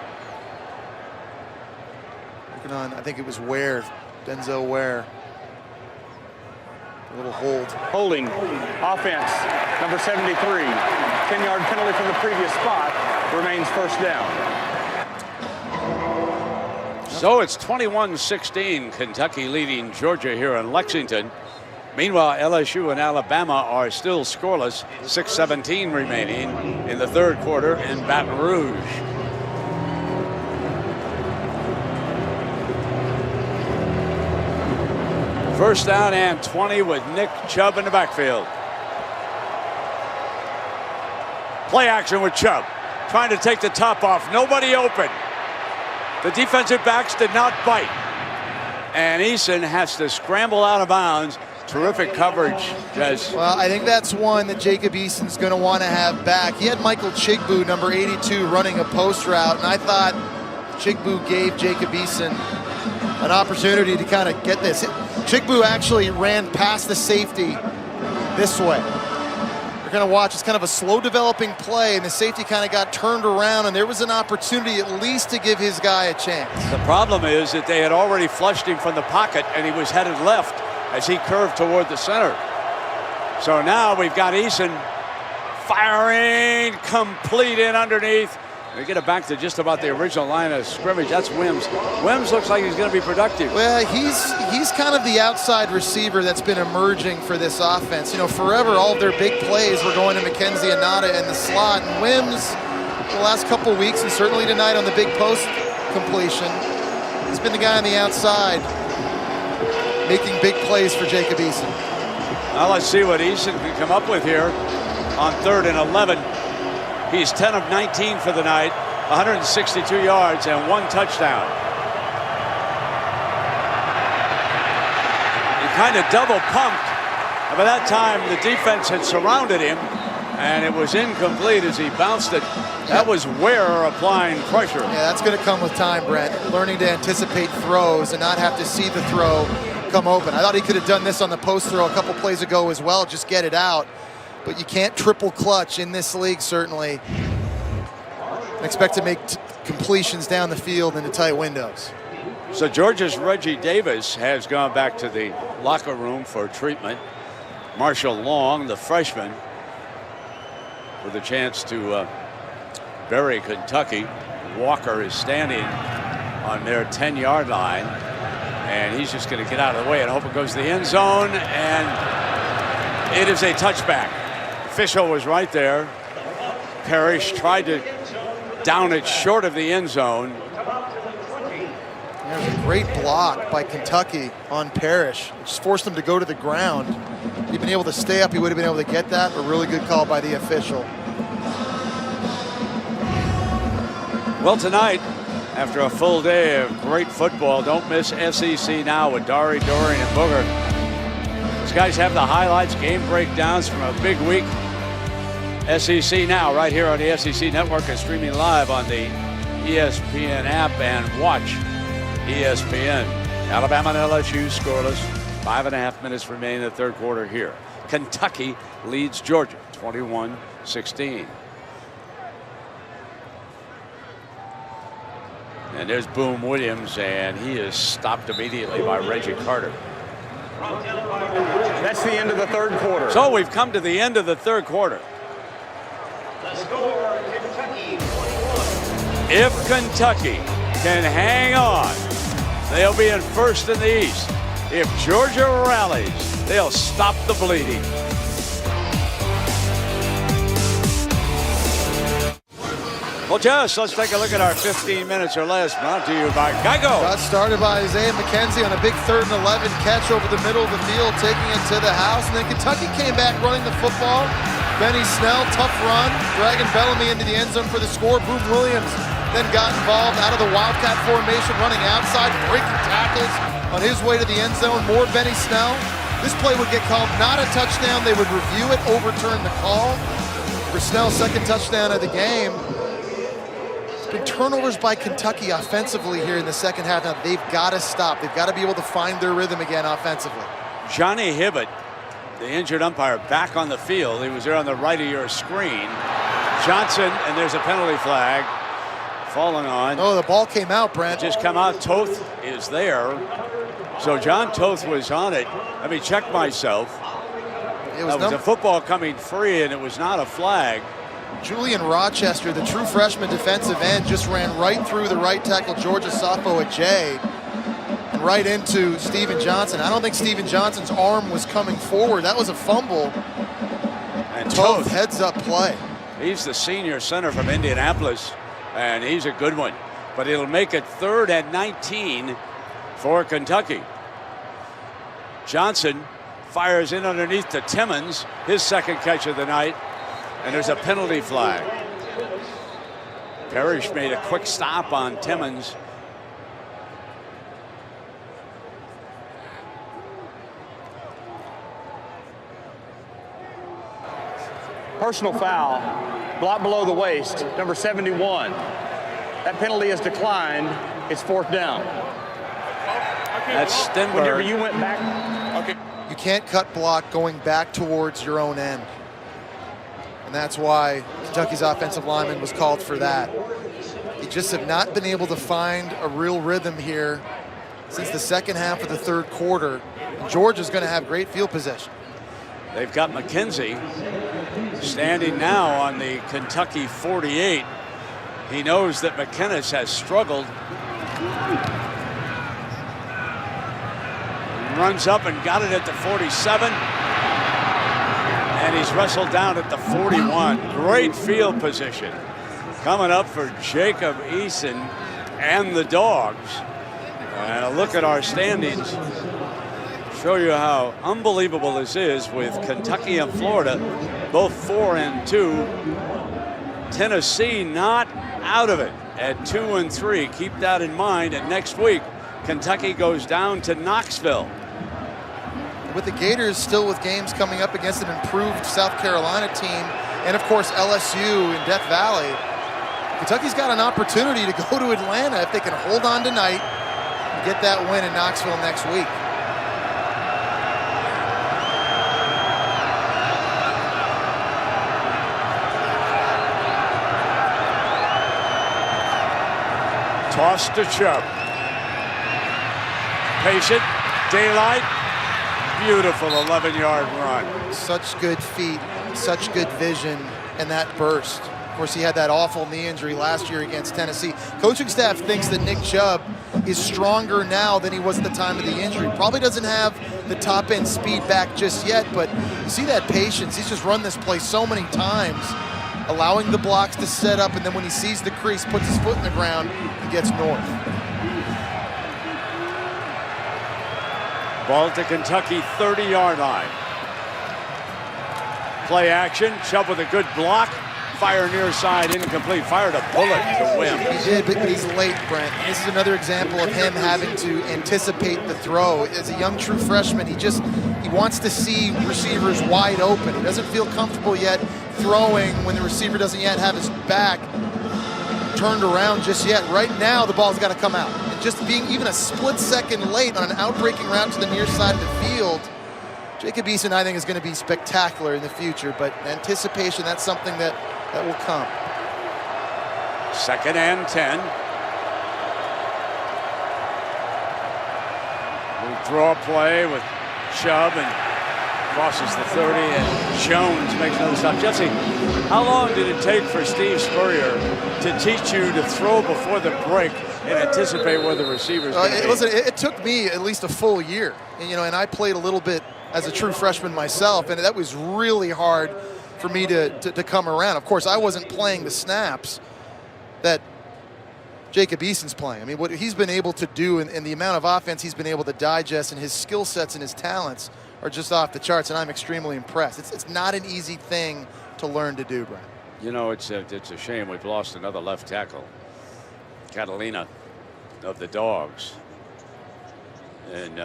On, I think it was Ware, Denzel Ware. A little hold. Holding. Offense, number 73. 10-yard penalty from the previous spot. Remains first down. So it's 21-16, Kentucky leading Georgia here in Lexington. Meanwhile, LSU and Alabama are still scoreless. 6:17 remaining in the third quarter in Baton Rouge. First down and 20 with Nick Chubb in the backfield. Play action with Chubb. Trying to take the top off. Nobody open. The defensive backs did not bite. And Eason has to scramble out of bounds. Terrific coverage, Jez. Well, I think that's one that Jacob Eason's going to want to have back. He had Michael Chigbu, number 82, running a post route. And I thought Chigbu gave Jacob Eason an opportunity to kind of get this. Chigbu actually ran past the safety this way. We're going to watch. It's kind of a slow developing play, and the safety kind of got turned around, and there was an opportunity at least to give his guy a chance. The problem is that they had already flushed him from the pocket, and he was headed left as he curved toward the center. So now we've got Eason firing, complete in underneath. They get it back to just about the original line of scrimmage. That's Wims. Wims looks like he's going to be productive. Well, he's kind of the outside receiver that's been emerging for this offense. You know, forever all of their big plays were going to Mackenzie Anata in the slot. And Wims, the last couple of weeks, and certainly tonight on the big post completion, he's been the guy on the outside making big plays for Jacob Eason. Now let's see what Eason can come up with here on 3rd and 11. He's 10 of 19 for the night, 162 yards and 1 touchdown. He kind of double pumped. And by that time, the defense had surrounded him, and it was incomplete as he bounced it. That was Ware applying pressure. Yeah, that's going to come with time, Brent. Learning to anticipate throws and not have to see the throw come open. I thought he could have done this on the post throw a couple plays ago as well, just get it out. But you can't triple clutch in this league, certainly. Expect to make completions down the field into tight windows. So Georgia's Reggie Davis has gone back to the locker room for treatment. Marshall Long, the freshman, with a chance to bury Kentucky. Walker is standing on their 10-yard line, and he's just going to get out of the way and hope it goes to the end zone, and it is a touchback. Official was right there. Parrish tried to down it short of the end zone. There's a great block by Kentucky on Parrish. It just forced him to go to the ground. If he'd been able to stay up, he would have been able to get that. A really good call by the official. Well, tonight, after a full day of great football, don't miss SEC Now with Dari, Dorian, and Booger. These guys have the highlights, game breakdowns from a big week. SEC Now, right here on the SEC Network, and streaming live on the ESPN app, and watch ESPN. Alabama and LSU scoreless. 5.5 minutes remain in the third quarter here. Kentucky leads Georgia 21-16. And there's Boom Williams, and he is stopped immediately by Reggie Carter. That's the end of the third quarter. So we've come to the end of the third quarter. If Kentucky can hang on, they'll be in first in the East. If Georgia rallies, they'll stop the bleeding. Well, Jess, let's take a look at our 15 minutes or less, brought to you by Geico. Got started by Isaiah McKenzie on a big 3rd and 11 catch over the middle of the field, taking it to the house. And then Kentucky came back running the football. Benny Snell, tough run, dragging Bellamy into the end zone for the score. Boom Williams then got involved out of the Wildcat formation, running outside, breaking tackles on his way to the end zone. More Benny Snell. This play would get called not a touchdown. They would review it, overturn the call. For Snell's 2nd touchdown of the game. Turnovers by Kentucky offensively here in the second half. Now they've got to stop. They've got to be able to find their rhythm again offensively. Johnny Hibbett, the injured umpire, back on the field. He was there on the right of your screen. Johnson, and there's a penalty flag falling on. Oh, the ball came out, Brent. Just come out. Toth is there. So John Toth was on it. Let me check myself. It was a football coming free, and it was not a flag. Julian Rochester, the true freshman defensive end, just ran right through the right tackle, Georgia sophomore Jay, and right into Steven Johnson. I don't think Steven Johnson's arm was coming forward. That was a fumble. And Toth, heads up play. He's the senior center from Indianapolis, and he's a good one. But it'll make it 3rd and 19 for Kentucky. Johnson fires in underneath to Timmons, his 2nd catch of the night. And there's a penalty flag. Parrish made a quick stop on Timmons. Personal foul, block below the waist, number 71. That penalty is declined. It's 4th down. That's Stenberg. Whenever you went back. Okay. You can't cut block going back towards your own end. And that's why Kentucky's offensive lineman was called for that. They just have not been able to find a real rhythm here since the second half of the third quarter. And Georgia's going to have great field possession. They've got McKenzie standing now on the Kentucky 48. He knows that McInnes has struggled. Runs up and got it at the 47. And he's wrestled down at the 41. Great field position. Coming up for Jacob Eason and the Dogs. And a look at our standings. show you how unbelievable this is with Kentucky and Florida, both 4-2. Tennessee not out of it at 2-3. Keep that in mind. And next week, Kentucky goes down to Knoxville. With the Gators still with games coming up against an improved South Carolina team, and of course LSU in Death Valley, Kentucky's got an opportunity to go to Atlanta if they can hold on tonight and get that win in Knoxville next week. Toss to Chubb. Patient, daylight, beautiful 11-yard run. Such good feet, such good vision, and that burst. Of course, he had that awful knee injury last year against Tennessee. Coaching staff thinks that Nick Chubb is stronger now than he was at the time of the injury. Probably doesn't have the top-end speed back just yet, but you see that patience. He's just run this play so many times, allowing the blocks to set up, and then when he sees the crease, puts his foot in the ground, he gets north. Ball at the Kentucky 30-yard line. Play action. Chubb with a good block. Fire near side, incomplete. Fired a bullet to win. He did, but he's late, Brent. This is another example of him having to anticipate the throw. As a young true freshman, he wants to see receivers wide open. He doesn't feel comfortable yet throwing when the receiver doesn't yet have his back turned around just yet. Right now, the ball's got to come out. And just being even a split second late on an outbreaking route to the near side of the field, Jacob Eason, I think, is going to be spectacular in the future. But anticipation, that's something that will come. 2nd and 10. We draw a play with Chubb and crosses the 30, and Jones makes another stop. Jesse, how long did it take for Steve Spurrier to teach you to throw before the break and anticipate where the receivers going to be? Listen, it took me at least a full year. And I played a little bit as a true freshman myself, and that was really hard for me to come around. Of course, I wasn't playing the snaps that Jacob Eason's playing. I mean, what he's been able to do and the amount of offense he's been able to digest, and his skill sets and his talents are just off the charts, and I'm extremely impressed. It's not an easy thing to learn to do, Brian. It's a shame we've lost another left tackle, Catalina of the Dogs. And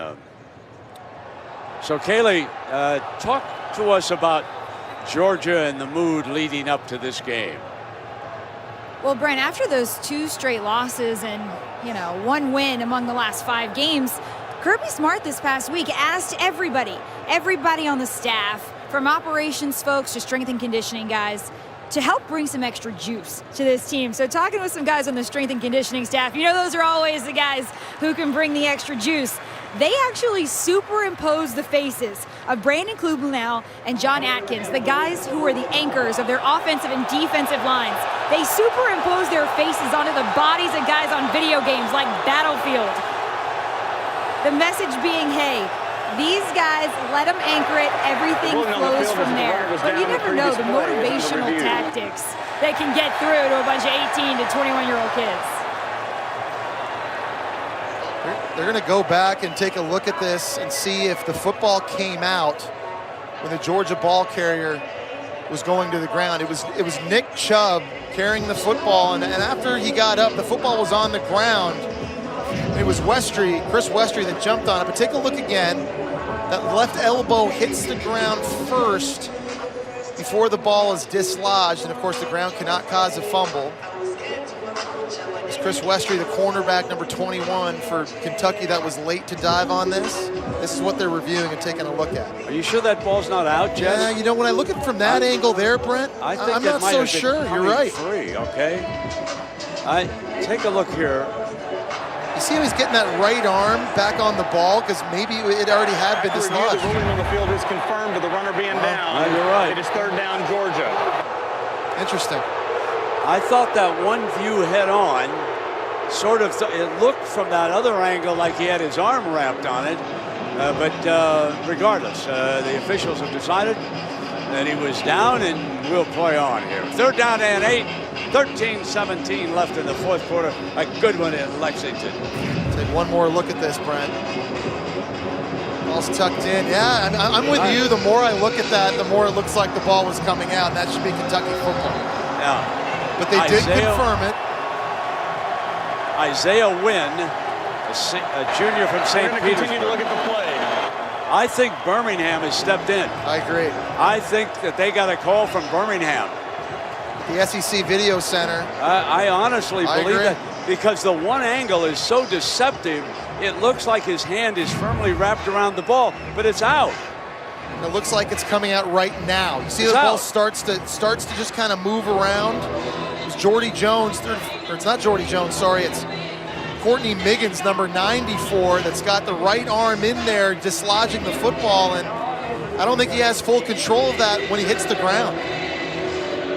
so, Kaylee, talk to us about Georgia and the mood leading up to this game. Well, Brent, after those 2 straight losses and, 1 win among the last 5 games, Kirby Smart this past week asked everybody on the staff, from operations folks to strength and conditioning guys, to help bring some extra juice to this team. So talking with some guys on the strength and conditioning staff, those are always the guys who can bring the extra juice. They actually superimpose the faces of Brandon Klubenow and John Atkins, the guys who are the anchors of their offensive and defensive lines. They superimpose their faces onto the bodies of guys on video games like Battlefield. The message being, hey, these guys, let them anchor it, everything flows from there. But you never know the motivational tactics that can get through to a bunch of 18 to 21-year-old kids. They're going to go back and take a look at this and see if the football came out when the Georgia ball carrier was going to the ground. It was Nick Chubb carrying the football, and after he got up, the football was on the ground. It was Chris Westry that jumped on it. But take a look again. That left elbow hits the ground first before the ball is dislodged, and of course the ground cannot cause a fumble. It's Chris Westry, the cornerback, number 21 for Kentucky, that was late to dive on this. This is what they're reviewing and taking a look at. Are you sure that ball's not out, Jess? Yeah, when I look at it from that angle there, Brent, I'm not so sure. You're right. Free, okay. Take a look here. You see how he's getting that right arm back on the ball, because maybe it already had been dislodged. The ruling on the field is confirmed with the runner being down. You're right. It is 3rd down, Georgia. Interesting. I thought that one view head on, sort of, it looked from that other angle like he had his arm wrapped on it. But regardless, the officials have decided that he was down, and we'll play on here. 3rd down and 8. 13-17 left in the 4th quarter. A good one in Lexington. Take one more look at this, Brent. Ball's tucked in. Yeah, I'm with you. The more I look at that, the more it looks like the ball was coming out. And that should be Kentucky football. Yeah. But they did confirm it. Isaiah Wynn, a junior from St. We're going to continue to Petersburg. look at the play. I think Birmingham has stepped in. I agree. I think that they got a call from Birmingham. The SEC Video Center. I honestly believe agree. that because the one angle is so deceptive, it looks like his hand is firmly wrapped around the ball, but it's out. And it looks like it's coming out right now. You see It's the ball out. starts to just kind of move around. It's Jordy Jones, or it's not Jordy Jones, sorry, it's Courtney Miggins, number 94, that's got the right arm in there dislodging the football, and I don't think he has full control of that when he hits the ground.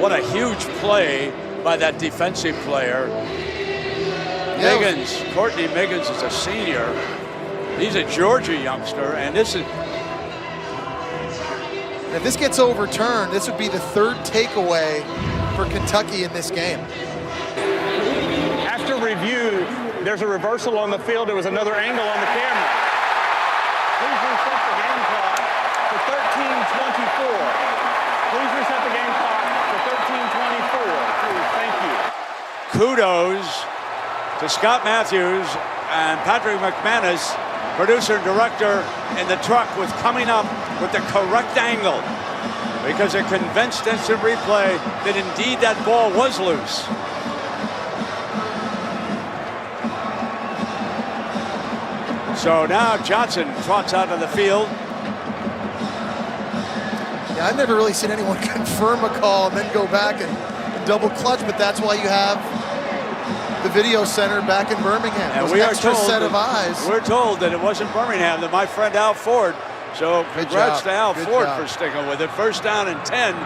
What a huge play by that defensive player. Yeah, Miggins, Courtney Miggins is a senior. He's a Georgia youngster, and this is... if this gets overturned, this would be the third takeaway for Kentucky in this game. After review, there's a reversal on the field. There was another angle on the camera. Please reset the game clock to 13:24. Please reset the game clock to 13:24. Please, thank you. Kudos to Scott Matthews and Patrick McManus, producer and director in the truck, with coming up with the correct angle, because it convinced instant replay that indeed that ball was loose. So now Johnson trots out of the field. Yeah, I've never really seen anyone confirm a call and then go back and double clutch, but that's why you have the video center back in Birmingham. And Those we are extra told set of that- eyes. We're told that it wasn't Birmingham, that my friend Al Ford. So Good congrats job. to Al Good Ford job. for sticking with it. First down and 10.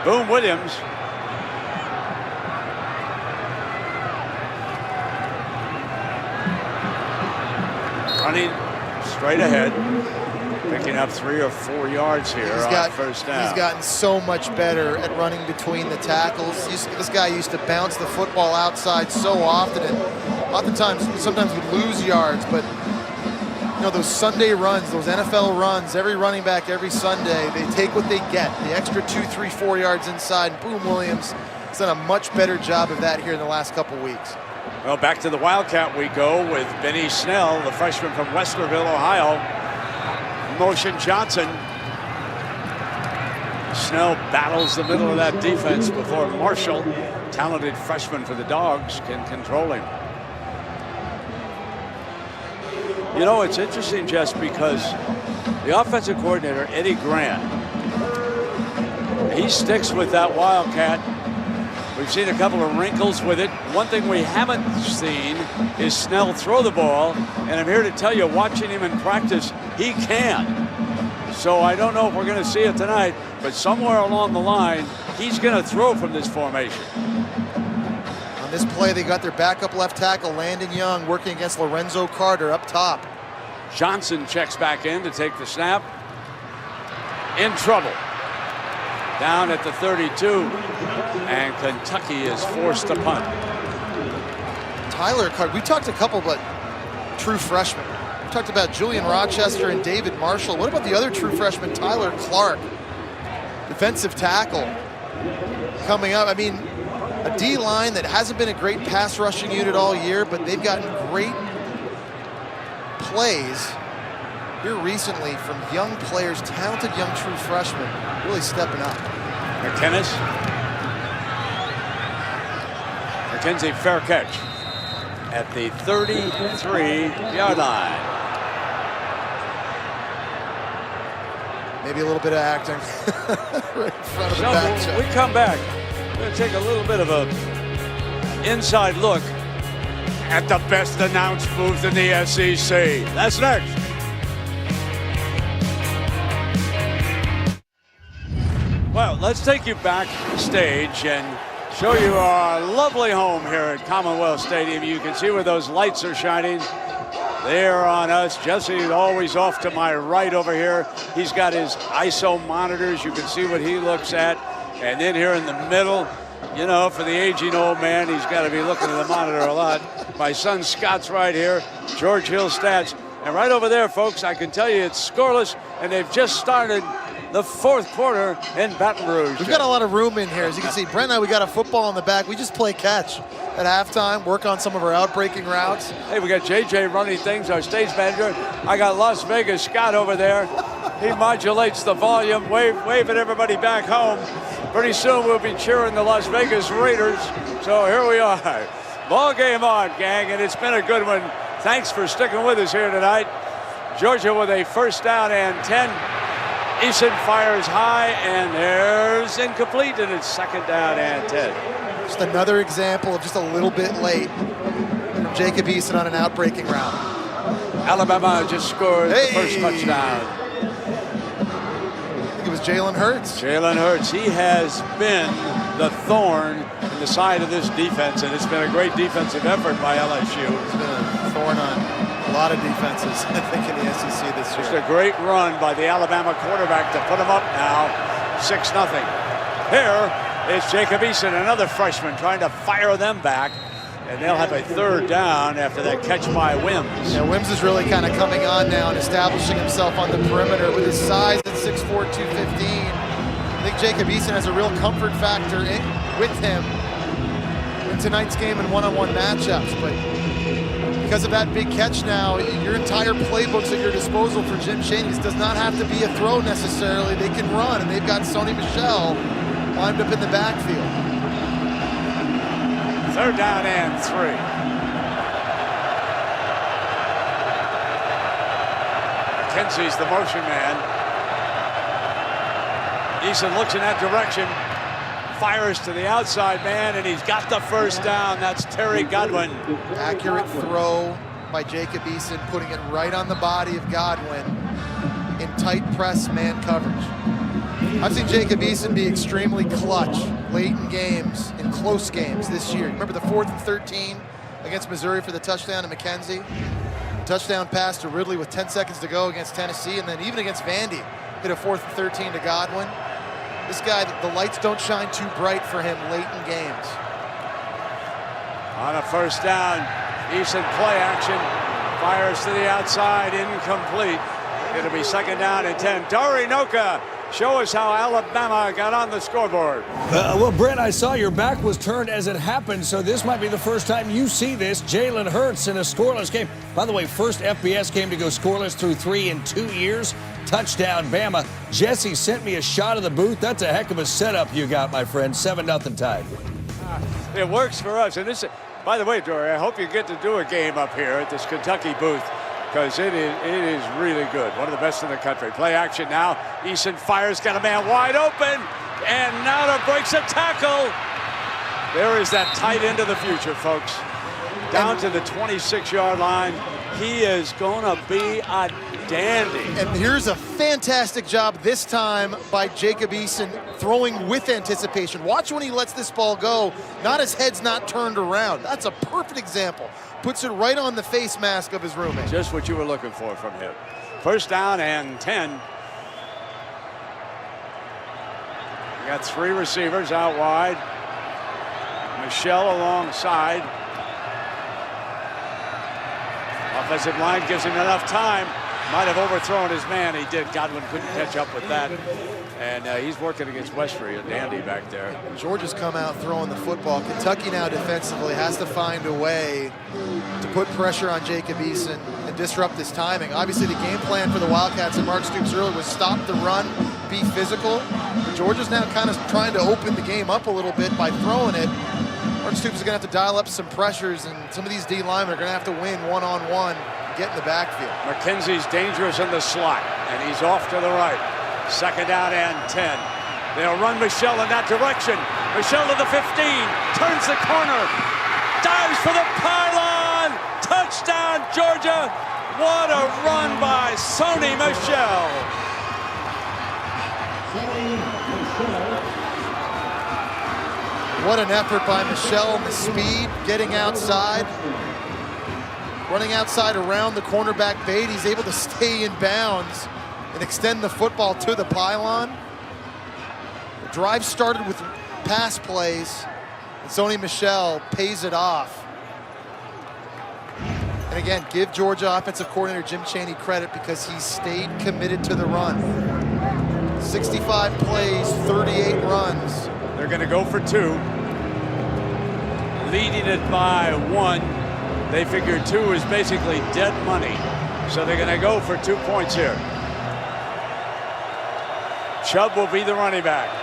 Boom Williams. Running straight ahead, picking up 3 or 4 yards here on first down. He's gotten so much better at running between the tackles. This guy used to bounce the football outside so often, and sometimes would lose yards, but you know, those Sunday runs, those NFL runs, every running back every Sunday, they take what they get, the extra 2, 3, 4 yards inside. And Boom Williams has done a much better job of that here in the last couple weeks. Well, back to the Wildcat we go with Benny Snell, the freshman from Westerville, Ohio. Motion Johnson. Snell battles the middle of that defense before Marshall, talented freshman for the Dogs, can control him. You know, it's interesting, Jess, because the offensive coordinator, Eddie Grant, he sticks with that Wildcat. We've seen a couple of wrinkles with it. One thing we haven't seen is Snell throw the ball, and I'm here to tell you, watching him in practice, he can. So I don't know if we're going to see it tonight, but somewhere along the line, he's going to throw from this formation. On this play, they got their backup left tackle, Landon Young, working against Lorenzo Carter up top. Johnson checks back in to take the snap. In trouble. Down at the 32, and Kentucky is forced to punt. Tyler Carter, we talked a couple about true freshmen. We talked about Julian Rochester and David Marshall. What about the other true freshman, Tyler Clark? Defensive tackle coming up. I mean, a D-line that hasn't been a great pass rushing unit all year, but they've gotten great plays here recently from young players, talented young true freshmen, really stepping up. McKinnis. McKenzie, fair catch at the 33-yard line. Maybe a little bit of acting right in front of the So back check. we come back. We're going to take a little bit of a inside look at the best announced booth in the SEC. That's next. Well, let's take you backstage and show you our lovely home here at Commonwealth Stadium. You can see where those lights are shining. They're on us. Jesse always off to my right over here. He's got his ISO monitors. You can see what he looks at. And then here in the middle, you know, for the aging old man, he's got to be looking at the monitor a lot. My son Scott's right here. George Hill Stats. And right over there, folks, I can tell you it's scoreless, and they've just started the fourth quarter in Baton Rouge. We've got a lot of room in here. As you can see, Brent and I, we got a football in the back. We just play catch at halftime, work on some of our out-breaking routes. Hey, we got JJ running things, our stage manager. I got Las Vegas Scott over there. He modulates the volume, waving everybody back home. Pretty soon we'll be cheering the Las Vegas Raiders. So here we are. Ball game on, gang, and it's been a good one. Thanks for sticking with us here tonight. Georgia with a first down and 10. Eason fires high, and there's incomplete, and it's second down and 10. Just another example of just a little bit late from Jacob Eason on an out-breaking route. Alabama just scored the first touchdown. I think it was Jalen Hurts. Jalen Hurts, he has been the thorn in the side of this defense, and it's been a great defensive effort by LSU. It's been a thorn on a lot of defenses, I think, in the SEC this year. Just a great run by the Alabama quarterback to put him up now, 6-0. Here is Jacob Eason, another freshman, trying to fire them back, and they'll have a third down after that catch by Wims. Yeah, Wims is really kind of coming on now and establishing himself on the perimeter with his size at 6'4", 215. I think Jacob Eason has a real comfort factor with him in tonight's game in one-on-one matchups, but because of that big catch now, your entire playbook's at your disposal for Jim Chaney. This does not have to be a throw necessarily. They can run, and they've got Sony Michel lined up in the backfield. Third down and 3. McKenzie's the motion man. Eason looks in that direction, fires to the outside man, and he's got the first down. That's Terry Godwin. Accurate throw by Jacob Eason, putting it right on the body of Godwin in tight press man coverage. I've seen Jacob Eason be extremely clutch late in games, in close games this year. Remember the 4th and 13 against Missouri for the touchdown to McKenzie? Touchdown pass to Ridley with 10 seconds to go against Tennessee, and then even against Vandy, hit a 4th and 13 to Godwin. This guy, the lights don't shine too bright for him late in games. On a first down, Eason play action, fires to the outside, incomplete. It'll be second down and 10. Dory Noka, show us how Alabama got on the scoreboard. Well, Brent, I saw your back was turned as it happened, so this might be the first time you see this. Jalen Hurts in a scoreless game. By the way, first FBS game to go scoreless through 3 in 2 years. Touchdown, Bama. Jesse sent me a shot of the booth. That's a heck of a setup you got, my friend. 7-0 Tide. It works for us. And this, by the way, Dory, I hope you get to do a game up here at this Kentucky booth, because it is really good. One of the best in the country. Play action now. Eason fires, got a man wide open, and now breaks a tackle. There is that tight end of the future, folks. Down to the 26-yard line. He is going to be a dandy. And here's a fantastic job this time by Jacob Eason, throwing with anticipation. Watch when he lets this ball go. Not his head's not turned around. That's a perfect example. Puts it right on the face mask of his roommate. Just what you were looking for from him. First down and 10. We got 3 receivers out wide. Michel alongside. Offensive line gives him enough time. Might have overthrown his man. He did. Godwin couldn't catch up with that. And he's working against Westbury, a dandy back there. Georgia's come out throwing the football. Kentucky now defensively has to find a way to put pressure on Jacob Eason and disrupt his timing. Obviously, the game plan for the Wildcats and Mark Stoops earlier was stop the run, be physical. But Georgia's now kind of trying to open the game up a little bit by throwing it. Mark Stoops is going to have to dial up some pressures, and some of these D linemen are going to have to win one-on-one, get in the backfield. McKenzie's dangerous in the slot, and he's off to the right. Second down and 10. They'll run Michel in that direction. Michel to the 15, turns the corner, dives for the pylon. Touchdown, Georgia. What a run by Sony Michel. What an effort by Michel, the speed, getting outside. Running outside around the cornerback bait. He's able to stay in bounds and extend the football to the pylon. The drive started with pass plays, and Sony Michel pays it off. And again, give Georgia offensive coordinator Jim Chaney credit because he stayed committed to the run. 65 plays, 38 runs. They're going to go for 2. Leading it by 1. They figure 2 is basically dead money. So they're going to go for 2 points here. Chubb will be the running back.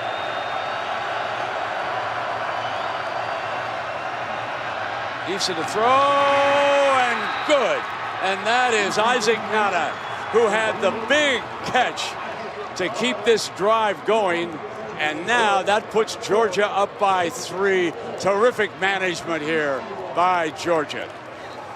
Easton to throw, and good. And that is Isaac Nada, who had the big catch to keep this drive going. And now that puts Georgia up by 3. Terrific management here by Georgia.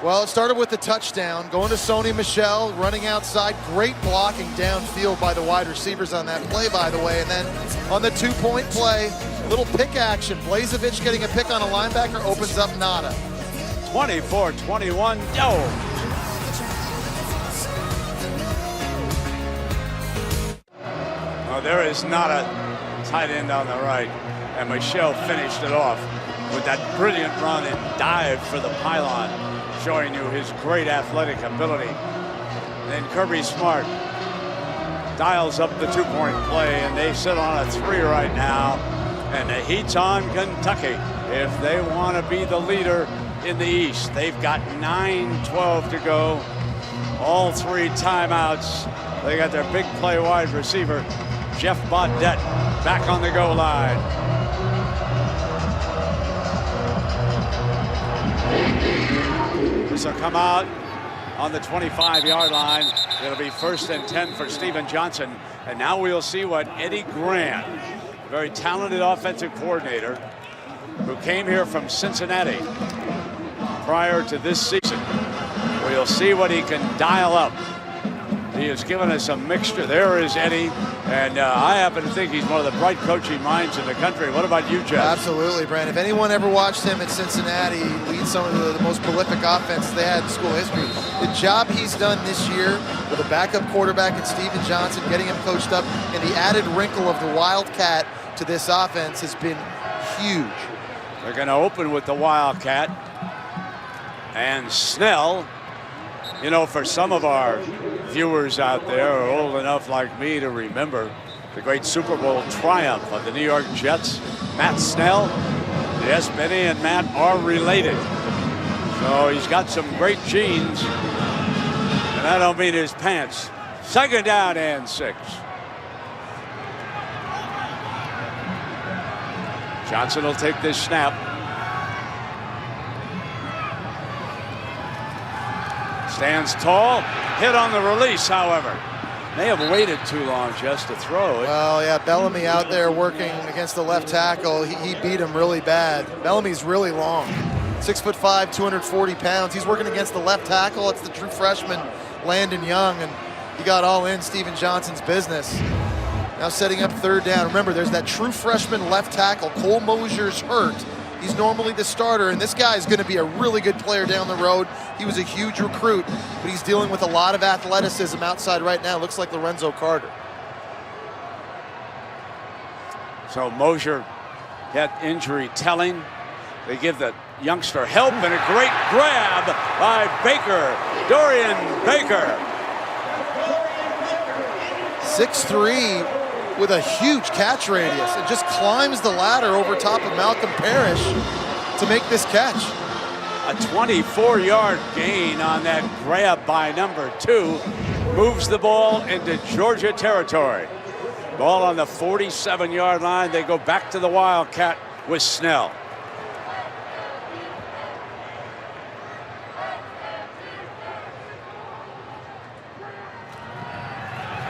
Well, it started with the touchdown, going to Sony Michel, running outside. Great blocking downfield by the wide receivers on that play, by the way. And then on the 2-point play, little pick action. Blazevich getting a pick on a linebacker opens up Nada. 24-21. Oh, there is Nada, tight end on the right. And Michel finished it off with that brilliant run and dive for the pylon, showing you his great athletic ability. And then Kirby Smart dials up the 2-point play, and they sit on a 3 right now. And the heat's on Kentucky if they want to be the leader in the East. They've got 9:12 to go. All 3 timeouts. They got their big play wide receiver, Jeff Baudette, back on the goal line. This will come out on the 25-yard line. It'll be 1st and 10 for Steven Johnson. And now we'll see what Eddie Grant, a very talented offensive coordinator, who came here from Cincinnati prior to this season. We'll see what he can dial up. He has given us a mixture. There is Eddie, and I happen to think he's one of the bright coaching minds in the country. What about you, Jeff? Absolutely, Brent. If anyone ever watched him at Cincinnati, he leads some of the most prolific offenses they had in school history. The job he's done this year with a backup quarterback in Steven Johnson, getting him coached up, and the added wrinkle of the Wildcat to this offense has been huge. They're going to open with the Wildcat. And Snell, you know, for some of our viewers out there who are old enough like me to remember the great Super Bowl triumph of the New York Jets, Matt Snell. Yes, Benny and Matt are related. So he's got some great genes. And I don't mean his pants. 2nd down and 6. Johnson will take this snap. Stands tall, hit on the release, however. They have waited too long just to throw it. Well, yeah, Bellamy out there working against the left tackle. He beat him really bad. Bellamy's really long. 6'5", 240 pounds. He's working against the left tackle. It's the true freshman, Landon Young, and he got all in Steven Johnson's business. Now setting up 3rd down. Remember, there's that true freshman left tackle. Cole Mosier's hurt. He's normally the starter, and this guy is going to be a really good player down the road. He was a huge recruit, but he's dealing with a lot of athleticism outside right now. Looks like Lorenzo Carter. So Mosier had injury telling. They give the youngster help, and a great grab by Baker, Dorian Baker. 6'3", with a huge catch radius. It just climbs the ladder over top of Malcolm Parrish to make this catch. A 24-yard gain on that grab by number 2 moves the ball into Georgia territory. Ball on the 47-yard line. They go back to the Wildcat with Snell.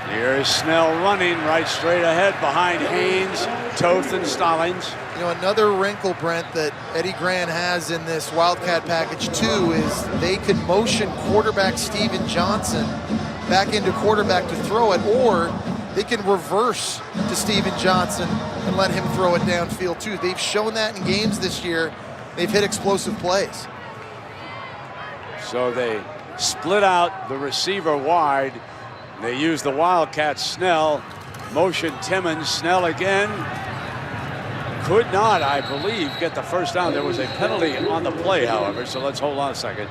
Here's Snell running right straight ahead behind Haynes, Toth, and Stallings. You know, another wrinkle, Brent, that Eddie Grant has in this Wildcat package too is they can motion quarterback Steven Johnson back into quarterback to throw it, or they can reverse to Steven Johnson and let him throw it downfield too. They've shown that in games this year. They've hit explosive plays. So they split out the receiver wide. They use the Wildcat Snell, motion Timmons, Snell again. Could not, I believe, get the 1st down. There was a penalty on the play, however, so let's hold on a second.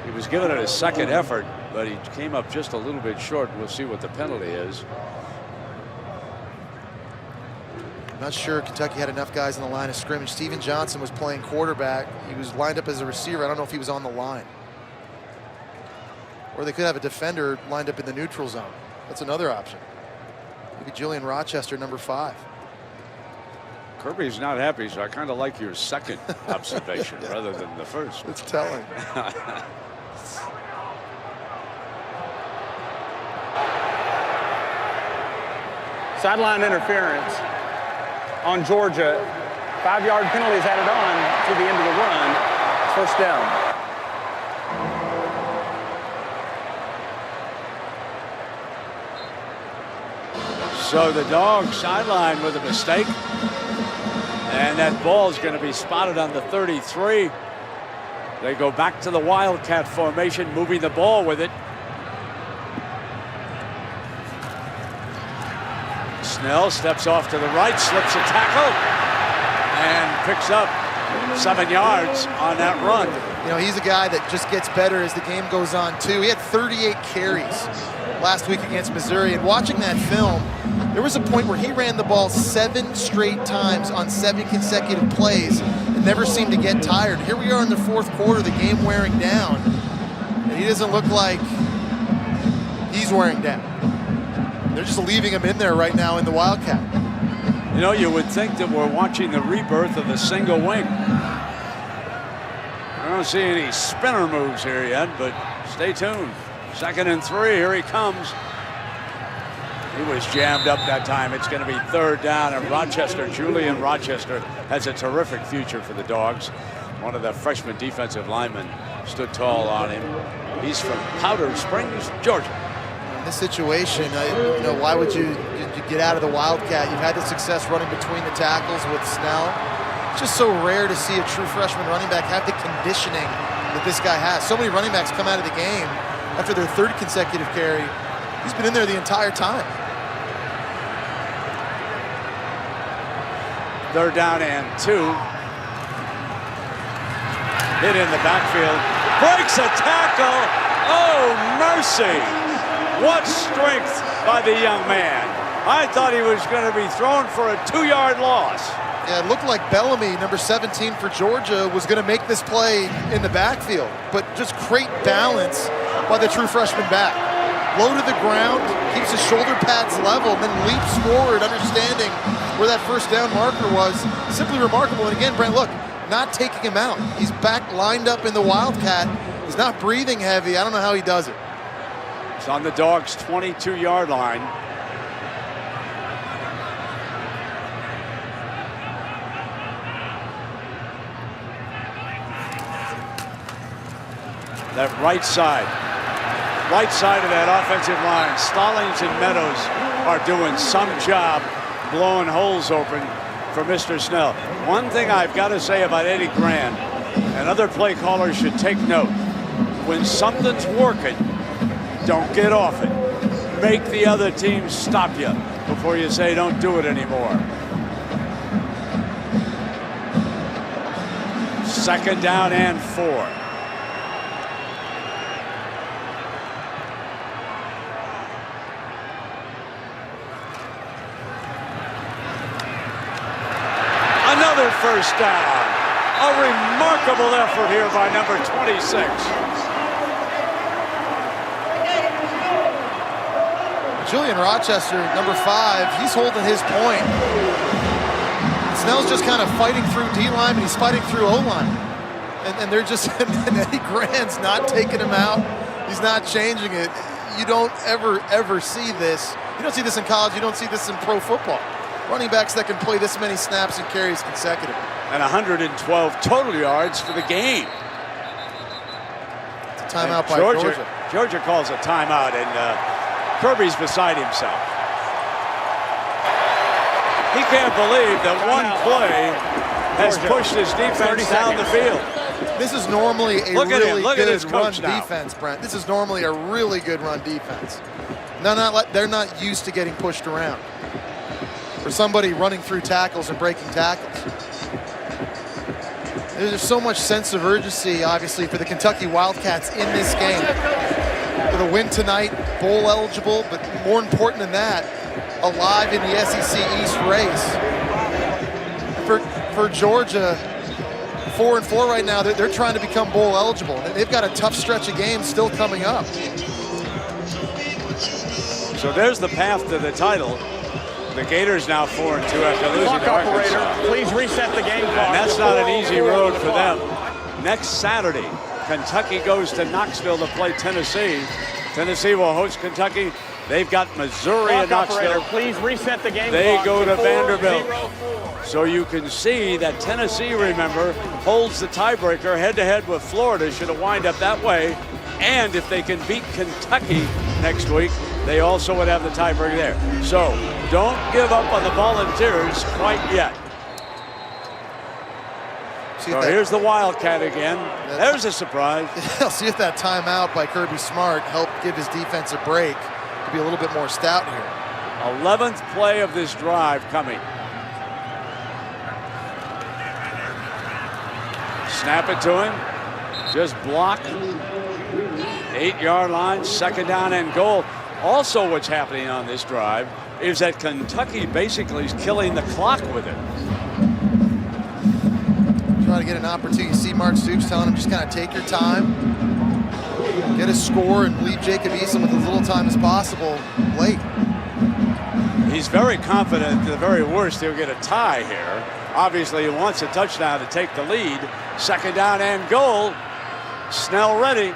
He was giving it a second effort, but he came up just a little bit short. We'll see what the penalty is. I'm not sure Kentucky had enough guys in the line of scrimmage. Steven Johnson was playing quarterback. He was lined up as a receiver. I don't know if he was on the line. Or they could have a defender lined up in the neutral zone. That's another option. Maybe Julian Rochester, number 5. Kirby's not happy, so I kind of like your second observation rather than the first. It's telling. Sideline interference on Georgia. 5-yard penalty is added on to the end of the run. It's first down. So the Dogs sideline with a mistake. And that ball is going to be spotted on the 33. They go back to the Wildcat formation, moving the ball with it. Snell steps off to the right, slips a tackle, and picks up 7 yards on that run. You know, he's a guy that just gets better as the game goes on, too. He had 38 carries last week against Missouri. And watching that film, there was a point where he ran the ball 7 straight times on 7 consecutive plays and never seemed to get tired. Here we are in the 4th quarter, the game wearing down, and he doesn't look like he's wearing down. They're just leaving him in there right now in the Wildcat. You know, you would think that we're watching the rebirth of the single wing. I don't see any spinner moves here yet, but stay tuned. 2nd and 3, here he comes. He was jammed up that time. It's going to be 3rd down, and Rochester, Julian Rochester, has a terrific future for the Dogs. One of the freshman defensive linemen stood tall on him. He's from Powder Springs, Georgia. In this situation, you know, why would you get out of the Wildcat? You've had the success running between the tackles with Snell. It's just so rare to see a true freshman running back have the conditioning that this guy has. So many running backs come out of the game after their 3rd consecutive carry. He's been in there the entire time. 3rd down and 2. Hit in the backfield. Breaks a tackle. Oh, mercy. What strength by the young man. I thought he was going to be thrown for a 2-yard loss. Yeah, it looked like Bellamy, number 17 for Georgia, was going to make this play in the backfield, but just great balance by the true freshman back. Low to the ground, keeps his shoulder pads level, and then leaps forward, understanding where that 1st down marker was. Simply remarkable. And again, Brent, look, not taking him out. He's back lined up in the Wildcat. He's not breathing heavy. I don't know how he does it. It's on the Dogs' 22-yard line. That right side of that offensive line, Stallings and Meadows are doing some job blowing holes open for Mr. Snell. One thing I've got to say about Eddie Grand, and other play callers should take note, when something's working, don't get off it. Make the other team stop you before you say don't do it anymore. 2nd down and 4. Another 1st down. A remarkable effort here by number 26. Julian Rochester, number 5, he's holding his point. Snell's just kind of fighting through D-line, and he's fighting through O-line. And they're just, and Eddie Grant's not taking him out. He's not changing it. You don't ever see this. You don't see this in college. You don't see this in pro football. Running backs that can play this many snaps and carries consecutively. And 112 total yards for the game. It's a timeout by Georgia. Georgia calls a timeout, and Kirby's beside himself. He can't believe that one play has pushed his defense down the field. This is normally a really good run defense, Brent. This is normally a really good run defense. They're not used to getting pushed around. For somebody running through tackles and breaking tackles. There's so much sense of urgency, obviously, for the Kentucky Wildcats in this game. With a win tonight, bowl eligible, but more important than that, alive in the SEC East race. For Georgia, 4-4 right now, they're trying to become bowl eligible. They've got a tough stretch of games still coming up. So there's the path to the title. The Gators now 4-2 after losing Clock to Arkansas. operator, please reset the game clock. And that's not an easy road for them. Next Saturday, Kentucky goes to Knoxville to play Tennessee. Tennessee will host Kentucky. They've got Missouri and Knoxville. Please reset the game They clock. go to 4-0-4. Vanderbilt. So you can see that Tennessee, remember, holds the tiebreaker head-to-head with Florida. Should it wind up that way. And if they can beat Kentucky next week, they also would have the tiebreaker there. So don't give up on the Volunteers quite yet. So here's the Wildcat again. There's a surprise. I'll see if that timeout by Kirby Smart helped give his defense a break to be a little bit more stout here. 11th play of this drive coming. Snap it to him. Just block. 8-yard line, 2nd down and goal. Also what's happening on this drive is that Kentucky basically is killing the clock with it. Trying to get an opportunity. You see Mark Stoops telling him just kind of take your time, get a score, and leave Jacob Eason with as little time as possible late. He's very confident at the very worst he'll get a tie here. Obviously he wants a touchdown to take the lead. 2nd down and goal. Snell ready.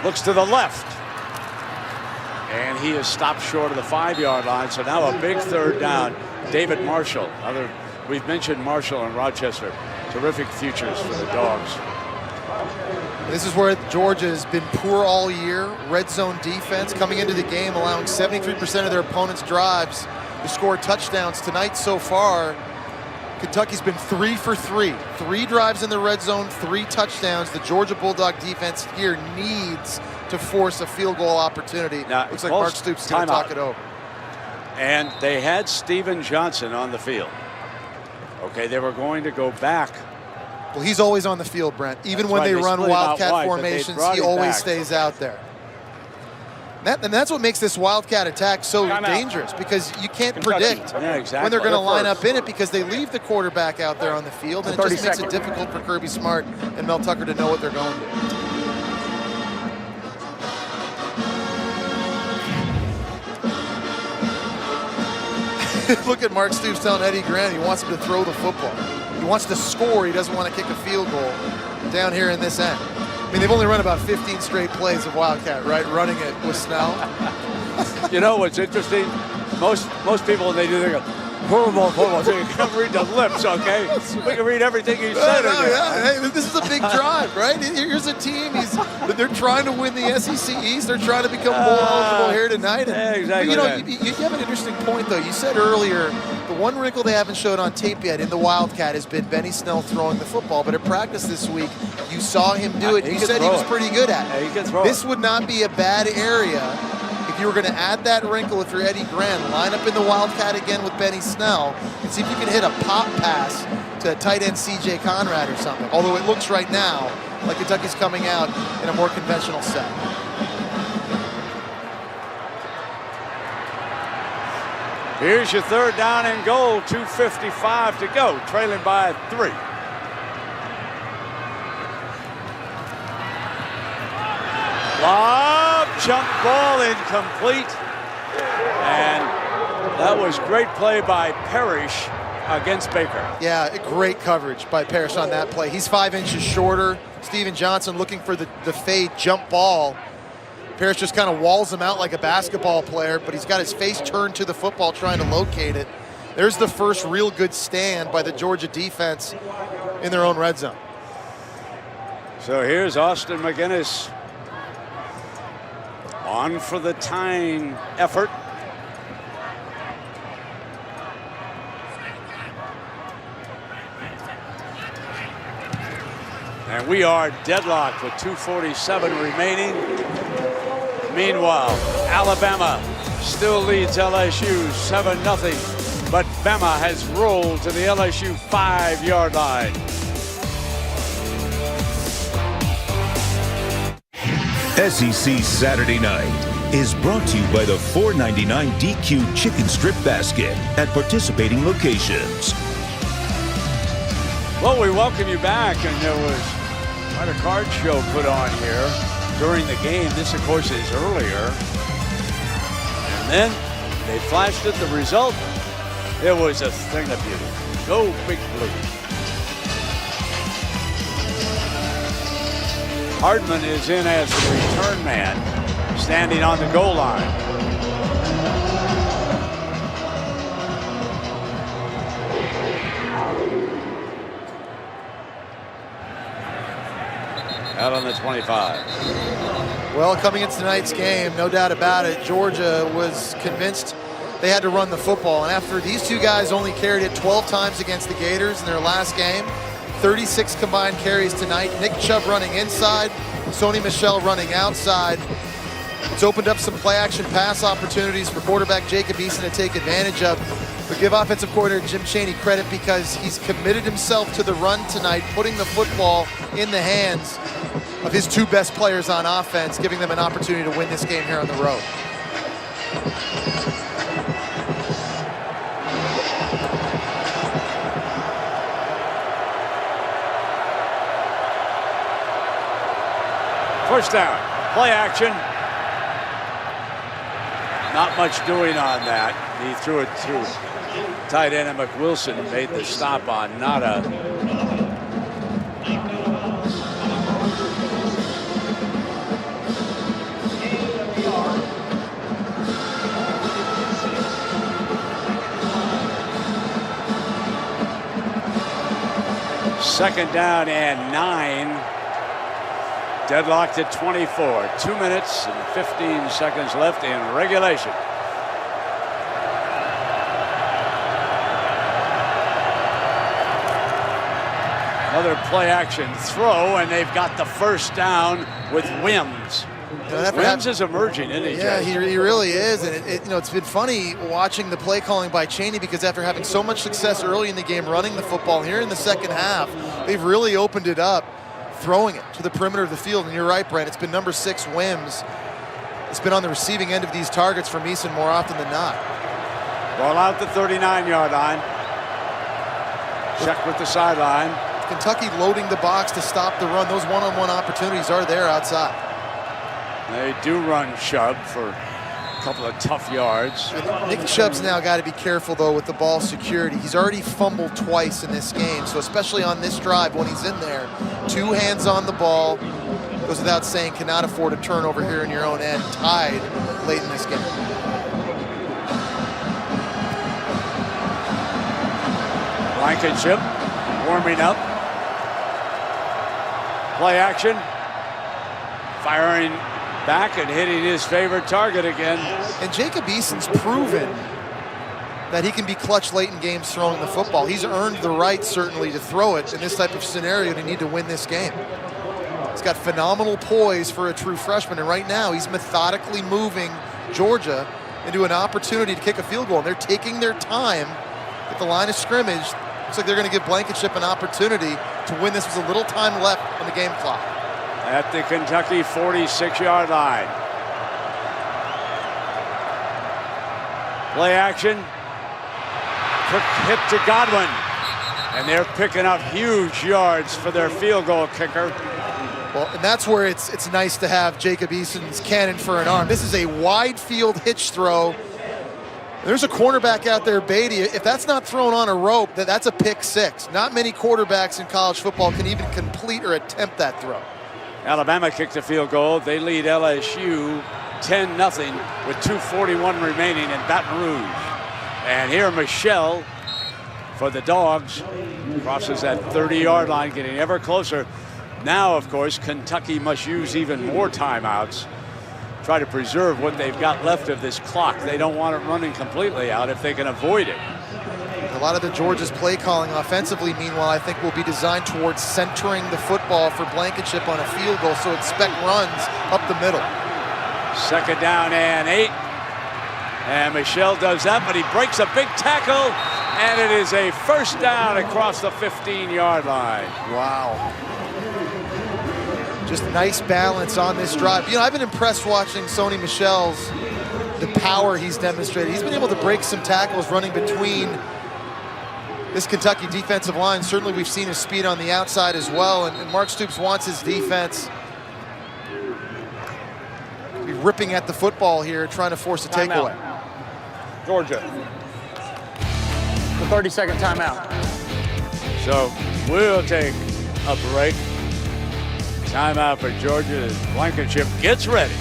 Looks to the left. And he is stopped short of the 5-yard line. So now a big 3rd down. David Marshall. We've mentioned Marshall and Rochester. Terrific futures for the Dogs. This is where Georgia has been poor all year. Red zone defense coming into the game, allowing 73% of their opponents' drives to score touchdowns. Tonight so far, Kentucky's been 3 for 3. 3 drives in the red zone, 3 touchdowns. The Georgia Bulldog defense here needs to force a field goal opportunity. Now, looks like Mark Stoops is going to talk it over. And they had Steven Johnson on the field. Okay, they were going to go back. Well, he's always on the field, Brent. Even when they run Wildcat formations, he always stays out there. And that's what makes this Wildcat attack so dangerous, because you can't predict when they're going to line up in it, because they leave the quarterback out there on the field, and it just makes it difficult for Kirby Smart and Mel Tucker to know what they're going to do. Look at Mark Stoops telling Eddie Grant he wants him to throw the football. He wants to score. He doesn't want to kick a field goal down here in this end. I mean, they've only run about 15 straight plays of Wildcat, right? Running it with Snell. You know what's interesting? Most people, when they do, they go, football. So you can't read the lips, okay? We can read everything he said. Hey, this is a big drive, right? Here's a team. They're trying to win the SEC East. They're trying to become bowl eligible here tonight. Yeah, exactly. You know, you have an interesting point, though. You said earlier the one wrinkle they haven't showed on tape yet in the Wildcat has been Benny Snell throwing the football. But at practice this week, you saw him do it. You said he was pretty good at it. Yeah, he can throw this would not be a bad area if you were going to add that wrinkle. If you're Eddie Grant, line up in the Wildcat again with Benny Snell and see if you can hit a pop pass to tight end C.J. Conrad or something. Although it looks right now like Kentucky's coming out in a more conventional set. Here's your 3rd down and goal. 2:55 to go. Trailing by 3. Lob, jump ball incomplete. And that was great play by Parrish against Baker. Yeah, great coverage by Parrish on that play. He's 5 inches shorter. Steven Johnson looking for the fade jump ball. Parrish just kind of walls him out like a basketball player, but he's got his face turned to the football trying to locate it. There's the first real good stand by the Georgia defense in their own red zone. So here's Austin McGinnis on for the tying effort. And we are deadlocked with 2:47 remaining. Meanwhile, Alabama still leads LSU 7-0 but Bama has rolled to the LSU 5-yard line. SEC Saturday Night is brought to you by the $4.99 DQ Chicken Strip Basket at participating locations. Well, we welcome you back, and there was quite a card show put on here during the game. This, of course, is earlier. And then they flashed it. The result, it was a thing of beauty. Go Big Blue. Hardman is in as the return man, standing on the goal line. Out on the 25. Well, coming into tonight's game, no doubt about it, Georgia was convinced they had to run the football. And after these two guys only carried it 12 times against the Gators in their last game, 36 combined carries tonight. Nick Chubb running inside, Sony Michel running outside. It's opened up some play action pass opportunities for quarterback Jacob Eason to take advantage of. But give offensive coordinator Jim Chaney credit because he's committed himself to the run tonight, putting the football in the hands of his two best players on offense, giving them an opportunity to win this game here on the road. First down, play action. Not much doing on that. He threw it to tight end McWilson, made the stop on Nada. Second down and 9. Deadlocked at 24. 2 minutes and 15 seconds left in regulation. Another play action throw, and they've got the first down with Wims. Wims is emerging, isn't he? Yeah, he really is. And it's been funny watching the play calling by Chaney because after having so much success early in the game running the football, here in the second half, they've really opened it up, throwing it to the perimeter of the field. And you're right, Brent, it's been number 6 Wims. It's been on the receiving end of these targets for Eason more often than not. Ball out the 39-yard line. Check with the sideline. Kentucky loading the box to stop the run. Those one-on-one opportunities are there outside. They do run Chubb for a couple of tough yards. Nick Chubb's now got to be careful, though, with the ball security. He's already fumbled twice in this game, so especially on this drive when he's in there, 2 hands on the ball. Goes without saying, cannot afford a turnover here in your own end, tied late in this game. Blankenship warming up. Play action. Firing back and hitting his favorite target again. And Jacob Eason's proven that he can be clutch late in games throwing the football. He's earned the right, certainly, to throw it in this type of scenario to need to win this game. He's got phenomenal poise for a true freshman, and right now he's methodically moving Georgia into an opportunity to kick a field goal. And they're taking their time at the line of scrimmage. Looks like they're going to give Blankenship an opportunity to win this with a little time left on the game clock. At the Kentucky 46-yard line. Play action. Quick hit to Godwin. And they're picking up huge yards for their field goal kicker. Well, and that's where it's nice to have Jacob Eason's cannon for an arm. This is a wide field hitch throw. There's a cornerback out there, Beatty. If that's not thrown on a rope, that's a pick 6. Not many quarterbacks in college football can even complete or attempt that throw. Alabama kicked a field goal. They lead LSU 10-0 with 2:41 remaining in Baton Rouge. And here Michel for the Dogs crosses that 30-yard line, getting ever closer. Now, of course, Kentucky must use even more timeouts. Try to preserve what they've got left of this clock. They don't want it running completely out if they can avoid it. A lot of the Georgia's play calling offensively, meanwhile, I think will be designed towards centering the football for Blankenship on a field goal, so expect runs up the middle. Second down and 8. And Michelle does that, but he breaks a big tackle, and it is a first down across the 15-yard line. Wow. Just nice balance on this drive. You know, I've been impressed watching Sony Michel's, the power he's demonstrated. He's been able to break some tackles running between this Kentucky defensive line. Certainly we've seen his speed on the outside as well, and Mark Stoops wants his defense to be ripping at the football here, trying to force a takeaway. Georgia. The 30-second timeout. So we'll take a break. Timeout for Georgia as Blankenship gets ready.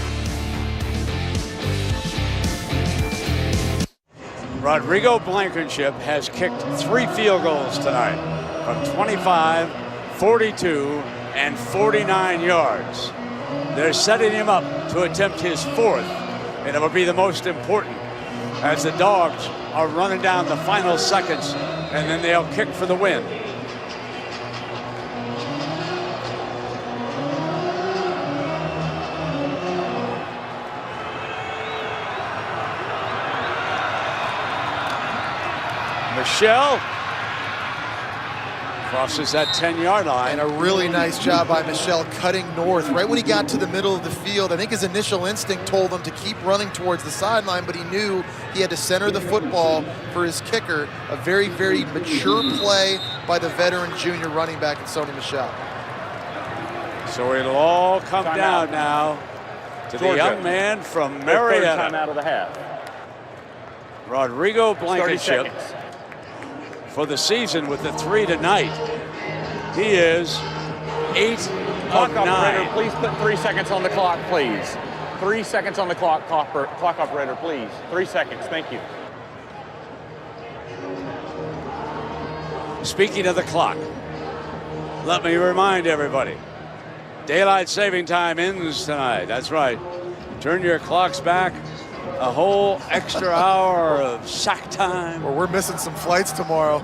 Rodrigo Blankenship has kicked 3 field goals tonight from 25, 42, and 49 yards. They're setting him up to attempt his 4th, and it will be the most important as the Dogs are running down the final seconds, and then they'll kick for the win. Michelle crosses that 10-yard line. And a really nice job by Michelle cutting north. Right when he got to the middle of the field, I think his initial instinct told him to keep running towards the sideline, but he knew he had to center the football for his kicker. A very, very mature play by the veteran junior running back in Sony Michel. So it'll all come down now to the young man from Marietta. Time out of the half. Rodrigo Blankenship. For the season with the 3 tonight, he is 8 Clock of operator, 9. please put 3 seconds on the clock, please. 3 seconds on the clock, clock operator, please. 3 seconds, thank you. Speaking of the clock, let me remind everybody, daylight saving time ends tonight. That's right. Turn your clocks back. A whole extra hour of sack time. Well, we're missing some flights tomorrow.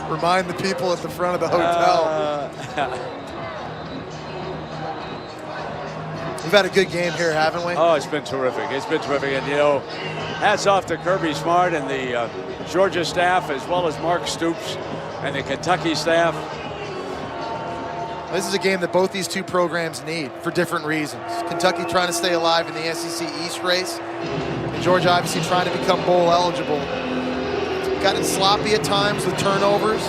Remind the people at the front of the hotel. We've had a good game here, haven't we? Oh, it's been terrific. It's been terrific. And, you know, hats off to Kirby Smart and the Georgia staff, as well as Mark Stoops and the Kentucky staff. This is a game that both these two programs need for different reasons. Kentucky trying to stay alive in the SEC East race, and Georgia obviously trying to become bowl eligible. Got it sloppy at times with turnovers.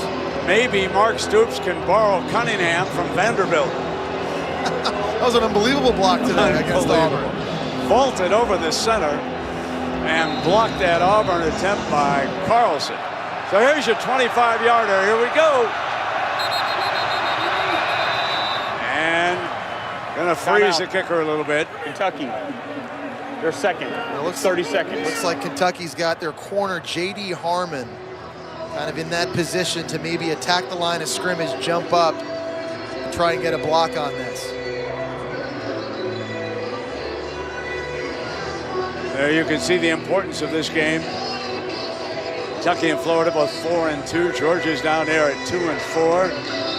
Maybe Mark Stoops can borrow Cunningham from Vanderbilt. That was an unbelievable block today against Auburn. Vaulted over the center and blocked that Auburn attempt by Carlson. So here's your 25-yarder. Here we go. Gonna freeze the kicker a little bit. Kentucky, their second. It looks 30 seconds. Looks like Kentucky's got their corner, J.D. Harmon, kind of in that position to maybe attack the line of scrimmage, jump up, and try and get a block on this. There you can see the importance of this game. Kentucky and Florida both 4-2. Georgia's down there at 2-4.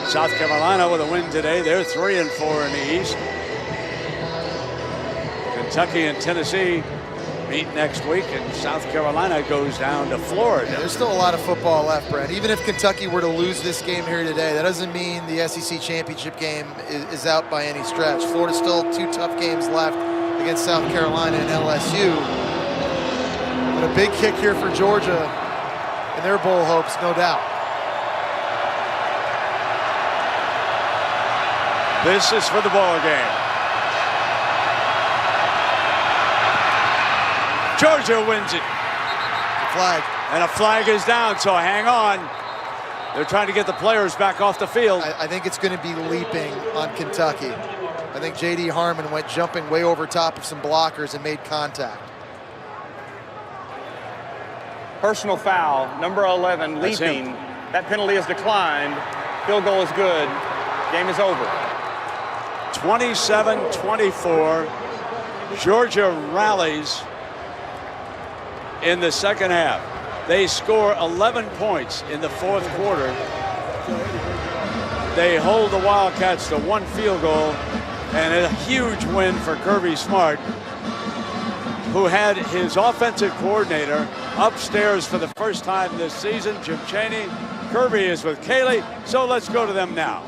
South Carolina with a win today. They're 3-4 in the East. Kentucky and Tennessee meet next week, and South Carolina goes down to Florida. Yeah, there's still a lot of football left, Brent. Even if Kentucky were to lose this game here today, that doesn't mean the SEC championship game is out by any stretch. Florida's still 2 tough games left against South Carolina and LSU. But a big kick here for Georgia and their bowl hopes, no doubt. This is for the ball game. Georgia wins it. Flag. And a flag is down, so hang on. They're trying to get the players back off the field. I think it's going to be leaping on Kentucky. I think J.D. Harmon went jumping way over top of some blockers and made contact. Personal foul, number 11, leaping. That penalty is declined. Field goal is good. Game is over. 27-24. Georgia rallies in the second half. They score 11 points in the fourth quarter. They hold the Wildcats to 1 field goal, and a huge win for Kirby Smart, who had his offensive coordinator upstairs for the first time this season, Jim Chaney. Kirby is with Kaylee, so let's go to them now.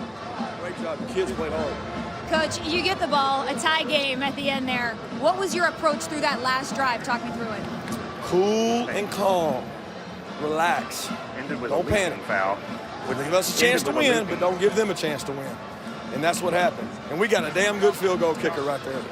Great job. The kids played hard. Coach, you get the ball, a tie game at the end there. What was your approach through that last drive? Talk me through it. Cool and calm. Relax. Don't panic. Foul. Give us a chance to win, but don't give them a chance to win. And that's what happened. And we got a damn good field goal kicker right there.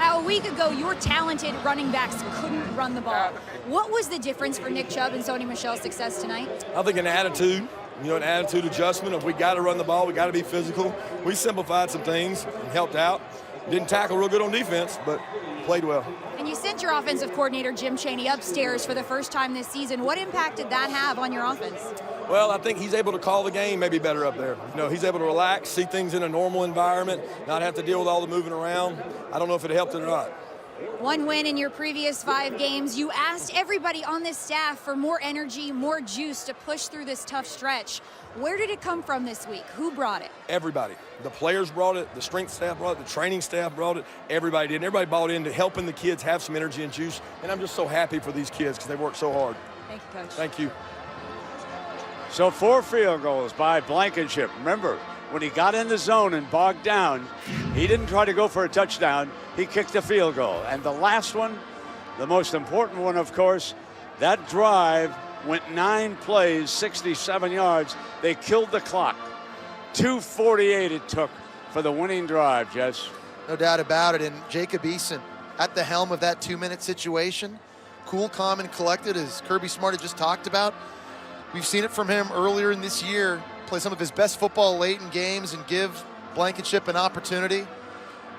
A week ago, your talented running backs couldn't run the ball. What was the difference for Nick Chubb and Sony Michel's success tonight? I think an attitude, an attitude adjustment of we got to run the ball, we got to be physical. We simplified some things and helped out. Didn't tackle real good on defense, but played well. And you sent your offensive coordinator, Jim Chaney, upstairs for the first time this season. What impact did that have on your offense? Well, I think he's able to call the game maybe better up there. He's able to relax, see things in a normal environment, not have to deal with all the moving around. I don't know if it helped it or not. One win in your previous 5 games. You asked everybody on this staff for more energy, more juice to push through this tough stretch. Where did it come from this week? Who brought it? Everybody. The players brought it, the strength staff brought it, the training staff brought it, everybody did. And everybody bought into helping the kids have some energy and juice. And I'm just so happy for these kids because they worked so hard. Thank you, Coach. Thank you. So 4 field goals by Blankenship. Remember, when he got in the zone and bogged down, he didn't try to go for a touchdown. He kicked a field goal. And the last one, the most important one, of course, that drive went 9 plays, 67 yards. They killed the clock. 2:48 it took for the winning drive, Jess. No doubt about it. And Jacob Eason at the helm of that 2-minute situation. Cool, calm, and collected, as Kirby Smart had just talked about. We've seen it from him earlier in this year, play some of his best football late in games and give Blankenship an opportunity.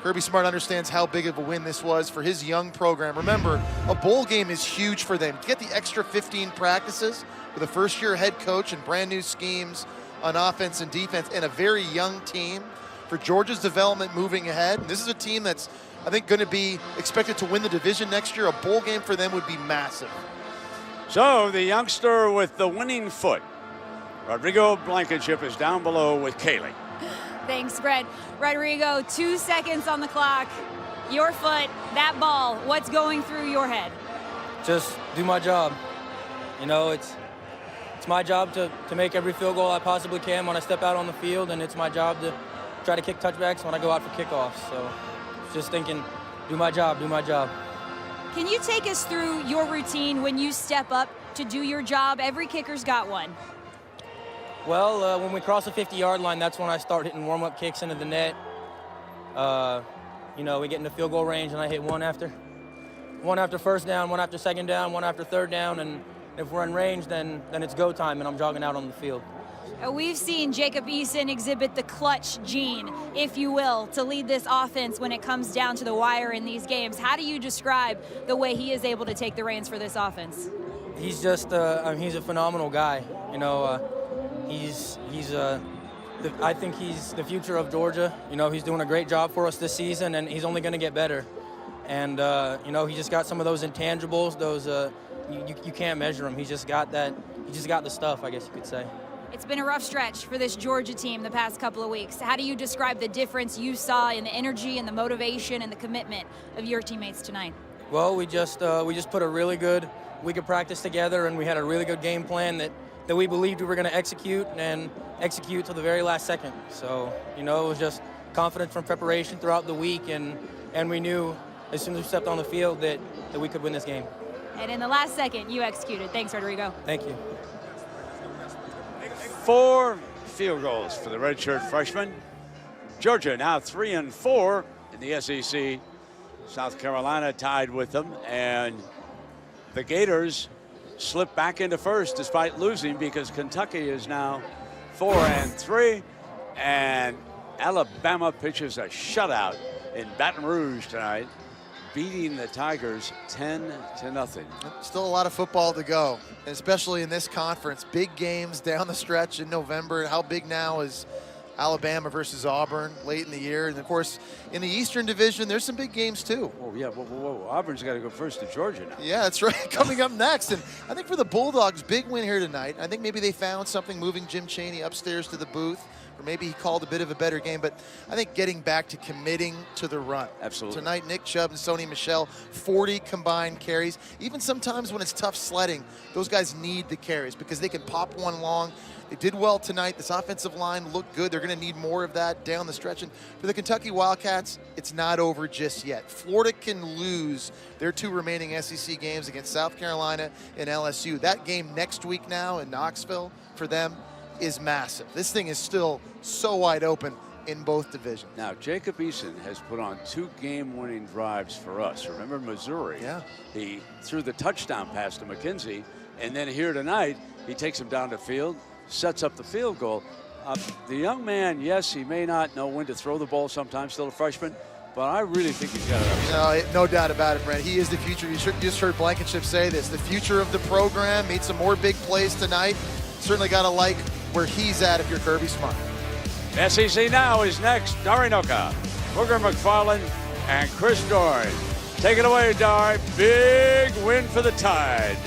Kirby Smart understands how big of a win this was for his young program. Remember, a bowl game is huge for them. To get the extra 15 practices with a first-year head coach and brand new schemes on offense and defense and a very young team for Georgia's development moving ahead. And this is a team that's, I think, going to be expected to win the division next year. A bowl game for them would be massive. So the youngster with the winning foot, Rodrigo Blankenship, is down below with Kaylee. Thanks, Fred. Rodrigo, 2 seconds on the clock. Your foot, that ball, what's going through your head? Just do my job. It's my job to make every field goal I possibly can when I step out on the field, and it's my job to try to kick touchbacks when I go out for kickoffs. So just thinking, do my job, do my job. Can you take us through your routine when you step up to do your job? Every kicker's got one. Well, when we cross the 50-yard line, that's when I start hitting warm-up kicks into the net. We get into field goal range, and I hit one after first down, one after second down, one after third down, and if we're in range, then it's go time, and I'm jogging out on the field. We've seen Jacob Eason exhibit the clutch gene, if you will, to lead this offense when it comes down to the wire in these games. How do you describe the way he is able to take the reins for this offense? He's just he's a phenomenal guy. I think he's the future of Georgia. He's doing a great job for us this season, and he's only going to get better. And he just got some of those intangibles. Those you can't measure him. He's just got that. He just got the stuff, I guess you could say. It's been a rough stretch for this Georgia team the past couple of weeks. How do you describe the difference you saw in the energy and the motivation and the commitment of your teammates tonight? Well, we just put a really good week of practice together, and we had a really good game plan that we believed we were going to execute to the very last second. So, it was just confidence from preparation throughout the week, and we knew as soon as we stepped on the field that we could win this game. And in the last second, you executed. Thanks, Rodrigo. Thank you. 4 field goals for the redshirt freshman. Georgia now 3-4 in the SEC. South Carolina tied with them, and the Gators slip back into first despite losing because Kentucky is now 4-3, and Alabama pitches a shutout in Baton Rouge tonight, beating the Tigers 10-0. Still a lot of football to go, especially in this conference. Big games down the stretch in November. How big now is Alabama versus Auburn late in the year? And of course, in the Eastern Division, there's some big games too. Oh yeah, whoa. Auburn's got to go first to Georgia now. Yeah, that's right. Coming up next. And I think for the Bulldogs, big win here tonight. I think maybe they found something moving Jim Chaney upstairs to the booth or maybe he called a bit of a better game, but I think getting back to committing to the run. Absolutely. Tonight, Nick Chubb and Sony Michel, 40 combined carries. Even sometimes when it's tough sledding, those guys need the carries because they can pop one long. They did well tonight. This offensive line looked good. They're going to need more of that down the stretch. And for the Kentucky Wildcats, it's not over just yet. Florida can lose their 2 remaining SEC games against South Carolina and LSU. That game next week now in Knoxville for them is massive. This thing is still so wide open in both divisions. Now, Jacob Eason has put on 2 game-winning drives for us. Remember Missouri? Yeah. He threw the touchdown pass to McKenzie, and then here tonight, he takes him down the field, sets up the field goal. The young man, yes, he may not know when to throw the ball sometimes, still a freshman, but I really think he's got it. No doubt about it, Brent. He is the future. You just heard Blankenship say this. The future of the program. Made some more big plays tonight. Certainly got to like where he's at if you're Kirby Smart. SEC Now is next. Dari Noka, Booger McFarland, and Chris Doran. Take it away, Dar. Big win for the Tide.